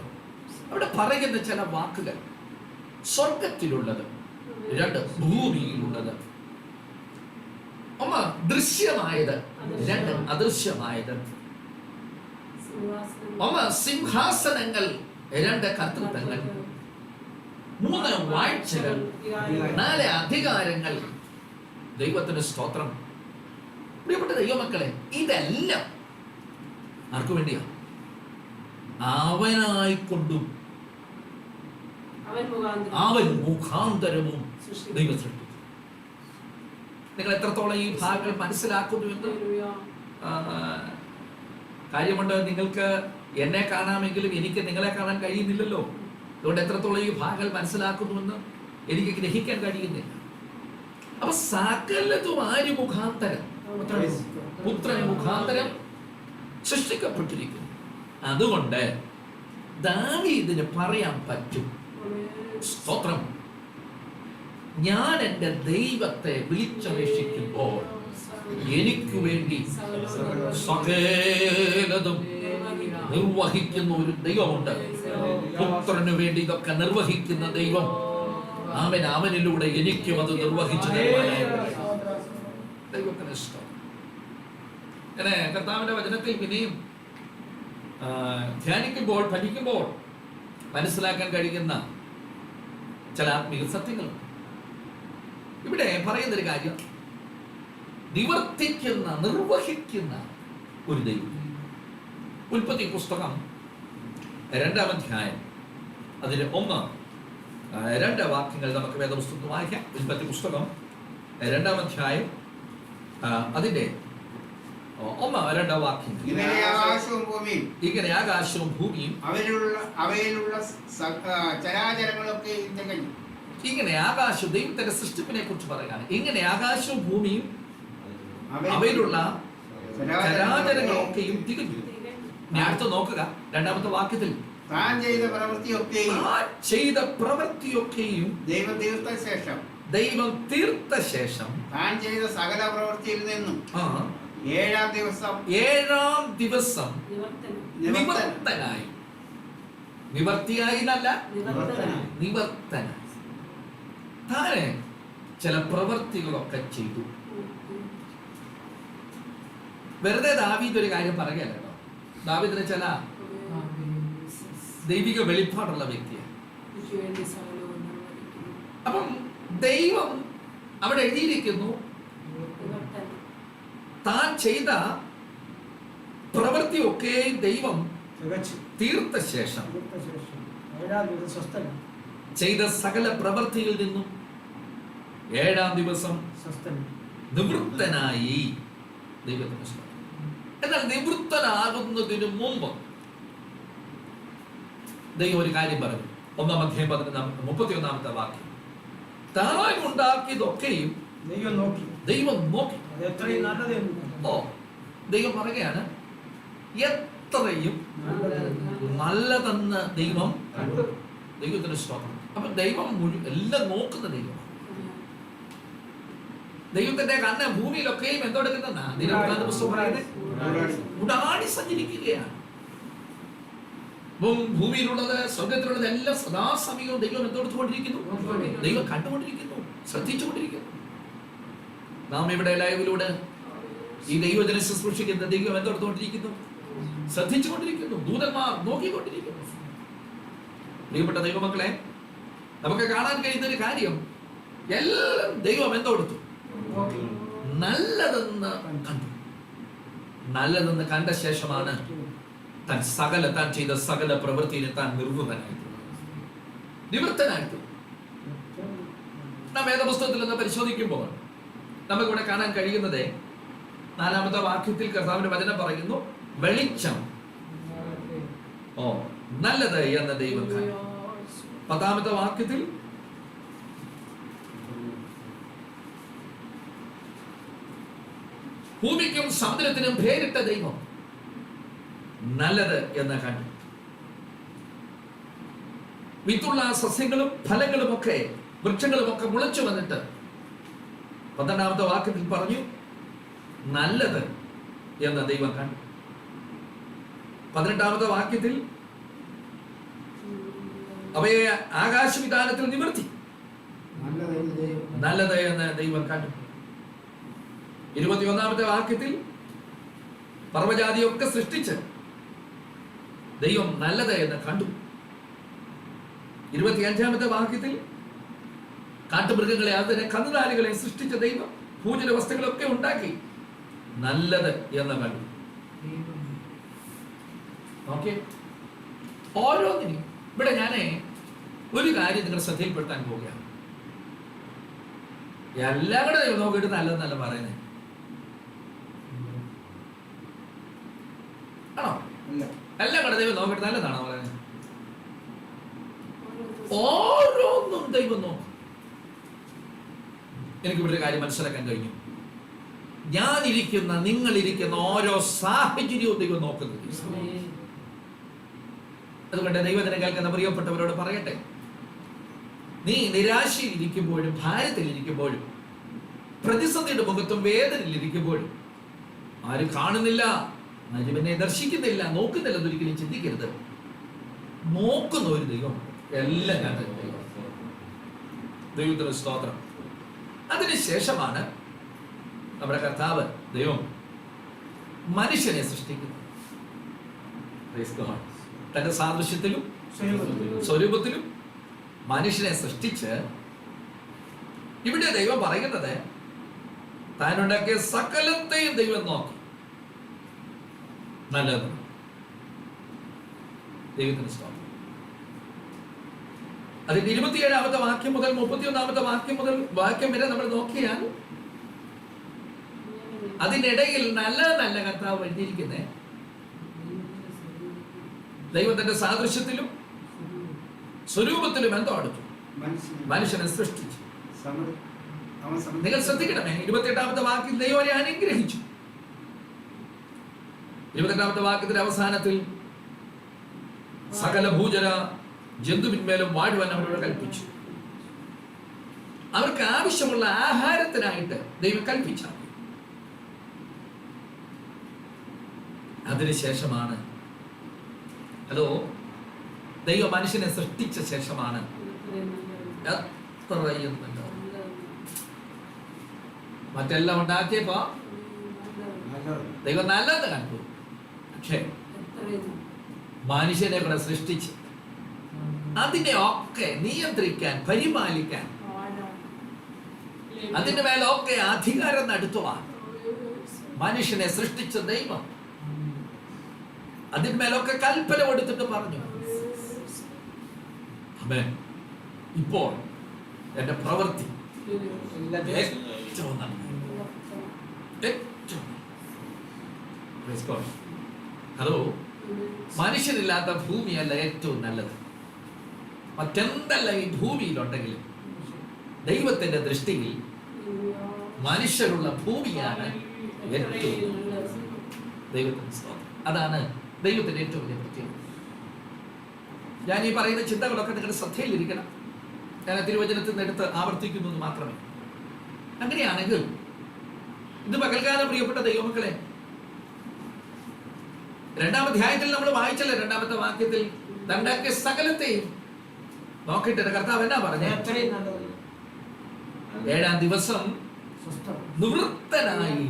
അവിടെ പറയുന്ന ചില വാക്കുകൾ, സ്വർഗത്തിലുള്ളത്, രണ്ട് ഭൂമിയിലുള്ളത്, ഒന്ന് ദൃശ്യമായത്, രണ്ട് അദൃശ്യമായത്, ഒന്ന് സിംഹാസനങ്ങൾ, രണ്ട് കർത്തൃത്വങ്ങൾ, മൂന്ന് വാഴ്ചകൾ, നാല് അധികാരങ്ങൾ. ദൈവത്തിന് സ്തോത്രം. പ്രിയപ്പെട്ട ദൈവമക്കളെ, ഇതെല്ലാം ആർക്കു വേണ്ടിയാ? അവനായിക്കൊണ്ടും അവൻ മുഖാന്തരവും ദൈവം സൃഷ്ടിച്ചു. നിങ്ങൾ എത്രത്തോളം ഈ ഭാഗങ്ങൾ മനസ്സിലാക്കുന്നു എന്ന് കാര്യമുണ്ട്. നിങ്ങൾക്ക് എന്നെ കാണാമെങ്കിലും എനിക്ക് നിങ്ങളെ കാണാൻ കഴിയുന്നില്ലല്ലോ. അതുകൊണ്ട് എത്രത്തോളം ഈ ഭാഗങ്ങൾ മനസ്സിലാക്കുന്നുവെന്ന് എനിക്ക് ഗ്രഹിക്കാൻ കഴിയുന്നില്ല. അപ്പൊ സകലതും ആര് മുഖാന്തരം? പുത്രന് മുഖാന്തരം സൃഷ്ടിക്കപ്പെട്ടിരിക്കുന്നു. അതുകൊണ്ട് ദാവീദിന് പറയാൻ പറ്റും, സ്തോത്രം, ഞാൻ എൻ്റെ ദൈവത്തെ വിളിച്ചപേക്ഷിക്കുമ്പോൾ എനിക്ക് വേണ്ടി സകലതും നിർവഹിക്കുന്ന ഒരു ദൈവമുണ്ട്. പുത്രന് വേണ്ടി ഇതൊക്കെ നിർവഹിക്കുന്ന ദൈവം, അവനിലൂടെ എനിക്കും അത് നിർവഹിച്ചു ദൈവത്തിന് ഇഷ്ടം. അങ്ങനെ കർത്താവിന്റെ വചനത്തിൽ പിന്നെയും ധ്യാനിക്കുമ്പോൾ, പഠിക്കുമ്പോൾ മനസ്സിലാക്കാൻ കഴിയുന്ന ചില ആത്മീയ സത്യങ്ങളുണ്ട്. ഇവിടെ പറയുന്നൊരു കാര്യം, നിവർത്തിക്കുന്ന, നിർവഹിക്കുന്ന ഒരു ദൈവം. ഉൽപ്പത്തി പുസ്തകം 2-ാം അധ്യായം അതിന് 1-2 വാക്യങ്ങൾ നമുക്ക് വേദപുസ്തകത്തിൽ വായിക്കാം. ഉൽപ്പത്തി പുസ്തകം 2-ാം അധ്യായം അതിന്റെ 1-2 വാക്യങ്ങൾ. ഇങ്ങനെ ആകാശവും ഭൂമിയും അവയിലുള്ള ചരാചരങ്ങളൊക്കെ ഇങ്ങനെ ആകാശവും, ദൈവത്തിന്റെ സൃഷ്ടിപ്പിനെ കുറിച്ച് പറയുകയാണ്. ഇങ്ങനെ ആകാശവും ഭൂമിയും അവയിലുള്ള ചരാചരങ്ങളൊക്കെയും തികഞ്ഞു. ഞാൻ അടുത്ത് നോക്കുക, 2-ാമത്തെ വാക്യത്തിൽ താൻ ചെയ്ത പ്രവൃത്തിയൊക്കെയും ദൈവം തീർത്ത ശേഷം താൻ ചെയ്ത സകല പ്രവൃത്തിയിൽ നിന്നും 7-ാം ദിവസം നിവർത്തനായി. നിവർത്തിയായി എന്നല്ല, നിവർത്തനായി. താനെ ചില പ്രവൃത്തികളൊക്കെ ചെയ്തു. വെറുതെ ദാവീദ് ഒരു കാര്യം പറയുകയല്ല കേട്ടോ. ദാവീദിന് ചില ദൈവിക വെളിപ്പാടുള്ള വ്യക്തിയാണ്. അപ്പം ദൈവം അവിടെ എഴുതിയിരിക്കുന്നു, താൻ ചെയ്ത പ്രവൃത്തിയൊക്കെ ദൈവം തീർത്ത ശേഷം ചെയ്ത സകല പ്രവൃത്തിയിൽ നിന്നും 7-ാം ദിവസം നിവൃത്തനായി. ദൈവത്തിന് ഇഷ്ടം. എന്നാൽ നിവൃത്തനാകുന്നതിന് മുമ്പ് ദൈവം ഒരു കാര്യം പറഞ്ഞു. 1-ാം അധ്യായം 31-ാമത്തെ വാക്യം, താൻ ഉണ്ടാക്കിയതൊക്കെയും ദൈവം നോക്കി. ദൈവം പറയുകയാണ്, എത്രയും നല്ലതെന്ന് ദൈവം. ദൈവത്തിന് സ്തോത്രം. അപ്പൊ ദൈവം എല്ലാം നോക്കുന്ന ദൈവമാണ്. ദൈവത്തിന്റെ കണ്ണ് ഭൂമിയിലൊക്കെയും എന്തെടുക്കുന്ന ഉടാടി സഞ്ചരിക്കുകയാണ്. ഭൂമിയിലുള്ളത്, സ്വർഗത്തിലുള്ളത് എല്ലാം സദാസമയവും ദൈവം എന്തെടുത്തുകൊണ്ടിരിക്കുന്നു? ദൈവം കണ്ടുകൊണ്ടിരിക്കുന്നു, ശ്രദ്ധിച്ചുകൊണ്ടിരിക്കുന്നു. നാം ഇവിടെ ലൈവിലൂടെ ഈ ദൈവജന ശുശ്രൂഷിക്കുന്ന ദൈവം എന്തെടുത്തുകൊണ്ടിരിക്കുന്നു? ശ്രദ്ധിച്ചുകൊണ്ടിരിക്കുന്നു. ദൂതന്മാർ നോക്കിക്കൊണ്ടിരിക്കുന്നു. പ്രിയപ്പെട്ട ദൈവമക്കളെ, നമുക്ക് കാണാൻ കഴിയുന്ന ഒരു കാര്യം, എല്ലാം ദൈവം എന്തെടുത്തു? നല്ലതെന്ന് കണ്ടു. നല്ലതെന്ന് കണ്ട ശേഷമാണ് താൻ ചെയ്ത സകല പ്രവൃത്തിയിൽ താൻ നിവൃത്തനായിട്ടു. നാം വേദപുസ്തകത്തിൽ നിന്ന് പരിശോധിക്കുമ്പോൾ നമുക്കിവിടെ കാണാൻ കഴിയുന്നത് 4-ാമത്തെ വാക്യത്തിൽ കർത്താവിന്റെ വചനം പറയുന്നു, വെളിച്ചം നല്ലത് എന്ന ദൈവം കണ്ടു. 10-ാമത്തെ വാക്യത്തിൽ ഭൂമിക്കും സമുദ്രത്തിനും പേരിട്ട ദൈവം നല്ലത് എന്ന് കണ്ടു. വിത്തുള്ള സസ്യങ്ങളും ഫലങ്ങളും ഒക്കെ വൃക്ഷങ്ങളും ഒക്കെ മുളച്ചു വന്നിട്ട് 12-ാമത്തെ വാക്യത്തിൽ പറഞ്ഞു നല്ലത് എന്ന് ദൈവം കണ്ടു. 18-ാമത്തെ വാക്യത്തിൽ അവയെ ആകാശവിധാനത്തിൽ നിവർത്തി നല്ലത് എന്ന് ദൈവം കണ്ടു. 21-ാമത്തെ വാക്യത്തിൽ പർവ്വജാതിയൊക്കെ സൃഷ്ടിച്ച് ദൈവം നല്ലത് എന്ന് കണ്ടു. 25-ാമത്തെ വാക്യത്തിൽ കാട്ടുമൃഗങ്ങളെ അതിനെ കന്നുകാലികളെ സൃഷ്ടിച്ച ദൈവം ഭൂജല വസ്തുക്കളൊക്കെ ഉണ്ടാക്കി നല്ലത് എന്ന് കണ്ടു. ഓക്കെ, ഓരോന്നിനും ഇവിടെ ഞാൻ ഒരു കാര്യം നിങ്ങളുടെ ശ്രദ്ധയിൽപ്പെടുത്താൻ പോവുകയാണ്. എല്ലാം കൂടെ ദൈവം നോക്കിയിട്ട് നല്ലതെന്നല്ല പറയുന്നത്, ആണോ? എല്ലാം കൂടെ ദൈവം നോക്കിയിട്ട് നല്ലതാണോ പറയുന്നത്? ഓരോന്നും ദൈവം നോക്കും. എനിക്ക് ഇവിടെ ഒരു കാര്യം മനസ്സിലാക്കാൻ കഴിഞ്ഞു. ഞാനിരിക്കുന്ന, നിങ്ങളിരിക്കുന്ന ഓരോ സാഹചര്യവും ദൈവം നോക്കുന്നത്. അതുകൊണ്ട് ദൈവത്തിനെ കേൾക്കുന്ന പ്രിയപ്പെട്ടവരോട് പറയട്ടെ, നീ നിരാശയിൽ ഇരിക്കുമ്പോഴും ഭാരത്തിൽ ഇരിക്കുമ്പോഴും പ്രതിസന്ധിയുടെ മുഖത്തും വേദനയിൽ ഇരിക്കുമ്പോഴും ആരും കാണുന്നില്ല, ആരും എന്നെ ദർശിക്കുന്നില്ല, നോക്കുന്നില്ല എന്നൊരിക്കലും ചിന്തിക്കരുത്. നോക്കുന്ന ഒരു ദൈവം എല്ലാം ഞാൻ ദൈവത്തിന് സ്തോത്രം. അതിനുശേഷമാണ് നമ്മുടെ കർത്താവ് ദൈവം മനുഷ്യനെ സൃഷ്ടിക്കുന്നത്. തന്റെ സാദൃശ്യത്തിലും സ്വരൂപത്തിലും മനുഷ്യനെ സൃഷ്ടിച്ച് ഇവിടെ ദൈവം പറയുന്നത് താനുണ്ടാക്കിയ സകലത്തെയും ദൈവം നോക്കി നല്ലത്. ദൈവത്തിന് സ്തോത്രം. അതിന്റെ 27-ാമത്തെ വാക്യം മുതൽ 31-ാമത്തെ വാക്യം വരെ നമ്മൾ നോക്കിയാൽ അതിനിടയിൽ നല്ല നല്ല കർത്താവ് എഴുതിയിരിക്കുന്നത് ദൈവത്തിന്റെ സാദൃശ്യത്തിലും സ്വരൂപത്തിലും എന്തോ അടുത്തു മനുഷ്യനെ സൃഷ്ടിച്ചു. നിങ്ങൾ ശ്രദ്ധിക്കണമേ, 28-ാമത്തെ വാക്യം ദൈവം അവരെ അനുഗ്രഹിച്ചു. 28-ാമത്തെ വാക്യത്തിന്റെ അവസാനത്തിൽ സകല ഭൂചര ജന്തുവിന്മേലും വാഴുവാൻ അവരോട് കൽപ്പിച്ചു. അവർക്ക് ആവശ്യമുള്ള ആഹാരത്തിനായിട്ട് ദൈവം കൽപ്പിച്ചു. അതിനുശേഷമാണ് ദൈവം മനുഷ്യനെ സൃഷ്ടിച്ച ശേഷമാണ് മറ്റെല്ലാം ഉണ്ടാക്കിയപ്പോ ദൈവം നല്ലത് കണ്ടു. പക്ഷേ മനുഷ്യനെ കൂടെ സൃഷ്ടിച്ച് അതിനെ ഒക്കെ നിയന്ത്രിക്കാൻ, പരിപാലിക്കാൻ, അതിന്റെ മേലൊക്കെ അധികാരം നടത്തുവാൻ മനുഷ്യനെ സൃഷ്ടിച്ച ദൈവം അതിന്മേലൊക്കെ കൽപ്പന കൊടുത്തിട്ട് പറഞ്ഞു, ആമേൻ, ഇപ്പോൾ എന്റെ പ്രവൃത്തി ഏറ്റവും നല്ലത്. ഹലോ, മനുഷ്യനില്ലാത്ത ഭൂമിയല്ല ഏറ്റവും നല്ലത്. മറ്റെന്തല്ല ഈ ഭൂമിയിലുണ്ടെങ്കിലും ദൈവത്തിന്റെ ദൃഷ്ടിയിൽ മനുഷ്യരുള്ള ഭൂമിയാണ് ഏറ്റവും ദൈവത്തിന്റെ സ്തോത്രം. അതാണ് ദൈവത്തിന്റെ ഏറ്റവും വലിയ പ്രത്യേകത. ഞാൻ ഈ പറയുന്ന ചിന്തകളൊക്കെ നിങ്ങളുടെ ശ്രദ്ധയിലിരിക്കണം. ഞാൻ തിരുവചനത്തിൽ നിന്ന് എടുത്ത് ആവർത്തിക്കുന്നത് മാത്രമേ. അങ്ങനെയാണെങ്കിൽ ഇത് പകൽക്കാലം പ്രിയപ്പെട്ട ദൈവമക്കളെ, 2-ാം അധ്യായത്തിൽ നമ്മൾ വായിച്ചല്ലേ, 2-ാമത്തെ വാക്യത്തിൽ തണ്ടാക്കിയ സകലത്തെയും നോക്കിയിട്ട് കർത്താവ് എന്നാ പറഞ്ഞേ? 7-ാം ദിവസം നിവൃത്തനായി.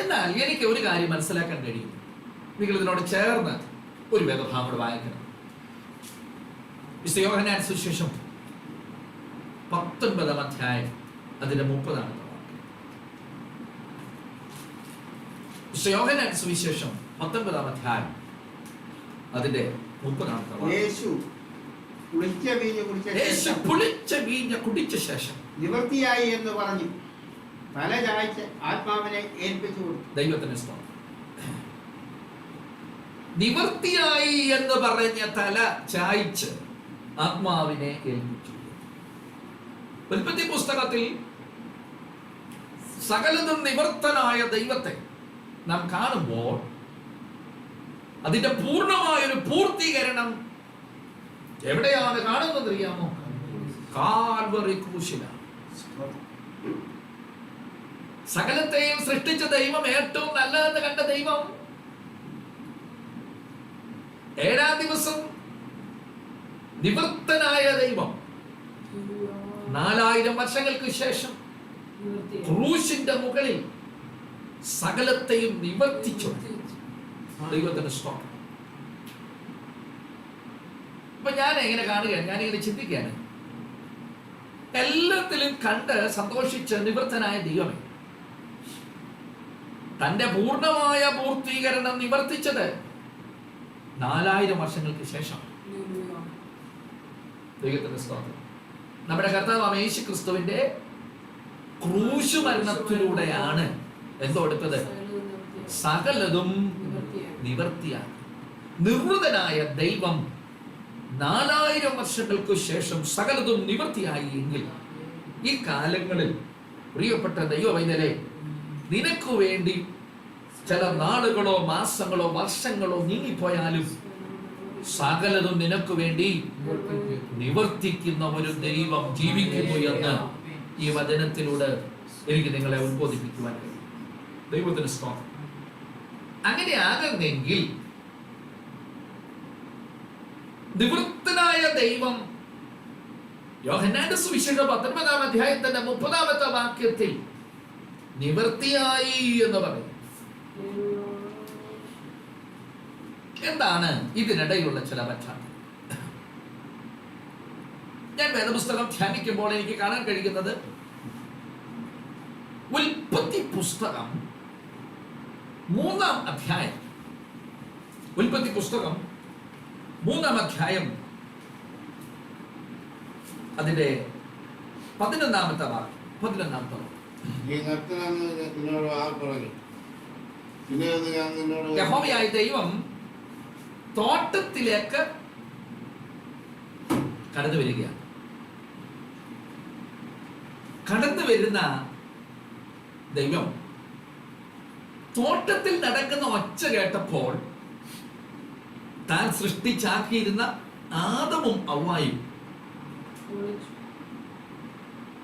എന്നാൽ എനിക്ക് ഒരു കാര്യം മനസ്സിലാക്കാൻ കഴിയും. നിങ്ങൾ ഇതിനോട് ചേർന്ന് ഒരു വേദഭാഗം കൂടെ വായിക്കണം. വിശുദ്ധ യോഹന്നാൻ സുവിശേഷം 19-ാം അധ്യായം അതിന്റെ 30-ാമത്തെ വാക്യം. വിശുദ്ധ യോഹന്നാൻ സുവിശേഷം 19-ാം അധ്യായം അതിന്റെ 30-ാമത്തെ വാക്യം. യേശു പുളിച്ച വീഞ്ഞ് കുടിച്ച യേശു ശേഷം പുളിച്ച വീഞ്ഞ് കുടിച്ച ശേഷം നിവൃത്തിയായി എന്ന് പറഞ്ഞു തല ചായ്ച്ച് ആത്മാവിനെ ഏൽപ്പിച്ചു കൊടുത്തു. ദൈവത്തിന് സ്തോത്രം. നിവൃത്തിയായി എന്ന് പറഞ്ഞ തല ചായ്ച്ച് ആത്മാവിനെ ഏൽപ്പിച്ചു. ഉൽപ്പത്തി പുസ്തകത്തിൽ സകലതും നിവർത്തനായ ദൈവത്തെ നാം കാണുമ്പോൾ അതിന്റെ പൂർണ്ണമായൊരു പൂർത്തീകരണം എവിടെയാണ് കാണുന്നത് അറിയാമോ? കാൽവറി ക്രൂശിലാണ്. സകലത്തെയും സൃഷ്ടിച്ച ദൈവം, ഏറ്റവും നല്ലതെന്ന് കണ്ട ദൈവം, 7-ാം ദിവസം നിവൃത്തനായ ദൈവം 4000 വർഷങ്ങൾക്ക് ശേഷം ക്രൂശിന്റെ മുകളിൽ സകലത്തെയും നിവർത്തിച്ചു. ദൈവത്തിന് സ്തോത്രം. അപ്പൊ ഞാൻ എങ്ങനെ കാണുകയാണ്, ഞാനിങ്ങനെ ചിന്തിക്കുകയാണ്, എല്ലാത്തിലും കണ്ട് സന്തോഷിച്ച് നിവൃത്തനായ ദൈവമേ തന്റെ പൂർണ്ണമായ പൂർത്തീകരണം നിവർത്തിച്ചത് 4000 വർഷങ്ങൾക്ക് ശേഷം. ദൈവത്തിന്റെ സ്തോത്രം. നമ്മുടെ കർത്താവ് യേശു ക്രിസ്തുവിന്റെ ക്രൂശ് മരണത്തിലൂടെയാണ് എന്തെടുത്തത്? സകലതും നിവർത്തിയാക്കി. നിവൃതനായ ദൈവം 4000 വർഷങ്ങൾക്ക് ശേഷം സകലതും നിവർത്തിയായി എങ്കിൽ ഈ കാലങ്ങളിൽ പ്രിയപ്പെട്ട ദൈവവൈദ്യരെ, നിനക്ക് വേണ്ടി ചില നാളുകളോ മാസങ്ങളോ വർഷങ്ങളോ നീങ്ങിപ്പോയാലും സകലതും നിനക്ക് വേണ്ടി നിവർത്തിക്കുന്ന ഒരു ദൈവം ജീവിക്കുന്നു എന്ന് ഈ വചനത്തിലൂടെ എനിക്ക് നിങ്ങളെ ഉദ്ബോധിപ്പിക്കുവാൻ കഴിയും. ദൈവത്തിന് സ്തോത്രം. അങ്ങനെ ആകുന്നെങ്കിൽ നിവൃത്തനായ ദൈവം യോഹന്നാന്റെ സുവിശേഷം 19-ാം അധ്യായത്തിന്റെ 30-ാമത്തെ വാക്യത്തിൽ നിവൃത്തിയായി എന്ന് പറയും. എന്താണ് ഇതിനിടയിലുള്ള ചില പശ്ചാത്തലം? ഞാൻ വേദപുസ്തകം ധ്യാനിക്കുമ്പോൾ എനിക്ക് കാണാൻ കഴിയുന്നത്, ഉൽപ്പത്തി പുസ്തകം 3-ാം അധ്യായം, ഉൽപ്പത്തി പുസ്തകം 3-ാം അധ്യായം അതിന്റെ 11-ാമത്തെ വാക്യം. യഹോവയായ ദൈവം തോട്ടത്തിലേക്ക് കടന്നു വരികയാണ്. കടന്നു വരുന്ന ദൈവം തോട്ടത്തിൽ നടക്കുന്ന ഒച്ച കേട്ടപ്പോൾ താൻ സൃഷ്ടിച്ചാക്കിയിരുന്ന ആദമും ഹവ്വായും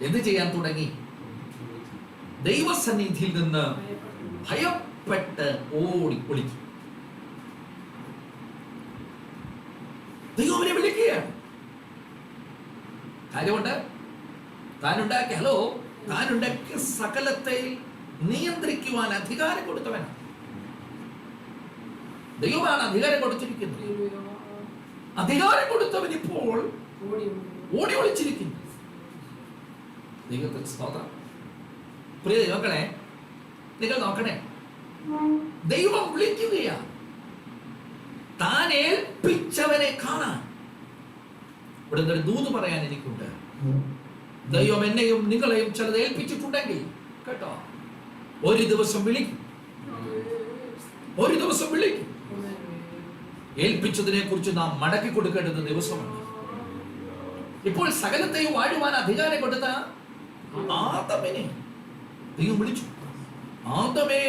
എന്ത് ചെയ്യാൻ തുടങ്ങി? ദൈവസന്നിധിയിൽ നിന്ന് ഭയപ്പെട്ട് ഓടി ഒളിച്ചു. ദൈവം അവനെ വിളിക്കുകയാണ്. കാര്യമുണ്ട്, താനുണ്ടാക്കിയ സകലത്തെ നിയന്ത്രിക്കുവാൻ അധികാരം കൊടുത്തവനാണ്. ദൈവമാണ് അധികാരം കൊടുത്തിരിക്കുന്നത്. അധികാരം കൊടുത്തവൻ ഇപ്പോൾ ഓടി ഒളിച്ചിരിക്കുന്നു. ദൈവത്തിന് സ്തോത്രം. പ്രിയ ദൈവങ്ങളെ, നിങ്ങൾ നോക്കണേ, ദൈവം വിളിക്കുകയാണ് താൻ ഏൽപ്പിച്ചവനെ കാണാൻ. ഇവിടെ ഒരു ദൂത് പറയാൻ എനിക്കുണ്ട്. ദൈവം എന്നെയും നിങ്ങളെയും ചിലത് ഏൽപ്പിച്ചിട്ടുണ്ടെങ്കിൽ കേട്ടോ, ഒരു ദിവസം വിളിക്കും. ഏൽപ്പിച്ചതിനെ കുറിച്ച് നാം മടക്കി കൊടുക്കേണ്ടത് ദിവസമാണ്. ഇപ്പോൾ സകലത്തെയും വാഴുവാൻ അധികാരം കൊടുത്ത ആദമിനെ ദൈവം വിളിച്ചു. ആദമേ,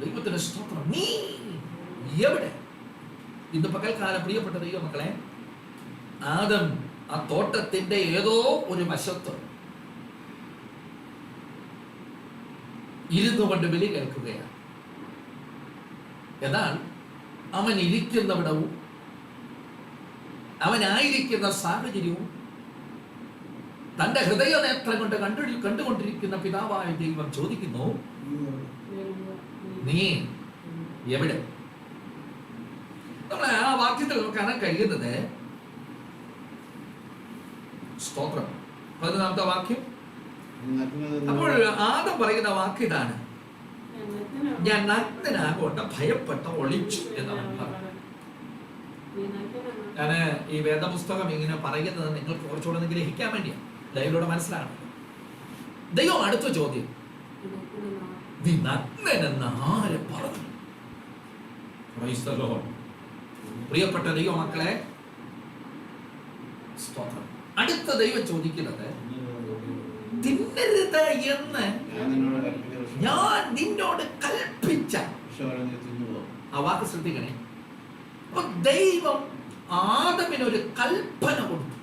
ദൈവത്തിന്റെ സ്തോത്രം, നീ എവിടെ? ഇന്ന് പകൽക്കാലം പ്രിയപ്പെട്ട ദൈവമക്കളെ, ആദം ആ തോട്ടത്തിന്റെ ഏതോ ഒരു വശത്ത് ഇരുന്നു കൊണ്ട് വിളി കേൾക്കുകയാണ്. എന്നാൽ അവൻ ഇരിക്കുന്നിടവും അവനായിരിക്കുന്ന സാഹചര്യവും തന്റെ ഹൃദയ നേത്രം കൊണ്ട് കണ്ടുകൊണ്ടിരിക്കുന്ന പിതാവായ ദൈവം ചോദിക്കുന്നു, നീ എവിടെ? നമ്മൾ ആ വാക്യത്തിൽ കാണാൻ കഴിയുന്നത്, സ്തോത്രം, 11-ാമത്തെ വാക്യം. അപ്പോൾ ആദം പറയുന്ന വാക്ക് ഇതാണ്, ഞാൻ നഗ്നനാകൊണ്ട് ഭയപ്പെട്ട ഒളിച്ചു എന്നവൻ പറഞ്ഞു. ഞാൻ ഈ വേദപുസ്തകം ഇങ്ങനെ പറയുന്നത് നിങ്ങൾക്ക് കുറച്ചുകൂടെ ഒന്ന് ഗ്രഹിക്കാൻ വേണ്ടിയാണ്, ലൈവിലൂടെ മനസ്സിലാകണം. ദൈവം അടുത്ത ചോദ്യം, നീ നഗ്നനെന്ന് ആര് പറഞ്ഞു? Praise the Lord. പ്രിയപ്പെട്ട ദൈവമക്കളെ, സ്തോത്രം. അടുത്ത ദൈവം ചോദിക്കുന്നത്, തിന്നരുത് എന്ന് ഞാൻ നിന്നോട് കൽപ്പിച്ച. ആ വാക്ക് ശ്രദ്ധിക്കണേ. അപ്പൊ ദൈവം ആദമിനൊരു കൽപ്പന കൊടുത്തു.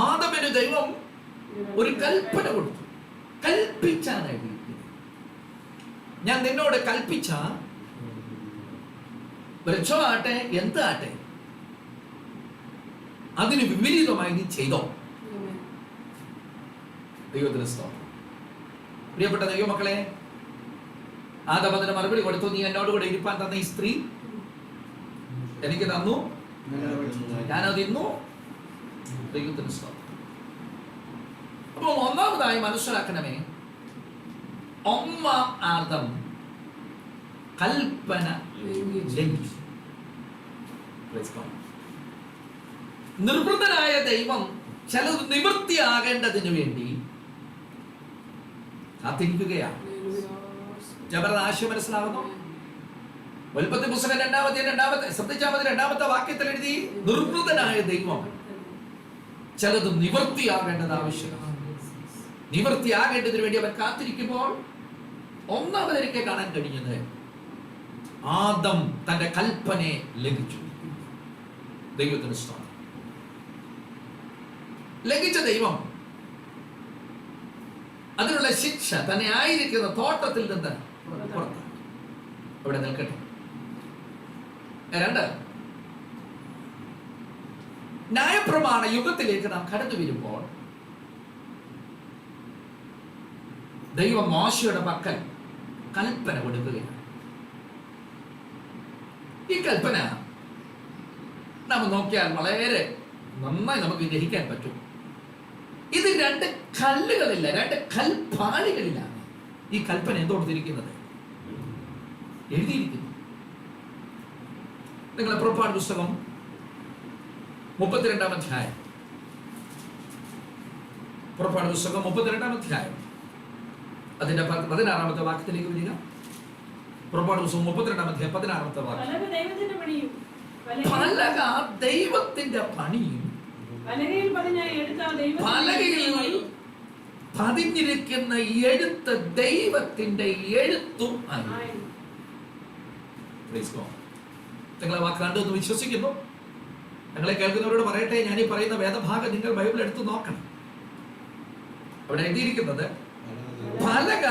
ആദമിന് ദൈവം ഒരു കൽപ്പന കൊടുത്തു. കൽപ്പിച്ചാണ് ഞാൻ നിന്നോട് കൽപ്പിച്ച വൃക്ഷമാട്ടെ എന്താട്ടെ അതിന് വിപരീതമായി നീ ചെയ്തോ. ദൈവത്തിന് സ്തോത്രം. പ്രിയപ്പെട്ട ദൈവമക്കളെ, ആദം അതിന് മറുപടി കൊടുത്തു, നീ എന്നോട് കൂടെ ഇരിപ്പാൻ തന്ന ഈ സ്ത്രീ എനിക്ക് തന്നു, ഞാനത് ഇന്നു. ദൈവത്തിന് സ്തോത്രം. അപ്പൊ ഒന്നാമതായി മനസ്സിലാക്കണമേ, ഒന്നാം ആദം കൽപ്പന ലംഘിച്ചു. നിർവൃതനായ ദൈവം ചിലത് നിവൃത്തിയാകേണ്ടതിനു വേണ്ടി കാത്തിരിക്കുകയാണ്. ആശയം മനസ്സിലാവുന്നു? ഉൽപ്പത്തി പുസ്തകം രണ്ടാമത്തെ ശ്രദ്ധിച്ചാൽ മതി, രണ്ടാമത്തെ വാക്യത്തിൽ എഴുതി, നിർവൃതനായ ദൈവം ചിലത് നിവൃത്തിയാകേണ്ടത് ആവശ്യമാണ്. നിവൃത്തിയാകേണ്ടതിന് വേണ്ടി അവൻ കാത്തിരിക്കുമ്പോൾ ഒന്നാമതെനിക്ക് കാണാൻ കഴിഞ്ഞത്, ആദം തന്റെ കൽപ്പനയെ ലംഘിച്ചു. ദൈവത്തിന് സ്തോത്രം. ലംഘിച്ച ദൈവം അതിനുള്ള ശിക്ഷ തന്നെ ആയിരിക്കുന്ന തോട്ടത്തിൽ നിന്ന് പുറത്താണ്. ഇവിടെ നിൽക്കട്ടെ. രണ്ട്, ന്യായപ്രമാണ യുഗത്തിലേക്ക് നാം കടന്നു വരുമ്പോൾ ദൈവം മോശയുടെ പക്കൽ കൽപ്പന കൊടുക്കുകയാണ്. ഈ കൽപ്പന നാം നോക്കിയാൽ വളരെ നന്നായി നമുക്ക് ഗ്രഹിക്കാൻ പറ്റും. ഇത് രണ്ട് കല്ലുകളില്ല, രണ്ട് കൽപ്പാളികളിലാണ് ഈ കൽപ്പന എന്തുകൊടുത്തിരിക്കുന്നത്, എഴുതിയിരിക്കുന്നു. നിങ്ങളെ പുറപ്പാട് പുസ്തകം 32-ാം അധ്യായം, പുറപ്പാട് പുസ്തകം 32-ാം അധ്യായം അതിന്റെ 16-ാമത്തെ വാക്യത്തിലേക്ക് വരിക. പുറപ്പാട് പുസ്തകം 32-ാം അധ്യായം 16-ാമത്തെ വാക്യം. പലക ദൈവത്തിന്റെ പണിയും പലകയിൽ പതിഞ്ഞിരിക്കുന്ന എഴുത്ത് ദൈവത്തിന്റെ എഴുത്തും ആയി. നിങ്ങളെ വാക്ക് കണ്ടെന്ന് വിശ്വസിക്കുന്നു. ഞങ്ങളെ കേൾക്കുന്നവരോട് പറയട്ടെ, ഞാൻ ഈ പറയുന്ന വേദഭാഗം നിങ്ങൾ ബൈബിൾ എടുത്ത് നോക്കണം. അവിടെ എഴുതിയിരിക്കുന്നത് പലക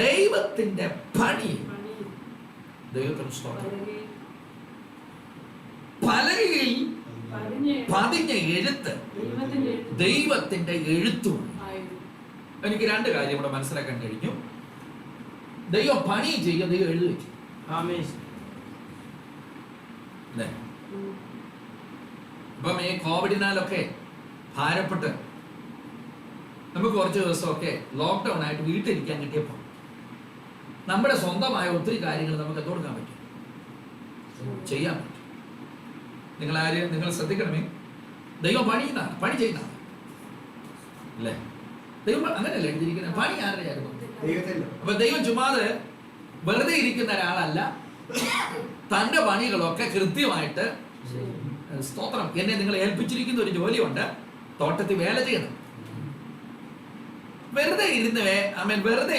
ദൈവത്തിന്റെ പണി. ദൈവത്തിന് സ്തോത്രം. പലകയിൽ പതിഞ്ഞ എഴുത്ത് ദൈവത്തിന്റെ എഴുത്തും. എനിക്ക് രണ്ട് കാര്യം ഇവിടെ മനസ്സിലാക്കാൻ കഴിഞ്ഞു. ദൈവം പണി ചെയ്യുക, ദൈവം എഴുതി വെച്ചു. ഇപ്പം ഈ കോവിഡിനാലൊക്കെ ഭാരപ്പെട്ട് നമുക്ക് കുറച്ച് ദിവസമൊക്കെ ലോക്ക്ഡൗൺ ആയിട്ട് വീട്ടിലിരിക്കാൻ കിട്ടിയപ്പോൾ നമ്മുടെ സ്വന്തമായ ഒത്തിരി കാര്യങ്ങൾ നമുക്ക് കൊടുക്കാൻ പറ്റും, ചെയ്യാൻ പറ്റും. നിങ്ങൾ ശ്രദ്ധിക്കണമേ, ദൈവം പണി ചെയ്യുന്നതാണ് അല്ലേ? ദൈവം അങ്ങനെയല്ല എഴുതിയിരിക്കുന്നത്. പണി ആരുടെയായിരുന്നു? അപ്പൊ ദൈവം ചുമ്മാതെ വെറുതെ ഇരിക്കുന്ന ഒരാളല്ല. തന്റെ പണികളൊക്കെ കൃത്യമായിട്ട്, സ്തോത്രം, എന്നെ നിങ്ങൾ ഏൽപ്പിച്ചിരിക്കുന്ന ഒരു ജോലിയുണ്ട്, തോട്ടത്തിൽ വേല ചെയ്യണം. വെറുതെ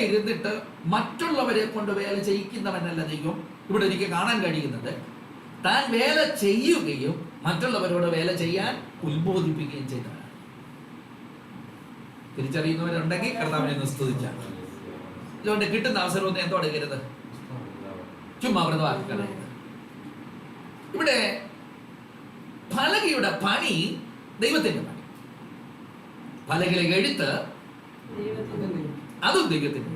ഇരുന്നിട്ട് മറ്റുള്ളവരെ കൊണ്ട് വേല ചെയ്യിക്കുന്നവനല്ല ദൈവം. ഇവിടെ എനിക്ക് കാണാൻ കഴിയുന്നത്, താൻ വേല ചെയ്യുകയും മറ്റുള്ളവരോട് വേല ചെയ്യാൻ ഉത്ബോധിപ്പിക്കുകയും ചെയ്തവരാണ്. തിരിച്ചറിയുന്നവരുണ്ടെങ്കിൽ കർത്താവിനെ സ്തുതിച്ചാൽ. അതുകൊണ്ട് കിട്ടുന്ന അവസരമൊന്നും എന്തോ എടുക്കരുത്, ചുമ്മാ വ്രതമാക്കരുത്. ഇവിടെ പലകയുടെ പണി ദൈവത്തിന്റെ പണി, പലകയിലെ എഴുത്ത് അതും ദൈവത്തിന്റെ.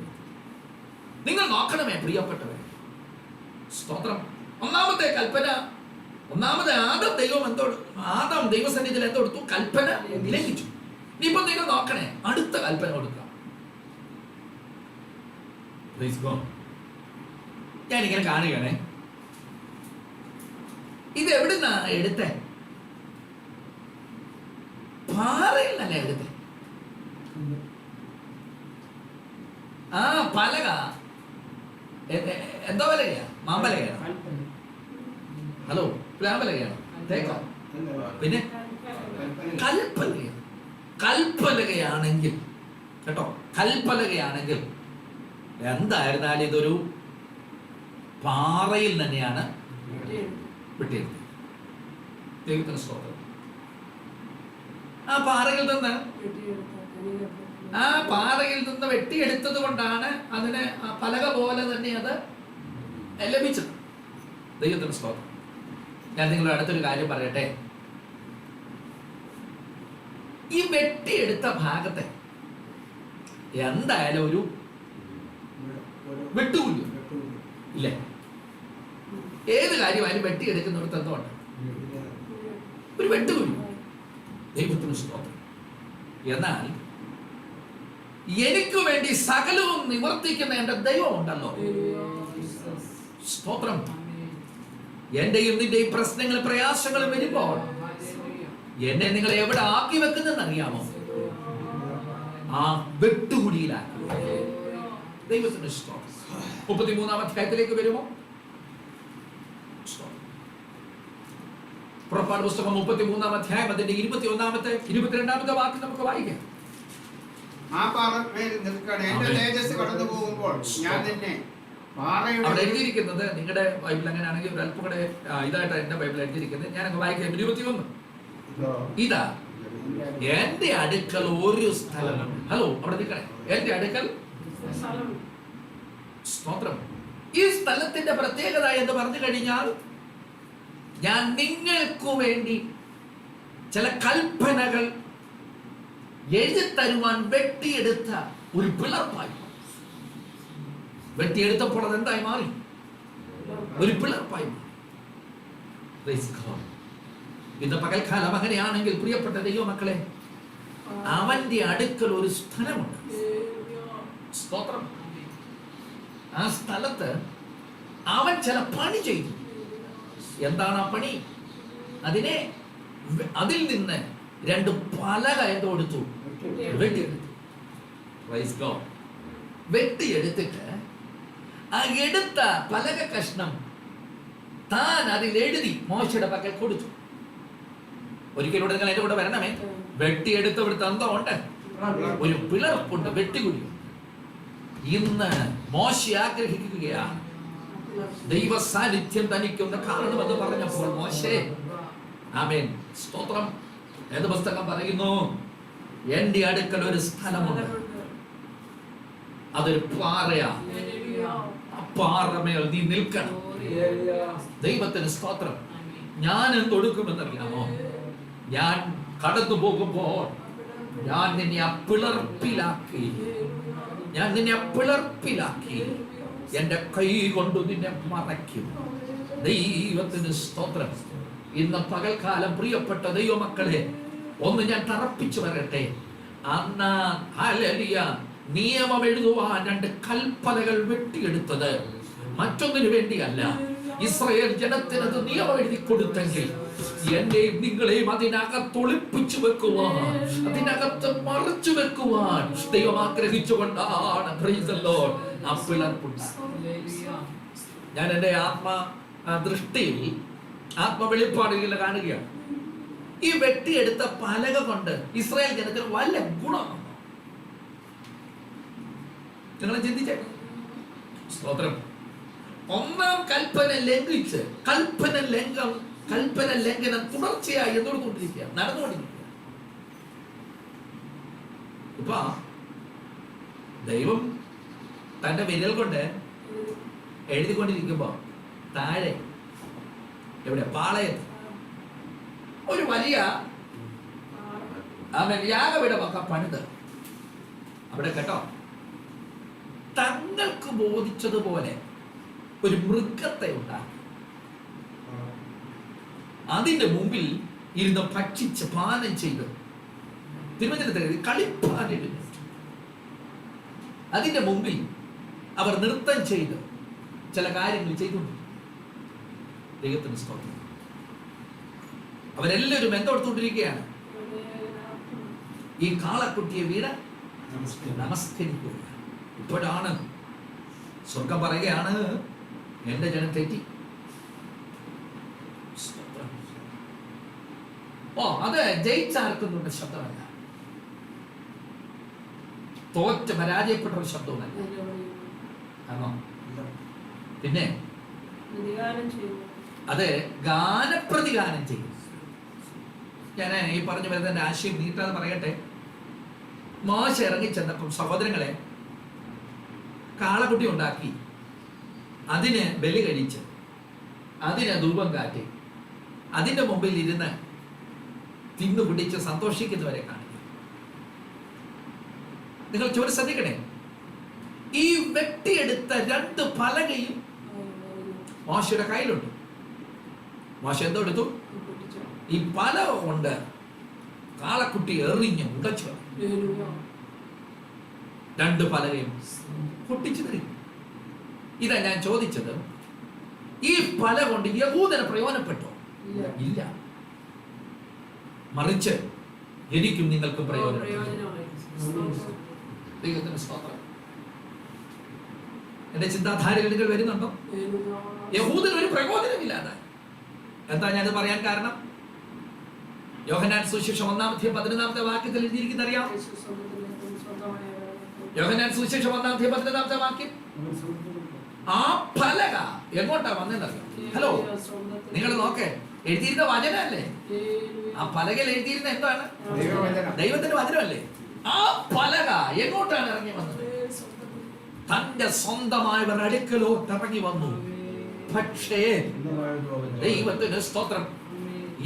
നിങ്ങൾ നോക്കണമേ പ്രിയപ്പെട്ടവരെ, സ്തോത്രം. ഒന്നാമത്തെ കൽപ്പന, ഒന്നാമത് ആദം ദൈവസന്നിധിയിൽ എന്തെടുത്തു? കൽപ്പന ലംഘിച്ചു. ഇനിയിപ്പോ നിങ്ങൾ നോക്കണേ, അടുത്ത കൽപ്പന കൊടുക്കാം. Praise God. ഞാനിങ്ങനെ കാണുകയാണേ, ഇത് എവിടുന്നാ എടുത്തേ? പാറയിൽ തന്നെ എടുത്തേ. ആ പലക എന്തോ പലകയാ? മാമ്പലകയാണ്. ഹലോ, പ്ലാമ്പലകയാണ്? തേക്കോ? പിന്നെ കൽപ്പലകയാണ്. കൽപ്പലകയാണെങ്കിൽ കേട്ടോ, കൽപ്പലകയാണെങ്കിൽ എന്തായിരുന്നാലും ഇതൊരു പാറയിൽ തന്നെയാണ് വെട്ടിയെടുത്തത്. ദൈവത്തിന് സ്തോത്രം. ആ പാറയിൽ നിന്ന് വെട്ടിയെടുത്തത് കൊണ്ടാണ് അതിന് ആ പലക പോലെ തന്നെ അത് ലഭിച്ചത്. ദൈവത്തിന് സ്തോത്രം. ഞാൻ നിങ്ങളുടെ അടുത്തൊരു കാര്യം പറയട്ടെ. ഈ വെട്ടിയെടുത്ത ഭാഗത്തെ എന്തായാലും ഒരു വെട്ടുകുഴി ഇല്ലേ? ഏത് കാര്യമായാലും വെട്ടിയെടുക്കുന്നിടത്ത് എന്തോ ഉണ്ട്, ഒരു വെട്ടുകുഴി. ദൈവത്തിന് സ്തോത്രം. എന്നാൽ എനിക്ക് വേണ്ടി സകലവും നിവർത്തിക്കുന്ന എന്റെ ദൈവം ഉണ്ടല്ലോ. സ്തോത്രം. എന്റെയും നിന്റെയും പ്രശ്നങ്ങൾ പ്രയാസങ്ങൾ വരുമ്പോൾ എന്നെ നിങ്ങൾ എവിടെ ആക്കി വെക്കുന്നെന്ന് അറിയാമോ? ആ വെട്ടുകുഴിയിലാക്കി. ദൈവത്തിന് സ്തോത്രം. 33-ാം അധ്യായത്തിലേക്ക് വരുമോ? പുറപ്പാട് പുസ്തകം 33-ാം അധ്യായം അതിന്റെ 21-ാമത്തെ 22-ാമത്തെ വാക്യം നമുക്ക് വായിക്കാം. ആ പാറമേൽ നിൽക്കണേ, എന്റെ തേജസ് കടന്നു പോകുമ്പോൾ ഞാൻ നിന്നെ അവിടെ എഴുതിയിരിക്കുന്നത്, നിങ്ങളുടെ ബൈബിൾ അങ്ങനെയാണെങ്കിൽ ഒരു അല്പം കൂടെ ഇതായിട്ട് എന്റെ ബൈബിൾ എഴുതിയിരിക്കുന്നത്. ഞാനങ്ങ് വായിക്കാം. 21. ഇതാ എന്റെ അടുക്കൽ ഒരു സ്ഥലം. ഹലോ, അവിടെ നിൽക്കണേ. എന്റെ അടുക്കൽ സ്തോത്രം. ഈ സ്ഥലത്തിന്റെ പ്രത്യേകത എന്ന് പറഞ്ഞു കഴിഞ്ഞാൽ, ഞാൻ നിങ്ങൾക്ക് വേണ്ടി ചില കൽപ്പനകൾ എഴുതിത്തരുവാൻ വെട്ടിയെടുത്ത ഒരു പിളർപ്പായി. വെട്ടിയെടുത്തപ്പോൾ അത് എന്തായി മാറി? ഒരു പിളർപ്പായി മാറി. ഇന്ന് പകൽക്കാലം അങ്ങനെയാണെങ്കിൽ പ്രിയപ്പെട്ട ദൈവമക്കളെ, അവന്റെ അടുക്കൽ ഒരു സ്ഥലമുണ്ട്. സ്തോത്രം. ആ സ്ഥലത്ത് അവൻ ചില പണി ചെയ്തു. എന്താണ് ആ പണി? അതിൽ നിന്ന് 2 പലക എന്തോ എടുത്തു, വെട്ടിയെടുത്തു. വെട്ടിയെടുത്തിട്ട് ആ എടുത്ത പലക കഷ്ണം താൻ അതിൽ എഴുതി മോശയുടെ പക്കൽ കൊടുത്തു. ഒരിക്കലൂടെ നിങ്ങൾ എന്റെ കൂടെ വരണമേ. വെട്ടിയെടുത്തവിടുത്തെ എന്തോ ഉണ്ട്, ഒരു പിളർപ്പുണ്ട്, വെട്ടുകുഴി. ഇന്ന് മോശ ആഗ്രഹിക്കുകയാണ് ദൈവ സാന്നിധ്യം തനിക്കൊന്ന് കാണണമെന്ന് പറഞ്ഞപ്പോൾ മോശേ, ആമേൻ, സ്തോത്രം. ഏത് പുസ്തകം പറയുന്നു? എന്റെ അടുക്കൽ ഒരു സ്ഥലമുണ്ട്, അതൊരു പാറയാ. പാറമേൽ നീ നിൽക്കണം. ദൈവത്തിന് സ്തോത്രം. ഞാൻ എന്തൊടുക്കുമെന്നറിയാമോ? ഞാൻ കടന്നു പോകുമ്പോൾ ഞാൻ നിന്നെ അപ്പിളർപ്പിലാക്കി, എന്റെ കൈ കൊണ്ട് നിന്നെ മറയ്ക്കും. ദൈവത്തിന് സ്തോത്രം. ഇന്ന് പകൽക്കാലം പ്രിയപ്പെട്ട ദൈവമക്കളെ, ഒന്ന് ഞാൻ തറപ്പിച്ചു വരട്ടെ. അന്ന് ഹല്ലേലൂയ നിയമം എഴുതുവാൻ 2 കൽപ്പനകൾ വെട്ടിയെടുത്തത് മറ്റൊന്നിനു വേണ്ടിയല്ല. ഇസ്രായേൽ ജനത്തിനത് നിയമം എഴുതി കൊടുത്തെങ്കിൽ എന്നെയും നിങ്ങളെയും അതിനകത്ത് ഒളിപ്പിച്ചു വെക്കുവാൻ, അതിനകത്ത് മറച്ചു വെക്കുവാൻ ദൈവം ആഗ്രഹിച്ചുകൊണ്ടാണ് ആ പിളർപ്പുണ്ടായത്. ഞാൻ എൻ്റെ ദൃഷ്ടിയിൽ ആത്മവെളിപ്പാടുകൾ കാണുകയാണ്. ഈ വെട്ടിയെടുത്ത പലക കൊണ്ട് ഇസ്രായേൽ ജനത്തിന് വല്ല ഗുണമാണ്? നിങ്ങൾ ചിന്തിച്ചേ. സ്തോത്രം. 1-ാം കൽപ്പന ലംഘിച്ച് കൽപ്പന ലംഘനം തുടർച്ചയായി നടന്നുകൊണ്ടിരിക്കുക. ഇപ്പൊ ദൈവം തന്റെ വിരൽ കൊണ്ട് എഴുതിക്കൊണ്ടിരിക്കുമ്പോ താഴെ എവിടെ പാളയത്ത് ഒരു വലിയ യാഗപീഠമൊക്കെ പണിത് അവിടെ കേട്ടോ തങ്ങൾക്ക് ബോധിച്ചതുപോലെ ഒരു മൃഗത്തെ ഉണ്ടാക്കി അതിന്റെ മുമ്പിൽ ഇരുന്ന് ഭക്ഷിച്ച് പാനം ചെയ്ത് തിരുവചനത്തിൽ കളിപ്പാനിടുന്നു. അതിന്റെ മുമ്പിൽ അവർ നൃത്തം ചെയ്ത് ചില കാര്യങ്ങൾ ചെയ്തുകൊണ്ടിരിക്കും. ദൈവത്തിന് സ്തോത്രം. അവരെല്ലാവരും എന്തെടുത്തുകൊണ്ടിരിക്കുകയാണ്? ഈ കാളക്കുട്ടിയെ വീട് നമസ്കരിക്കുക. ഇപ്പോഴാണ് സ്വർഗം പറയുകയാണ്, എന്റെ ജനം തെറ്റി. ഓ, അത് ജയിച്ചാർക്കുന്നുണ്ട് ശബ്ദമല്ല, തോറ്റ് പരാജയപ്പെട്ട ഒരു ശബ്ദവുമല്ല. ആണോ? പിന്നെ അത് ഗാനപ്രതിഗാനം ചെയ്യും. ഞാൻ ഈ പറഞ്ഞു വരുന്നതിന്റെ ആശയം നീട്ടാതെ പറയട്ടെ. മോശ ഇറങ്ങി ചെന്നപ്പം സഹോദരങ്ങളെ കാളക്കുട്ടി ഉണ്ടാക്കി, അതിന് ബലി കഴിച്ച്, അതിന് ധൂപം കാറ്റി, അതിന്റെ മുമ്പിൽ ഇരുന്ന് തിന്നു പിടിച്ച് സന്തോഷിക്കുന്നവരെ കാണിക്കും. നിങ്ങൾ ചോര ശ്രദ്ധിക്കണേ. ഈ വെട്ടിയെടുത്ത 2 പലകയും മോശയുടെ കയ്യിലുണ്ട്. മോശ എന്തോ എടുത്തു? ഈ പല കൊണ്ട് കാളക്കുട്ടി എറിഞ്ഞ് ഉടച്ചു. 2 പലകയും പൊട്ടിച്ചു തരും. ഇതാ ഞാൻ ചോദിച്ചത്, ഈ പല കൊണ്ട് യഹൂദന് പ്രയോജനപ്പെട്ടോ? ഇല്ല. മറിച്ച് എനിക്കും നിങ്ങൾക്കും പ്രയോജനം. ദൈവത്തിന് സ്തോത്രം. എന്റെ ചിന്താധാരയിൽ നിങ്ങൾ വരുന്നുണ്ടോ? യഹൂദന് ഒരു പ്രയോജനമില്ലാതെ. എന്താ ഞാനത് പറയാൻ കാരണം? യോഹന്നാൻ സുവിശേഷം 1-ാമത്തെ വാക്യത്തിൽ എഴുതിയിരിക്കുന്ന അറിയാം. യോഹന്നാൻ സുവിശേഷം 1-ാമത്തെ വാക്യം. ആ പലക എങ്ങോട്ടാ വന്നെന്നറിയാം? ഹലോ, നിങ്ങൾ നോക്കേ, എഴുതിയിരുന്ന വചനല്ലേ? ആ പലകയിൽ എഴുതിയിരുന്ന എന്താണ്? ദൈവത്തിന്റെ വചനമല്ലേ? ആ പലക എങ്ങോട്ടാണ് ഇറങ്ങി വന്നത്? തന്റെ സ്വന്തമായവർ അടുക്കലോട്ട് ഇറങ്ങി വന്നു. പക്ഷേ ദൈവത്തിന് സ്തോത്രം,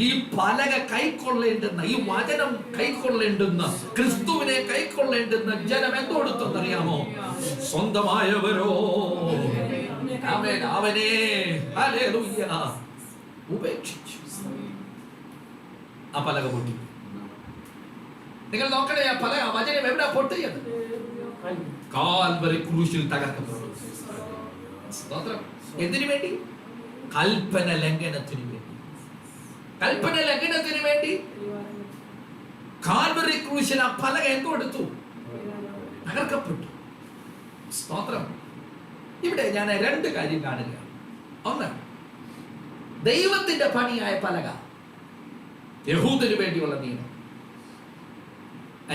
ഈ പലക കൈക്കൊള്ളേണ്ടുന്ന, ഈ വചനം കൈക്കൊള്ളേണ്ടുന്ന, ക്രിസ്തുവിനെ കൈക്കൊള്ളേണ്ടുന്ന ജനം എന്തോടുത്തെന്നറിയാമോ? സ്വന്തമായവരോ അവനെ ഹല്ലേലൂയ ഉപേക്ഷിച്ചു. ആ പലക പൊട്ടി. നിങ്ങൾ നോക്കണേ, ആ പലക വചനം എവിടെ പൊട്ടിയത്? കാൽവരി ക്രൂശിൽ തകർക്കപ്പെട്ടു. സ്തോത്രം. എന്തിനു വേണ്ടി? കൽപ്പന ലംഘനത്തിന് വേണ്ടി. കൽപ്പന ലംഘനത്തിന് വേണ്ടി കാൽവരി ക്രൂശിൽ ആ പലക എന്തെടുത്തു? തകർക്കപ്പെട്ടു. സ്തോത്രം. ഇവിടെ ഞാൻ 2 കാര്യം കാണുക. ഒന്ന്, ദൈവത്തിന്റെ പണിയായ പലക, യഹൂദന് വേണ്ടിയുള്ള നിയമം.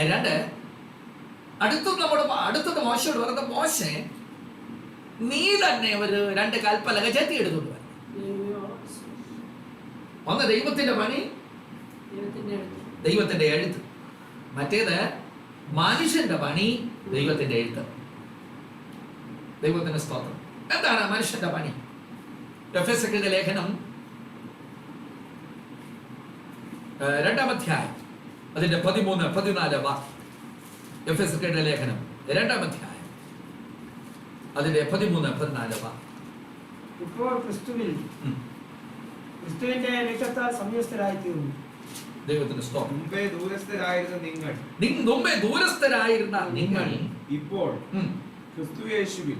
2, അടുത്തത് മോശയോട് പറഞ്ഞ, മോശെ നീ തന്നെ ഒരു 2 കൽപ്പലക ചെത്തിയെടുത്തോണ്ട് വരണം. ഒന്ന് ദൈവത്തിന്റെ പണി, ദൈവത്തിന്റെ എഴുത്ത്. മറ്റേത് മനുഷ്യന്റെ പണി, ദൈവത്തിന്റെ എഴുത്ത്. ദൈവത്തിന്റെ സ്തോത്രം. എന്താണ് മനുഷ്യന്റെ പണി? എഫെസ്യരുടെ ലേഖനം 2-ാം അധ്യായം അതിന്റെ 13-14 വാക്യം. എഫെസ്യരുടെ ലേഖനം 2-ാം അധ്യായം അതിന്റെ 13-14 വാക്യം. ഇപ്പോൾ ക്രിസ്തുവിന്റെ രക്തത്താൽ സംയുക്തരായി തീർന്നു. ദൈവത്തിന്റെ സ്തോത്രം. മുമ്പേ ദൂരസ്ഥരായിരുന്ന നിങ്ങൾ ഇപ്പോൾ ക്രിസ്തുയേശുവിൽ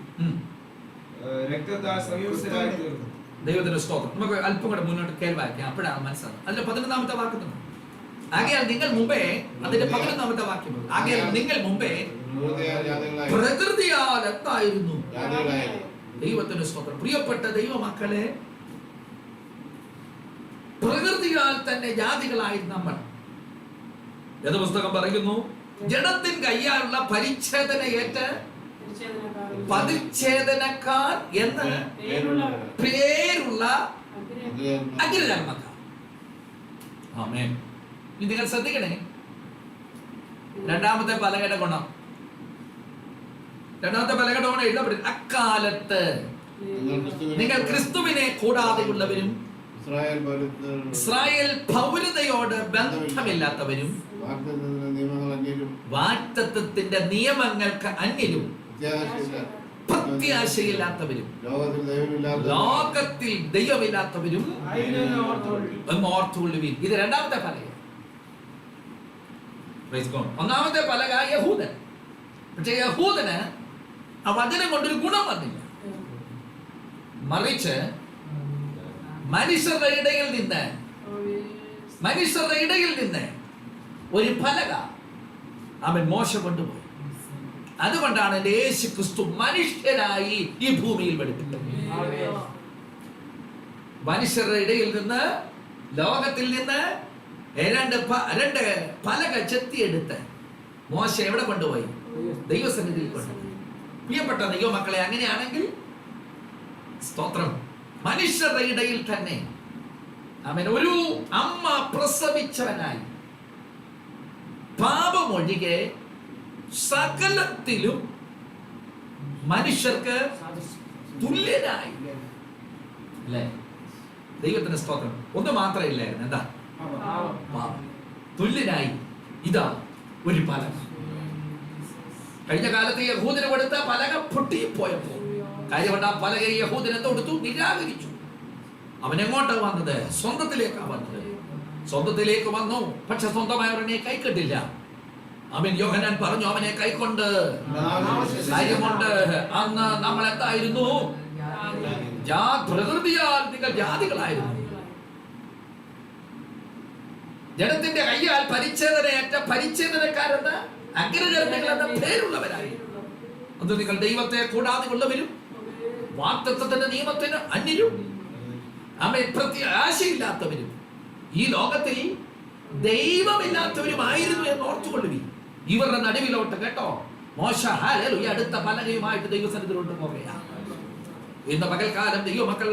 രക്തത്താൽ സംയുക്തരായി തീർന്നു. ദൈവത്തിന്റെ സ്തോത്രം. നമുക്ക് അല്പം കൂടെ മുന്നോട്ട് കേൾവാക്കാം, അപ്പോഴാണ് മനസ്സിലാകും. അതിന്റെ 11-ാമത്തെ വാക്യത്തിന് ആകയാൽ നിങ്ങൾ മുമ്പേ, അതിന്റെ 11-ാമത്തെ വാക്യം, ആകയാൽ നിങ്ങൾ മുമ്പേ പ്രകൃതിയാൽ എന്തായിരുന്നു? ദൈവത്തിന്റെ സ്തോത്രം. പ്രിയപ്പെട്ട ദൈവമക്കളെ, പ്രകൃതിയാൽ തന്നെ ജാതികളായിരുന്നു നമ്മൾ. ഏത് പുസ്തകം പറയുന്നു? ജഡത്തിൻ കയ്യാലുള്ള പരിച്ഛേദനയേറ്റ് പരിച്ഛേദനക്കാർ എന്ന് പേരുള്ള അഗ്രചർമ്മക്കാർ. ആമേൻ. ഇനി നിങ്ങൾ ശ്രദ്ധിക്കണേ, 2-ാമത്തെ പലകയുടെ ഗുണം. 2-ാമത്തെ പലകയുടെ ഗുണം എഴുതപ്പെടും. അക്കാലത്ത് നിങ്ങൾ ക്രിസ്തുവിനെ കൂടാതെയുള്ളവരും ഇസ്രായേൽ പൗരതയോട് ബന്ധമില്ലാത്തവരും വാഗ്ദത്തത്തിന്റെ നിയമങ്ങൾക്ക് അന്യരും പ്രത്യാശയില്ലാത്തവരും ലോകത്തിൽ ദൈവമില്ലാത്തവരും എന്ന് ഓർത്തുകൊള്ളുവിൻ. ഇത് 2-ാമത്തെ പലക. 1-ാമത്തെ പലക യഹൂദൻ. പക്ഷെ യഹൂദന് ആ വചനം കൊണ്ടൊരു ഗുണം വന്നില്ല. മറിച്ച് മനുഷ്യരുടെ ഇടയിൽ നിന്ന് ഒരു പലക അവൻ മോശ കൊണ്ടുപോയി. അതുകൊണ്ടാണ് യേശു ക്രിസ്തു മനുഷ്യരായി ഈ ഭൂമിയിൽ വെളിപ്പെട്ടത്. മനുഷ്യരുടെ ഇടയിൽ നിന്ന്, ലോകത്തിൽ നിന്ന് രണ്ട് പലക ചെത്തിയെടുത്ത് മോശ എവിടെ കൊണ്ടുപോയി? ദൈവസന്നിധിയിൽ കൊണ്ടുപോയി. പ്രിയപ്പെട്ട ദൈവമക്കളെ, അങ്ങനെയാണെങ്കിൽ സ്തോത്രം, മനുഷ്യരുടെ ഇടയിൽ തന്നെ അവൻ ഒരു അമ്മ പ്രസവിച്ചവനായി പാപമൊഴികെ സകലത്തിലും മനുഷ്യർക്ക് തുല്യനായി. അല്ലേ? ദൈവത്തിന്റെ സ്തോത്രം. ഒന്ന് മാത്രമേ ഇല്ലായിരുന്നു, എന്താ? പാപം. തുല്യനായി ഇതാ ഒരു പലക. കഴിഞ്ഞ കാലത്ത് യഹൂദന് കൊടുത്ത പലക പൊട്ടിപ്പോയപ്പോ കാര്യമുണ്ട്, ആ പലക യഹൂദൻ എന്ത് കൊടുത്തു? നിരാകരിച്ചു. അവൻ എങ്ങോട്ടാ വന്നത്? സ്വന്തത്തിലേക്കാണ് വന്നത്. സ്വന്തത്തിലേക്ക് വന്നു, പക്ഷെ സ്വന്തമായവനെ കൈക്കൊണ്ടില്ല. അവൻ യോഹന്നാൻ പറഞ്ഞു, അവനെ കൈക്കൊണ്ട് കാര്യമുണ്ട്. അന്ന് നമ്മൾ എന്തായിരുന്നു? പ്രകൃതിയാൽ നിങ്ങൾ ജാതികളായിരുന്നു. ജനത്തിന്റെ കയ്യാൽ പരിച്ഛേദനയേറ്റ പരിച്ഛേദനക്കാരെന്ന് അഗ്രകർമ്മികൾ എന്ന പേരുള്ളവരായി. അത് നിങ്ങൾ ദൈവത്തെ കൂടാതെ ഉള്ളവരും വാഗ്ദത്തത്തിന്റെ നിയമത്തിന് അന്യരും പ്രത്യാശയില്ലാത്തവരും ഈ ലോകത്തിൽ ദൈവമില്ലാത്തവരുമായിരുന്നു എന്ന് ഓർത്തുകൊള്ളുവി. ഇവരുടെ നടുവിലോട്ട് കേട്ടോ മോശ ഹല്ലേലൂയ അടുത്ത പലകയുമായിട്ട് ദൈവസന്നിധിയിലോട്ട് പോകുകയാണ്. ഇന്ന് പകൽക്കാലം ദൈവമക്കൾ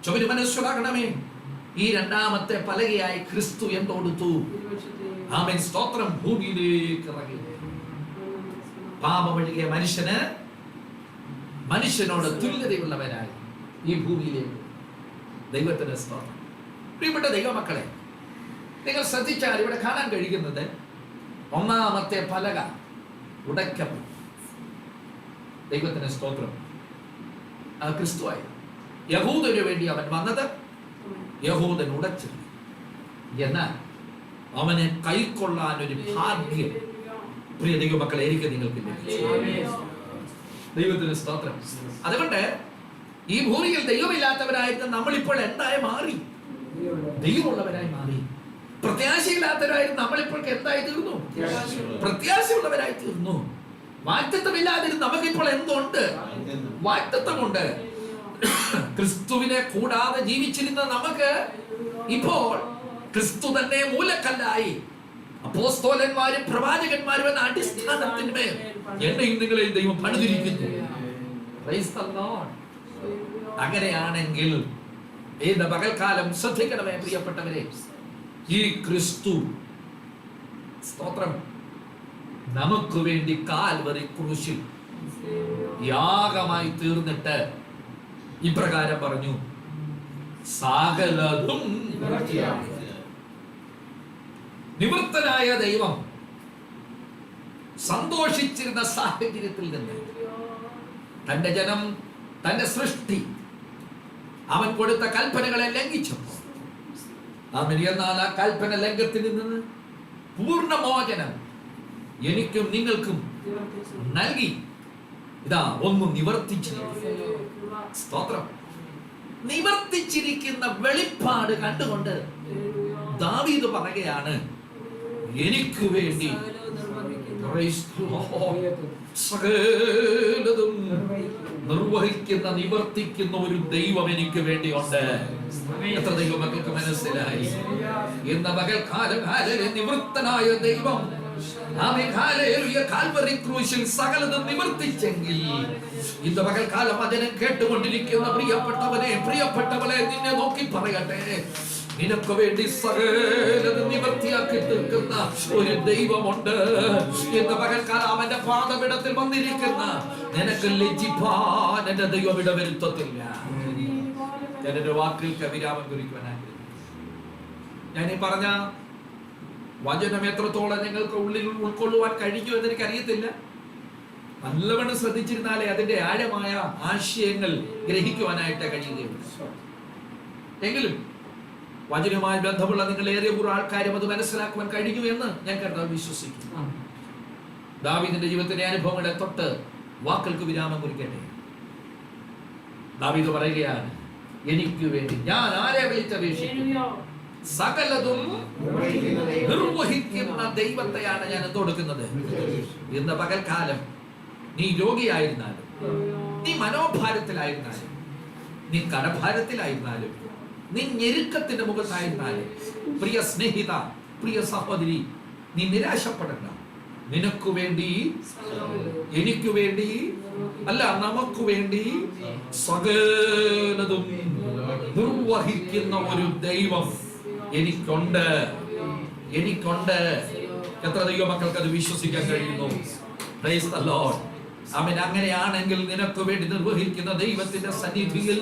ചുവര് മനസ്സിലാക്കണമേ, ഈ രണ്ടാമത്തെ പലകയായി ക്രിസ്തു എന്തൊടുത്തു? ആമേൻ, സ്തോത്രം. ഭൂമിയിലേക്ക് ഇറങ്ങി പാപമൊഴികെ മനുഷ്യനോട് തുല്യതയുള്ളവരായി ഈ ഭൂമിയിലേക്ക്. ദൈവത്തിന്റെ സ്തോത്രം. പ്രിയപ്പെട്ട ദൈവമക്കളെ, നിങ്ങൾ ശ്രദ്ധിച്ചാൽ ഇവിടെ കാണാൻ കഴിയുന്നത് ഒന്നാമത്തെ പലക ഉടയ്ക്കപ്പെട്ടു. ദൈവത്തിന്റെ സ്തോത്രം. ക്രിസ്തുവായി യഹൂദന് വേണ്ടി അവൻ വന്നത്, യഹൂദൻ ഉടച്ചു. എന്നാൽ അവനെ കൈക്കൊള്ളാൻ ഒരു ഭാഗ്യം പ്രിയ ദൈവമക്കളെ എനിക്ക് നിങ്ങൾക്ക് ദൈവത്തിന് സ്തോത്രം. അതുകൊണ്ട് ഈ ഭൂമിയിൽ ദൈവമില്ലാത്തവരായിട്ട് നമ്മളിപ്പോൾ എന്തായി മാറി? ദൈവമുള്ളവരായി മാറി. പ്രത്യാശയില്ലാത്തവരായിരുന്നു നമ്മളിപ്പോൾ എന്തായി തീർന്നു? പ്രത്യാശയുള്ളവരായി തീർന്നു. വാഗ്ദത്തമില്ലാതിരുന്ന് നമുക്കിപ്പോൾ എന്തുണ്ട്? വാഗ്ദത്തമുണ്ട്. ക്രിസ്തുവിനെ കൂടാതെ ജീവിച്ചിരുന്ന നമുക്ക് ഇപ്പോൾ ക്രിസ്തു തന്നെ മൂലക്കല്ലായി. അപ്പോസ്തലന്മാരും പ്രവാചകന്മാരും എന്ന അടിസ്ഥാനത്തിന്മേൽ എന്നെയും നിങ്ങളെയും ദൈവം പണിതിരിക്കുന്നു. Price the Lord. അങ്ങനെയാണെങ്കിൽ ഇന്ന് പകൽക്കാലം ശ്രദ്ധിക്കണമേ പ്രിയപ്പെട്ടവരെ, ഈ ക്രിസ്തു സ്തോത്രം നമുക്ക് വേണ്ടി കാൽവരി ക്രൂശിൽ യാഗമായി തീർന്നിട്ട് ഇപ്രകാരം പറഞ്ഞു, സകലതും നിവൃത്തനായ ദൈവം സന്തോഷിച്ചിരുന്ന സാഹചര്യത്തിൽ നിന്ന് തന്റെ ജനം, തന്റെ സൃഷ്ടി അവൻ കൊടുത്ത കൽപ്പനകളെ ലംഘിച്ചപ്പോൾ എന്നാൽ ആ കൽപ്പന ലംഘനത്തിൽ നിന്ന് പൂർണ്ണമോചനം എനിക്കും നിങ്ങൾക്കും നൽകി. ഇതാ ഒന്നും നിവർത്തിച്ചിരിക്കുന്നു. സ്തോത്രം. നിവർത്തിച്ചിരിക്കുന്ന വെളിപ്പാട് കണ്ടുകൊണ്ട് ദാവീദ് പറയുകയാണ്, എനിക്ക് വേണ്ടി സകലതും നിർവഹിക്കുന്ന നിവർത്തിക്കുന്ന ഒരു ദൈവം എനിക്ക് വേണ്ടിയുണ്ട്. എത്ര ദൈവമക്കൾക്ക് മനസ്സിലായി? ഇന്ന് പകൽക്കാലം നിവൃത്തനായ ദൈവം കാൽവരി ക്രൂശിൽ സകലതും നിവർത്തിച്ചെങ്കിൽ ഇന്ന് പകൽക്കാലം അതിനെ കേട്ടുകൊണ്ടിരിക്കുന്ന പ്രിയപ്പെട്ടവളെ നിന്നെ നോക്കി പറയട്ടെ, നിനക്ക് വേണ്ടി സകലതും നിവർത്തിയാക്കി തീർക്കുന്ന ഒരു ദൈവമുണ്ട്. ഇന്ന് പകൽക്കാലം അവന്റെ പാദപീഠത്തിൽ വന്നിരിക്കുന്ന നിനക്ക് ലജ്ജിപ്പാൻ എന്റെ ദൈവം ഇടവരുത്തത്തില്ല. ഞാനൊരു വാക്കിൽ വിരാമം കുറിക്കുവാനായി ഞാൻ ഈ പറഞ്ഞ വചനം എത്രത്തോളം നിങ്ങൾക്ക് ഉള്ളിൽ ഉൾക്കൊള്ളുവാൻ കഴിഞ്ഞു എന്ന് എനിക്കറിയത്തില്ല. നല്ലവണ്ണം ശ്രദ്ധിച്ചിരുന്നാലേ അതിന്റെ ആഴമായ ആശയങ്ങൾ ഗ്രഹിക്കുവാനായിട്ട് കഴിയുകയുള്ളൂ. എങ്കിലും വചനവുമായി ബന്ധമുള്ള നിങ്ങൾ ഏറെ കുറെ ആൾക്കാരും അത് മനസ്സിലാക്കുവാൻ കഴിഞ്ഞു എന്ന് ഞാൻ കർത്താവ് വിശ്വസിക്കുന്നു. ദാവീദിന്റെ ജീവിതത്തിലെ അനുഭവങ്ങളെ തൊട്ട് വാക്കുകൾക്ക് വിരാമം കുറിക്കട്ടെ. ദാവീദ് പറയുകയാണ്, എനിക്ക് വേണ്ടി ഞാൻ ആരെ വിളിച്ചപേക്ഷിക്കും? സകലതും നിർവഹിക്കുന്ന ദൈവത്തെയാണ് ഞാൻ എന്ത് കൊടുക്കുന്നത്? ഇന്ന് പകൽക്കാലം നീ രോഗിയായിരുന്നാലും, നീ മനോഭാരത്തിലായിരുന്നാലും, നീ കടഭാരത്തിലായിരുന്നാലും, നീ ഞെരുക്കത്തിന്റെ മുഖത്തായിരുന്നാലും, പ്രിയ സ്നേഹിത, പ്രിയ സഹോദരി, നീ നിരാശപ്പെടണ്ട. നിനക്ക് വേണ്ടി, എനിക്ക് വേണ്ടി, അല്ല നമുക്ക് വേണ്ടി സകലതും നിർവഹിക്കുന്ന ഒരു ദൈവം എനിക്കുണ്ട്. എത്ര ദൈവമക്കൾക്ക് അത് വിശ്വസിക്കാൻ കഴിയുന്നു? Praise the Lord. ആമേൻ. അങ്ങനെയാണെങ്കിൽ നിനക്ക് വേണ്ടി നിർവഹിക്കുന്ന ദൈവത്തിന്റെ സന്നിധിയിൽ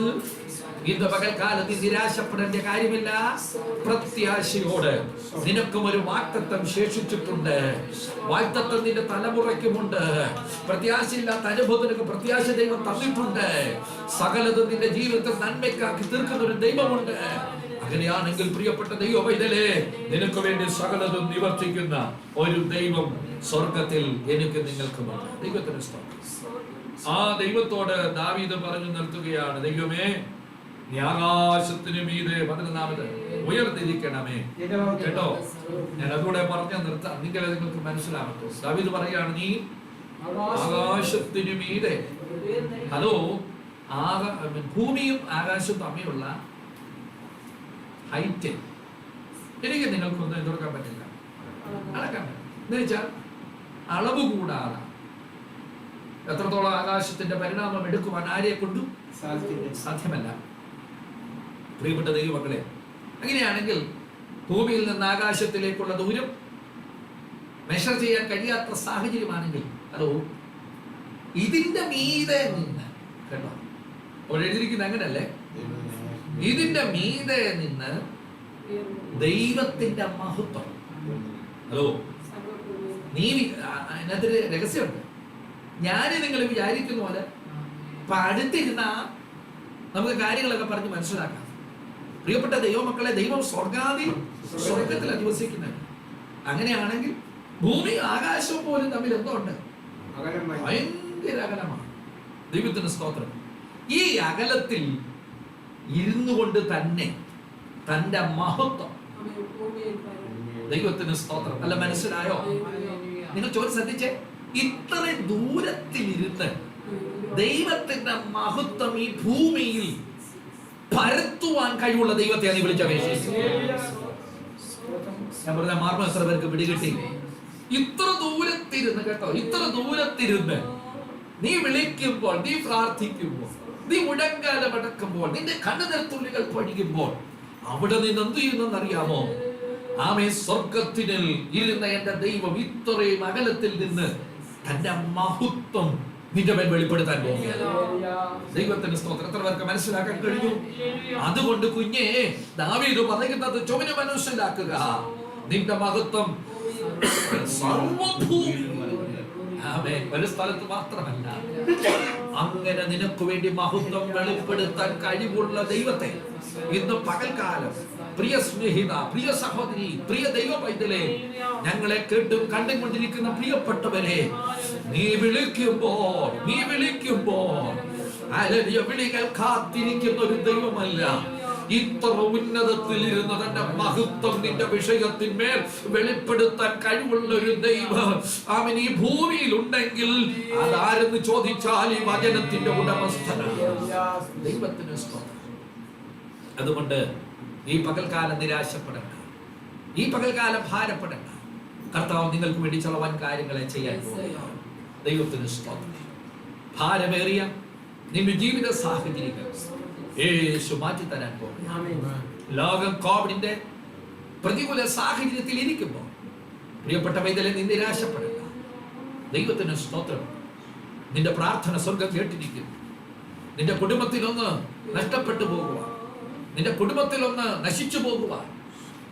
ഇന്ന് പകൽക്കാലത്ത് നിരാശപ്പെടേണ്ട കാര്യമില്ല. പ്രത്യാശയോട് നിനക്കും ഒരു വാഗ്ദത്തം ശേഷിച്ചിട്ടുണ്ട്. വാഗ്ദത്തം നിന്റെ തലമുറയ്ക്കുമുണ്ട്. പ്രത്യാശയില്ലാത്ത അനുഭവത്തിനൊക്കെ പ്രത്യാശ ദൈവം തന്നിട്ടുണ്ട്. സകലതും നിന്റെ ജീവിതത്തിൽ നന്മയ്ക്കാക്കി തീർക്കുന്ന ഒരു ദൈവമുണ്ട്. അങ്ങനെയാണെങ്കിൽ പ്രിയപ്പെട്ട ദൈവവൈതലേ, നിനക്ക് വേണ്ടി സകലതും നിവർത്തിക്കുന്ന ഒരു ദൈവം സ്വർഗത്തിൽ എനിക്ക് നിങ്ങൾക്കുമുണ്ട്. ദൈവത്തിന് സ്തോത്രം. ആ ദൈവത്തോട് ദാവീദ് പറഞ്ഞു നിർത്തുകയാണ്, ദൈവമേ, നീ ആകാശത്തിന് മീതെ 14 ഉയർന്നിരിക്കണമേ. കേട്ടോ, ഞാൻ അതുകൂടെ പറഞ്ഞു നിർത്താം, നിങ്ങൾക്ക് മനസ്സിലാകട്ടെ. ദാവീദ് പറയാണ്, നീ ആകാശത്തിന് മീതെ. ഹലോ, ഭൂമിയും ആകാശവും തമ്മിലുള്ള ഹൈറ്റ് എനിക്ക് നിങ്ങൾക്കൊന്നും എതിർക്കാൻ പറ്റില്ല, അളക്കാൻ പറ്റില്ല. എന്ന് വെച്ചാൽ അളവ് കൂടാതെ എത്രത്തോളം ആകാശത്തിന്റെ പരിണാമം എടുക്കുവാൻ ആരെ കൊണ്ടും സാധ്യമല്ല. പ്രിയപ്പെട്ട ദൈവമക്കളെ, അങ്ങനെയാണെങ്കിൽ ഭൂമിയിൽ നിന്ന് ആകാശത്തിലേക്കുള്ള ദൂരം മെഷർ ചെയ്യാൻ കഴിയാത്ത സാഹചര്യമാണെങ്കിൽ, അതോ ഇതിന്റെ മീതെ നിന്ന്, കേട്ടോ, അവിടെ എഴുതിയിരിക്കുന്നത് അങ്ങനല്ലേ, ഇതിന്റെ മീതെ നിന്ന് ദൈവത്തിന്റെ മഹത്വം. ഹലോ, നീ അതിനകത്തൊരു രഹസ്യമുണ്ട്. ഞാൻ നിങ്ങൾ വിചാരിക്കുന്ന പോലെ അടുത്തിരുന്ന നമുക്ക് കാര്യങ്ങളൊക്കെ പറഞ്ഞ് മനസ്സിലാക്കാം. പ്രിയപ്പെട്ട ദൈവമക്കളെ, ദൈവം സ്വർഗത്തിൽ അധിവസിക്കുന്നത്. അങ്ങനെയാണെങ്കിൽ ഭൂമി ആകാശവും പോലും തമ്മിൽ എന്തുണ്ട്? ഭയങ്കര അകലമാണ്. ദൈവത്തിന് സ്തോത്രം. ഈ അകലത്തിൽ ഇരുന്നു കൊണ്ട് തന്നെ തന്റെ മഹത്വം, ദൈവത്തിന് സ്തോത്രം. അല്ല, മനസ്സിലായോ? നിങ്ങൾ ചോദിച്ച് ശ്രദ്ധിച്ചേ, ഇത്ര ദൂരത്തിലിരുന്ന് ദൈവത്തിന്റെ മഹത്വം ഈ ഭൂമിയിൽ പരത്തുവാൻ കഴിവുള്ള ദൈവത്തെ നീ വിളിച്ചപേക്ഷിച്ചു. ഞാൻ പറഞ്ഞ മാർമ്മം എത്ര പേർക്ക് പിടികിട്ടി? ഇത്ര ദൂരത്തിരുന്ന്, കേട്ടോ, ഇത്ര ദൂരത്തിരുന്ന് നീ വിളിക്കുമ്പോൾ, നീ പ്രാർത്ഥിക്കുമ്പോൾ, നീ മുഴങ്കാലമടക്കുമ്പോൾ, നിന്റെ കണ്ണുനീർത്തുള്ളികൾ പൊഴിയുമ്പോൾ അവിടെ നിന്ന് എന്ത് ചെയ്യുന്നറിയാമോ? ആമേ, സ്വർഗത്തിനിൽ ഇരുന്ന എന്റെ ദൈവം ഇത്രയും അകലത്തിൽ നിന്ന് തന്റെ മഹത്വം നിന്റെ മേൽ വെളിപ്പെടുത്താൻ പോകുകയാണ്. ദൈവത്തിന്റെ സ്തോത്രം. എത്ര പേർക്ക് മനസ്സിലാക്കാൻ കഴിഞ്ഞു? അതുകൊണ്ട് കുഞ്ഞേ, ദാവീദ് പറയുന്നത് ചുമന് മനസ്സിലാക്കുക, നിന്റെ മഹത്വം സർവഭൂമി, ആമേൻ, ഒരു സ്ഥലത്ത് മാത്രമല്ല, അങ്ങനെ നിനക്ക് വേണ്ടി മഹത്വം വെളിപ്പെടുത്താൻ കഴിവുള്ള ദൈവത്തെ ഇന്ന് പകൽക്കാലം, പ്രിയ സ്നേഹിത, പ്രിയ സഹോദരി, പ്രിയ ദൈവ പൈതലേ, ഞങ്ങളെ കേട്ടും കണ്ടുകൊണ്ടിരിക്കുന്ന പ്രിയപ്പെട്ടവരെ, നീ വിളിക്കുമ്പോൾ വിളികൾ കാത്തിരിക്കുന്ന ഒരു ദൈവമല്ല, ഇത്ര ഉന്നതത്തിൽ ഇരുന്ന് തന്റെ മഹത്വം നിന്റെ വിഷയത്തിന്മേൽ വെളിപ്പെടുത്താൻ കഴിവുള്ള ഒരു ദൈവം അവൻ ഈ ഭൂമിയിൽ ഉണ്ടെങ്കിൽ അതാരെന്ന് ചോദിച്ചാൽ ഈ വചനത്തിന്റെ ഉടമസ്ഥനാണ്. ദൈവത്തിന് സ്തോത്രം. അതുകൊണ്ട് ഈ പകൽക്കാലം നിരാശപ്പെടണ്ട, ഈ പകൽക്കാലം ഭാരപ്പെടണ്ട. കർത്താവ് നിങ്ങൾക്ക് വേണ്ടി ചില വൻ കാര്യങ്ങളെ ചെയ്യാൻ പോകുകയാണ്. ദൈവത്തിന് സ്തോത്രം. ഭാരമേറിയ നിന്റെ ജീവിത സാഹചര്യങ്ങൾ യേശു മാറ്റി തരാൻ പോകുന്നു. ലോകം കോവിഡിന്റെ പ്രതികൂല സാഹചര്യത്തിൽ ഇരിക്കുമ്പോൾ പ്രിയപ്പെട്ട വൈദ്യരെ നീ നിരാശപ്പെടണ്ട. ദൈവത്തിന് സ്തോത്രം. നിന്റെ പ്രാർത്ഥന സ്വർഗം കേട്ടിരിക്കുന്നു. നിന്റെ കുടുംബത്തിലൊന്ന് നഷ്ടപ്പെട്ടു പോകുക, നിന്റെ കുടുംബത്തിലൊന്ന് നശിച്ചു പോകുക,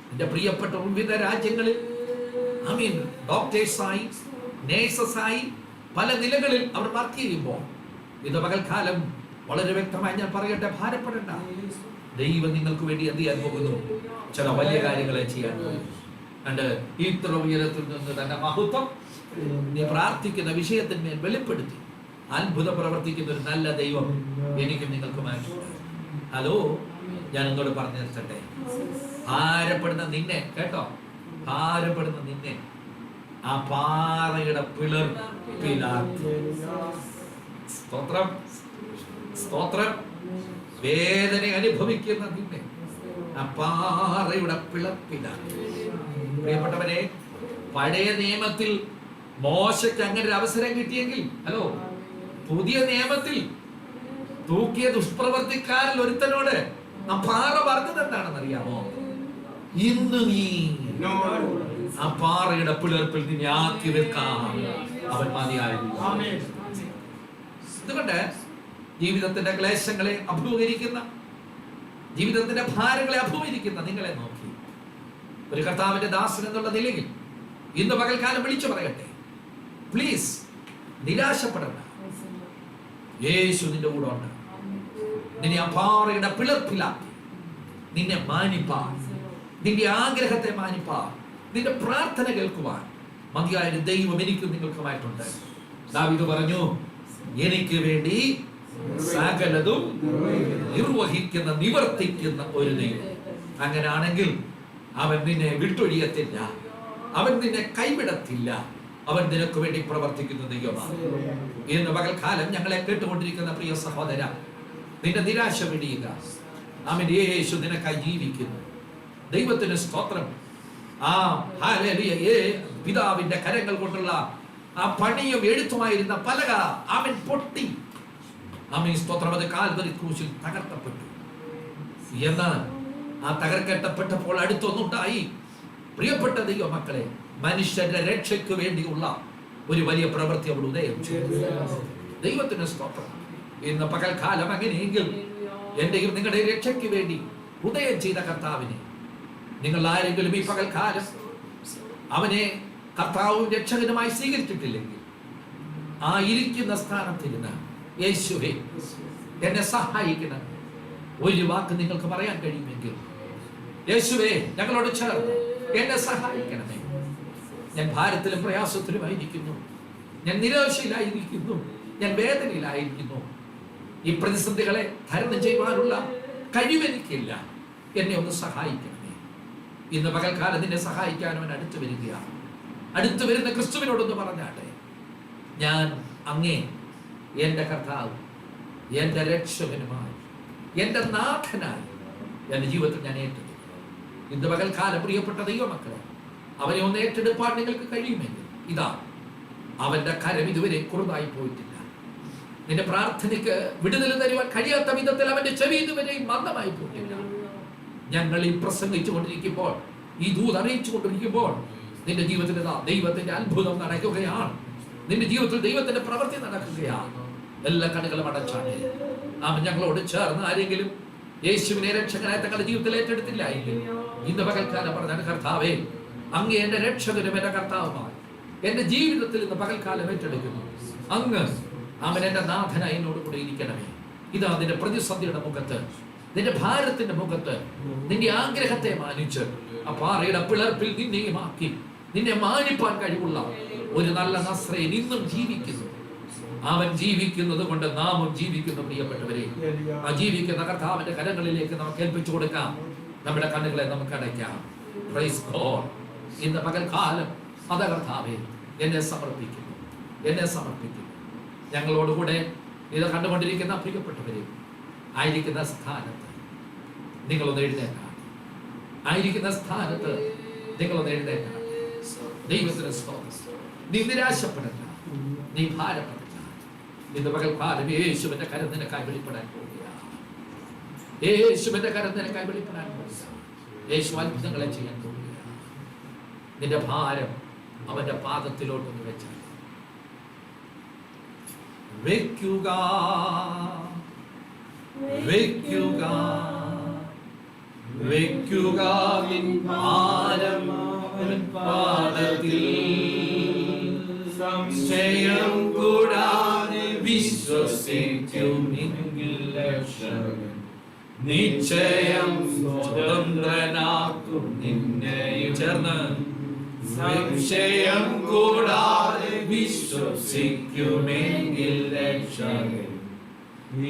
നിന്റെ പ്രിയപ്പെട്ട വിവിധ രാജ്യങ്ങളിൽ ആമീൻ ഡോക്ടേഴ്സായി, നേഴ്സസായി പല നിലകളിൽ അവർ വർക്ക് ചെയ്യുമ്പോൾ ഇത് പകൽക്കാലം വളരെ വ്യക്തമായി ഞാൻ പറയട്ടെ, ഭാരപ്പെടേണ്ട. ദൈവം നിങ്ങൾക്ക് വേണ്ടി എന്ത് ചെയ്യാൻ പോകുന്നു? ചില വലിയ കാര്യങ്ങളെ ചെയ്യാൻ പോകുന്നു. കണ്ട് ഇത്ര ഉയരത്തിൽ നിന്ന് തന്റെ മഹത്വം നീ പ്രാർത്ഥിക്കുന്ന വിഷയത്തിന്മേൽ വെളിപ്പെടുത്തി അത്ഭുതം പ്രവർത്തിക്കുന്ന ഒരു നല്ല ദൈവം എനിക്കും നിങ്ങൾക്കുമായിട്ടുണ്ട്. ഹലോ, ഞാൻ എന്നോട് പറഞ്ഞു നിർത്തട്ടെ. ഭാരപ്പെടുന്ന നിന്നെ, കേട്ടോ, ഭാരപ്പെടുന്ന നിന്നെ ആ പാറയുടെ പിളർപ്പിലാക്കി. സ്തോത്രം, സ്തോത്രം. വേദന അനുഭവിക്കുന്ന നിന്നെ ആ പാറയുടെ പിളർപ്പിലാക്കി. പ്രിയപ്പെട്ടവരെ, പഴയ നിയമത്തിൽ മോശയ്ക്ക് അങ്ങനെ ഒരു അവസരം കിട്ടിയെങ്കിൽ, ഹലോ, പുതിയ നിയമത്തിൽ തൂക്കിയ ദുഷ്പ്രവർത്തിക്കാരിൽ ഒരുത്തനോട് ആ പാറ പറഞ്ഞത് എന്താണെന്ന് അറിയാമോ? ഇന്ന് നീ ആ പാറയുടെ പിളർപ്പിൽ നിന്നെ ആക്കി വെക്കാം, അവൻ മതിയായിരുന്നു. അതുകൊണ്ട് ജീവിതത്തിന്റെ ക്ലേശങ്ങളെ അഭിമുഖീകരിക്കുന്ന, ജീവിതത്തിന്റെ ഭാരങ്ങളെ അഭിമുഖീകരിക്കുന്ന നിങ്ങളെ നോക്കി ഒരു കർത്താവിന്റെ ദാസൻ എന്നുള്ള നിലയിൽ ഇന്ന് പകൽക്കാലം വിളിച്ചു പറയട്ടെ, പ്ലീസ് നിരാശപ്പെടണ്ട. യേശു നിന്റെ കൂടെ ഉണ്ട്. നിന്നെ ആ പാറയുടെ പിളർപ്പിലാക്കി നിന്നെ മാനിപ്പാൻ, നിന്റെ ആഗ്രഹത്തെ മാനിപ്പാൻ, നിന്റെ പ്രാർത്ഥന കേൾക്കുവാൻ മതിയായ ദൈവം എനിക്കും നിങ്ങൾക്കുമായിട്ടുണ്ട്. ദാവീദ് പറഞ്ഞു, എനിക്ക് വേണ്ടി സകലതും നിർവഹിക്കുന്ന, നിവർത്തിക്കുന്ന ഒരു ദൈവം. അങ്ങനെയാണെങ്കിൽ അവൻ നിന്നെ വിട്ടൊഴിയത്തില്ല, അവൻ നിന്നെ കൈവിടത്തില്ല, അവൻ നിനക്ക് വേണ്ടി പ്രവർത്തിക്കുന്ന ദൈവമാണ്. ഇന്ന് പകൽക്കാലം ഞങ്ങളെ കേട്ടുകൊണ്ടിരിക്കുന്ന പ്രിയ സഹോദര, നിന്റെ നിരാശ വെടിയുക. അവൻ യേശു നിനക്കായി ജീവിക്കുന്നു. ദൈവത്തിന് സ്തോത്രം. ആ ഹല്ലേലൂയ. പിതാവിന്റെ കരങ്ങൾ കൊണ്ടുള്ള ആ പണിയും എഴുത്തുമായിരുന്ന പലക അവൻ പൊട്ടി. ആമേൻ, സ്തോത്രം. അത് കാൽവരി ക്രൂശിൽ തകർക്കപ്പെട്ടു. എന്നാൽ ആ തകർക്കപ്പെട്ടപ്പോൾ അടുത്തൊന്നുണ്ടായി. പ്രിയപ്പെട്ട ദൈവ മക്കളെ, മനുഷ്യന്റെ രക്ഷയ്ക്ക് വേണ്ടിയുള്ള ഒരു വലിയ പ്രവൃത്തി അവിടെ ഉദയം ചെയ്തു. ദൈവത്തിന് സ്തോത്രം. ഇന്ന് പകൽക്കാലം അങ്ങനെയെങ്കിൽ എന്റെയും നിങ്ങളുടെ രക്ഷയ്ക്ക് വേണ്ടി ഉദയം ചെയ്ത കർത്താവിനെ നിങ്ങൾ ആരെങ്കിലും ഈ പകൽക്കാലം അവനെ കർത്താവും രക്ഷകനുമായി സ്വീകരിച്ചിട്ടില്ലെങ്കിൽ, ആ ഇരിക്കുന്ന സ്ഥാനത്തിരുന്ന് യേശുവേ എന്നെ സഹായിക്കണം ഒരു വാക്ക് നിങ്ങൾക്ക് പറയാൻ കഴിയുമെങ്കിൽ, യേശുവേ ഞങ്ങളോട് ചേർന്ന് എന്നെ സഹായിക്കണമേ. ഞാൻ ഭാരത്തിലും പ്രയാസത്തിലുമായിരിക്കുന്നു, ഞാൻ നിരാശയിലായിരിക്കുന്നു, ഞാൻ വേദനയിലായിരിക്കുന്നു. ഈ പ്രതിസന്ധികളെ തരണം ചെയ്യുവാനുള്ള കഴിവെനിക്കില്ല, എന്നെ ഒന്ന് സഹായിക്കണമേ. ഇന്ന് പകൽക്കാലം നിന്നെ സഹായിക്കാൻ അവൻ അടുത്തു വരികയാണ്. അടുത്തു വരുന്ന ക്രിസ്തുവിനോടൊന്ന് പറഞ്ഞാട്ടെ, ഞാൻ അങ്ങേ എൻ്റെ കർത്താവ്, എൻ്റെ രക്ഷകനുമായി, എൻ്റെ നാഥനായി എൻ്റെ ജീവിതത്തിൽ ഞാൻ ഏറ്റെടുക്കും. ഇന്ന് പകൽക്കാലം പ്രിയപ്പെട്ട ദൈവമക്കളെ, അവനെ ഒന്ന് ഏറ്റെടുപ്പാൻ നിങ്ങൾക്ക് കഴിയുമെങ്കിൽ ഇതാ അവന്റെ കരം ഇതുവരെ കുറുതായി പോയിട്ടില്ല. നിന്റെ പ്രാർത്ഥനയ്ക്ക് വിടുതൽ തരുവാൻ കഴിയാത്ത വിധത്തിൽ അവന്റെ ചെവി ഇതുവരെ മന്ദമായി പോയിട്ടില്ല. ഞങ്ങൾ ഈ പ്രസംഗിച്ചു കൊണ്ടിരിക്കുമ്പോൾ, ഈ ദൂത് അറിയിച്ചു കൊണ്ടിരിക്കുമ്പോൾ നിന്റെ ജീവിതത്തിൽ ദൈവത്തിന്റെ അത്ഭുതം നടക്കുകയാണ്. നിന്റെ ജീവിതത്തിൽ ദൈവത്തിന്റെ പ്രവൃത്തി നടക്കുകയാണ്. എല്ലാ കണ്ണുകളും അടച്ചാണ്. അവൻ ഞങ്ങളോട് ചേർന്ന് ആരെങ്കിലും യേശുവിനെ രക്ഷകനായി തങ്ങളുടെ ജീവിതത്തിൽ ഏറ്റെടുത്തില്ല എങ്കിൽ ഇന്ന് പകൽക്കാലം പറഞ്ഞാണ്, കർത്താവേ അങ്ങ് എന്റെ രക്ഷകനും എന്റെ കർത്താവുമായി എന്റെ ജീവിതത്തിൽ ഇന്ന് പകൽക്കാലം ഏറ്റെടുക്കുന്നു. അങ്ങ് അവൻ എന്റെ നാഥനായി എന്നോട് കൂടെ ഇരിക്കണമേ. ഇതാ നിന്റെ പ്രതിസന്ധിയുടെ മുഖത്ത്, നിന്റെ ഭാരത്തിന്റെ മുഖത്ത് നിന്റെ ആഗ്രഹത്തെ മാനിച്ച് ആ പാറയുടെ പിളർപ്പിൽ നിന്നെയും ആക്കി നിന്നെ മാനിപ്പാൻ കഴിവുള്ള ഒരു നല്ല നസ്രയൻ ഇന്നും ജീവിക്കുന്നു. അവൻ ജീവിക്കുന്നത് കൊണ്ട് നാമും ജീവിക്കുന്നു. പ്രിയപ്പെട്ടവരെ, ആ ജീവിക്കുന്ന കർത്താവിന്റെ കരങ്ങളിലേക്ക് നമുക്ക് ഏൽപ്പിച്ചു കൊടുക്കാം. നമ്മുടെ കണ്ണുകളെ നമുക്ക് അടയ്ക്കാം. Praise God. ഇന്ന് പകൽക്കാലം അതാ കർത്താവേ എന്നെ സമർപ്പിക്കുന്നു, എന്നെ സമർപ്പിക്കുന്നു. ഞങ്ങളോടുകൂടെ ഇത് കണ്ടുകൊണ്ടിരിക്കുന്ന പ്രിയപ്പെട്ടവരെ, ആയിരിക്കുന്ന സ്ഥാനത്ത് നിങ്ങളൊന്ന് എഴുന്നേറ്റാണ്. ആയിരിക്കുന്ന സ്ഥാനത്ത് നിങ്ങളൊന്ന് എഴുന്നേറ്റാണ്. ദൈവത്തിന് സ്തോത്രം. നീ നിരാശപ്പെടണ്ട, നീ ഭാരപ്പെടണ്ട. ഇന്ന് പകൽക്കാലം യേശുവിന്റെ കരം നിനക്കായി വെളിപ്പെടാൻ പോവുകയാണ്. യേശുവിന്റെ കരം നിനക്കായി വെളിപ്പെടാൻ പോവുകയാണ്. യേശു അത്ഭുതങ്ങളെ ചെയ്യാൻ പോവുകയാണ്. നിന്റെ ഭാരം അവന്റെ പാദത്തിലോട്ടൊന്ന് വെച്ചാൽ വെക്കുക, വെക്കുക, വെക്കുക നിൻ ഭാരം അവൻ പാദത്തിൽ. സംശയം കൂടാതെ വിശ്വസിക്കുമെങ്കിൽ രക്ഷകൻ നിശ്ചയം സ്വതന്ത്രനാക്കും നിന്നെയും. ചേർന്ന് സംശയം കൂടാതെ വിശ്വസിക്കുമെങ്കിൽ രക്ഷകൻ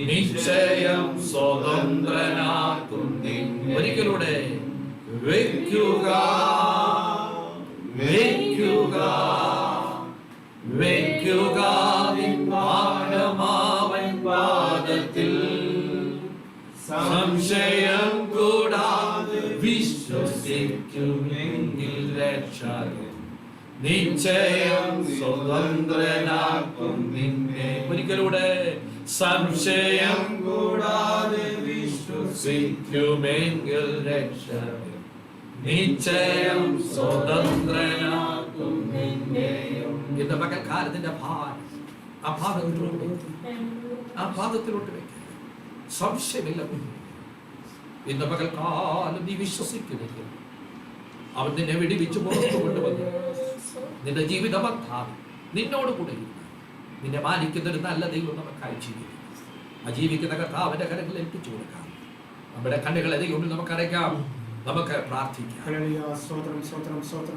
നിശ്ചയം സ്വതന്ത്രനാക്കും നിന്നെ. ഒരിക്കലൂടെ വെക്കുക വെക്കുക വെക്കുക നിൻ പാദമാവൻ പാദത്തിൽ. സംശയം കൂടാതെ വിശ്വസിക്കുമെങ്കിൽ രക്ഷകൻ നിശ്ചയം സ്വതന്ത്രനാക്കും നിന്നെ. ഒരിക്കലൂടെ സംശയം കൂടാതെ വിശ്വസിക്കുമെങ്കിൽ രക്ഷകൻ നിശ്ചയം സ്വതന്ത്രനാക്കും നിന്നെ. ഇന്ന് പകൽക്കാലത്തിന്റെ ഭാരം ആ പാദത്തിലോട്ട് വെക്കുക, ആ പാദത്തിലോട്ട് വെക്കുക. സംശയമില്ല. ഇന്ന് പകൽക്കാലം നീ വിശ്വസിക്കുന്നില്ല, അവൻ നിന്നെ വിടിവിച്ച് പുറത്തു കൊണ്ടുവന്നു. നിന്റെ ജീവിത പന്ഥാവ് നിന്നോട് കൂടെ നിന്നെ മാനിക്കുന്ന ഒരു നല്ല ദൈവം നമുക്കായി ജീവിക്കും. ആ ജീവിക്കുന്ന കർത്താവിന്റെ കരങ്ങളിൽ ഏൽപ്പിച്ചു കൊടുക്കാം. നമ്മുടെ കണ്ണുകളെ ദൈവം നമുക്കറിയാം, നമുക്ക് പ്രാർത്ഥിക്കാം. ഹല്ലേലൂയ. സ്തോത്രം, സ്തോത്രം, സ്തോത്രം.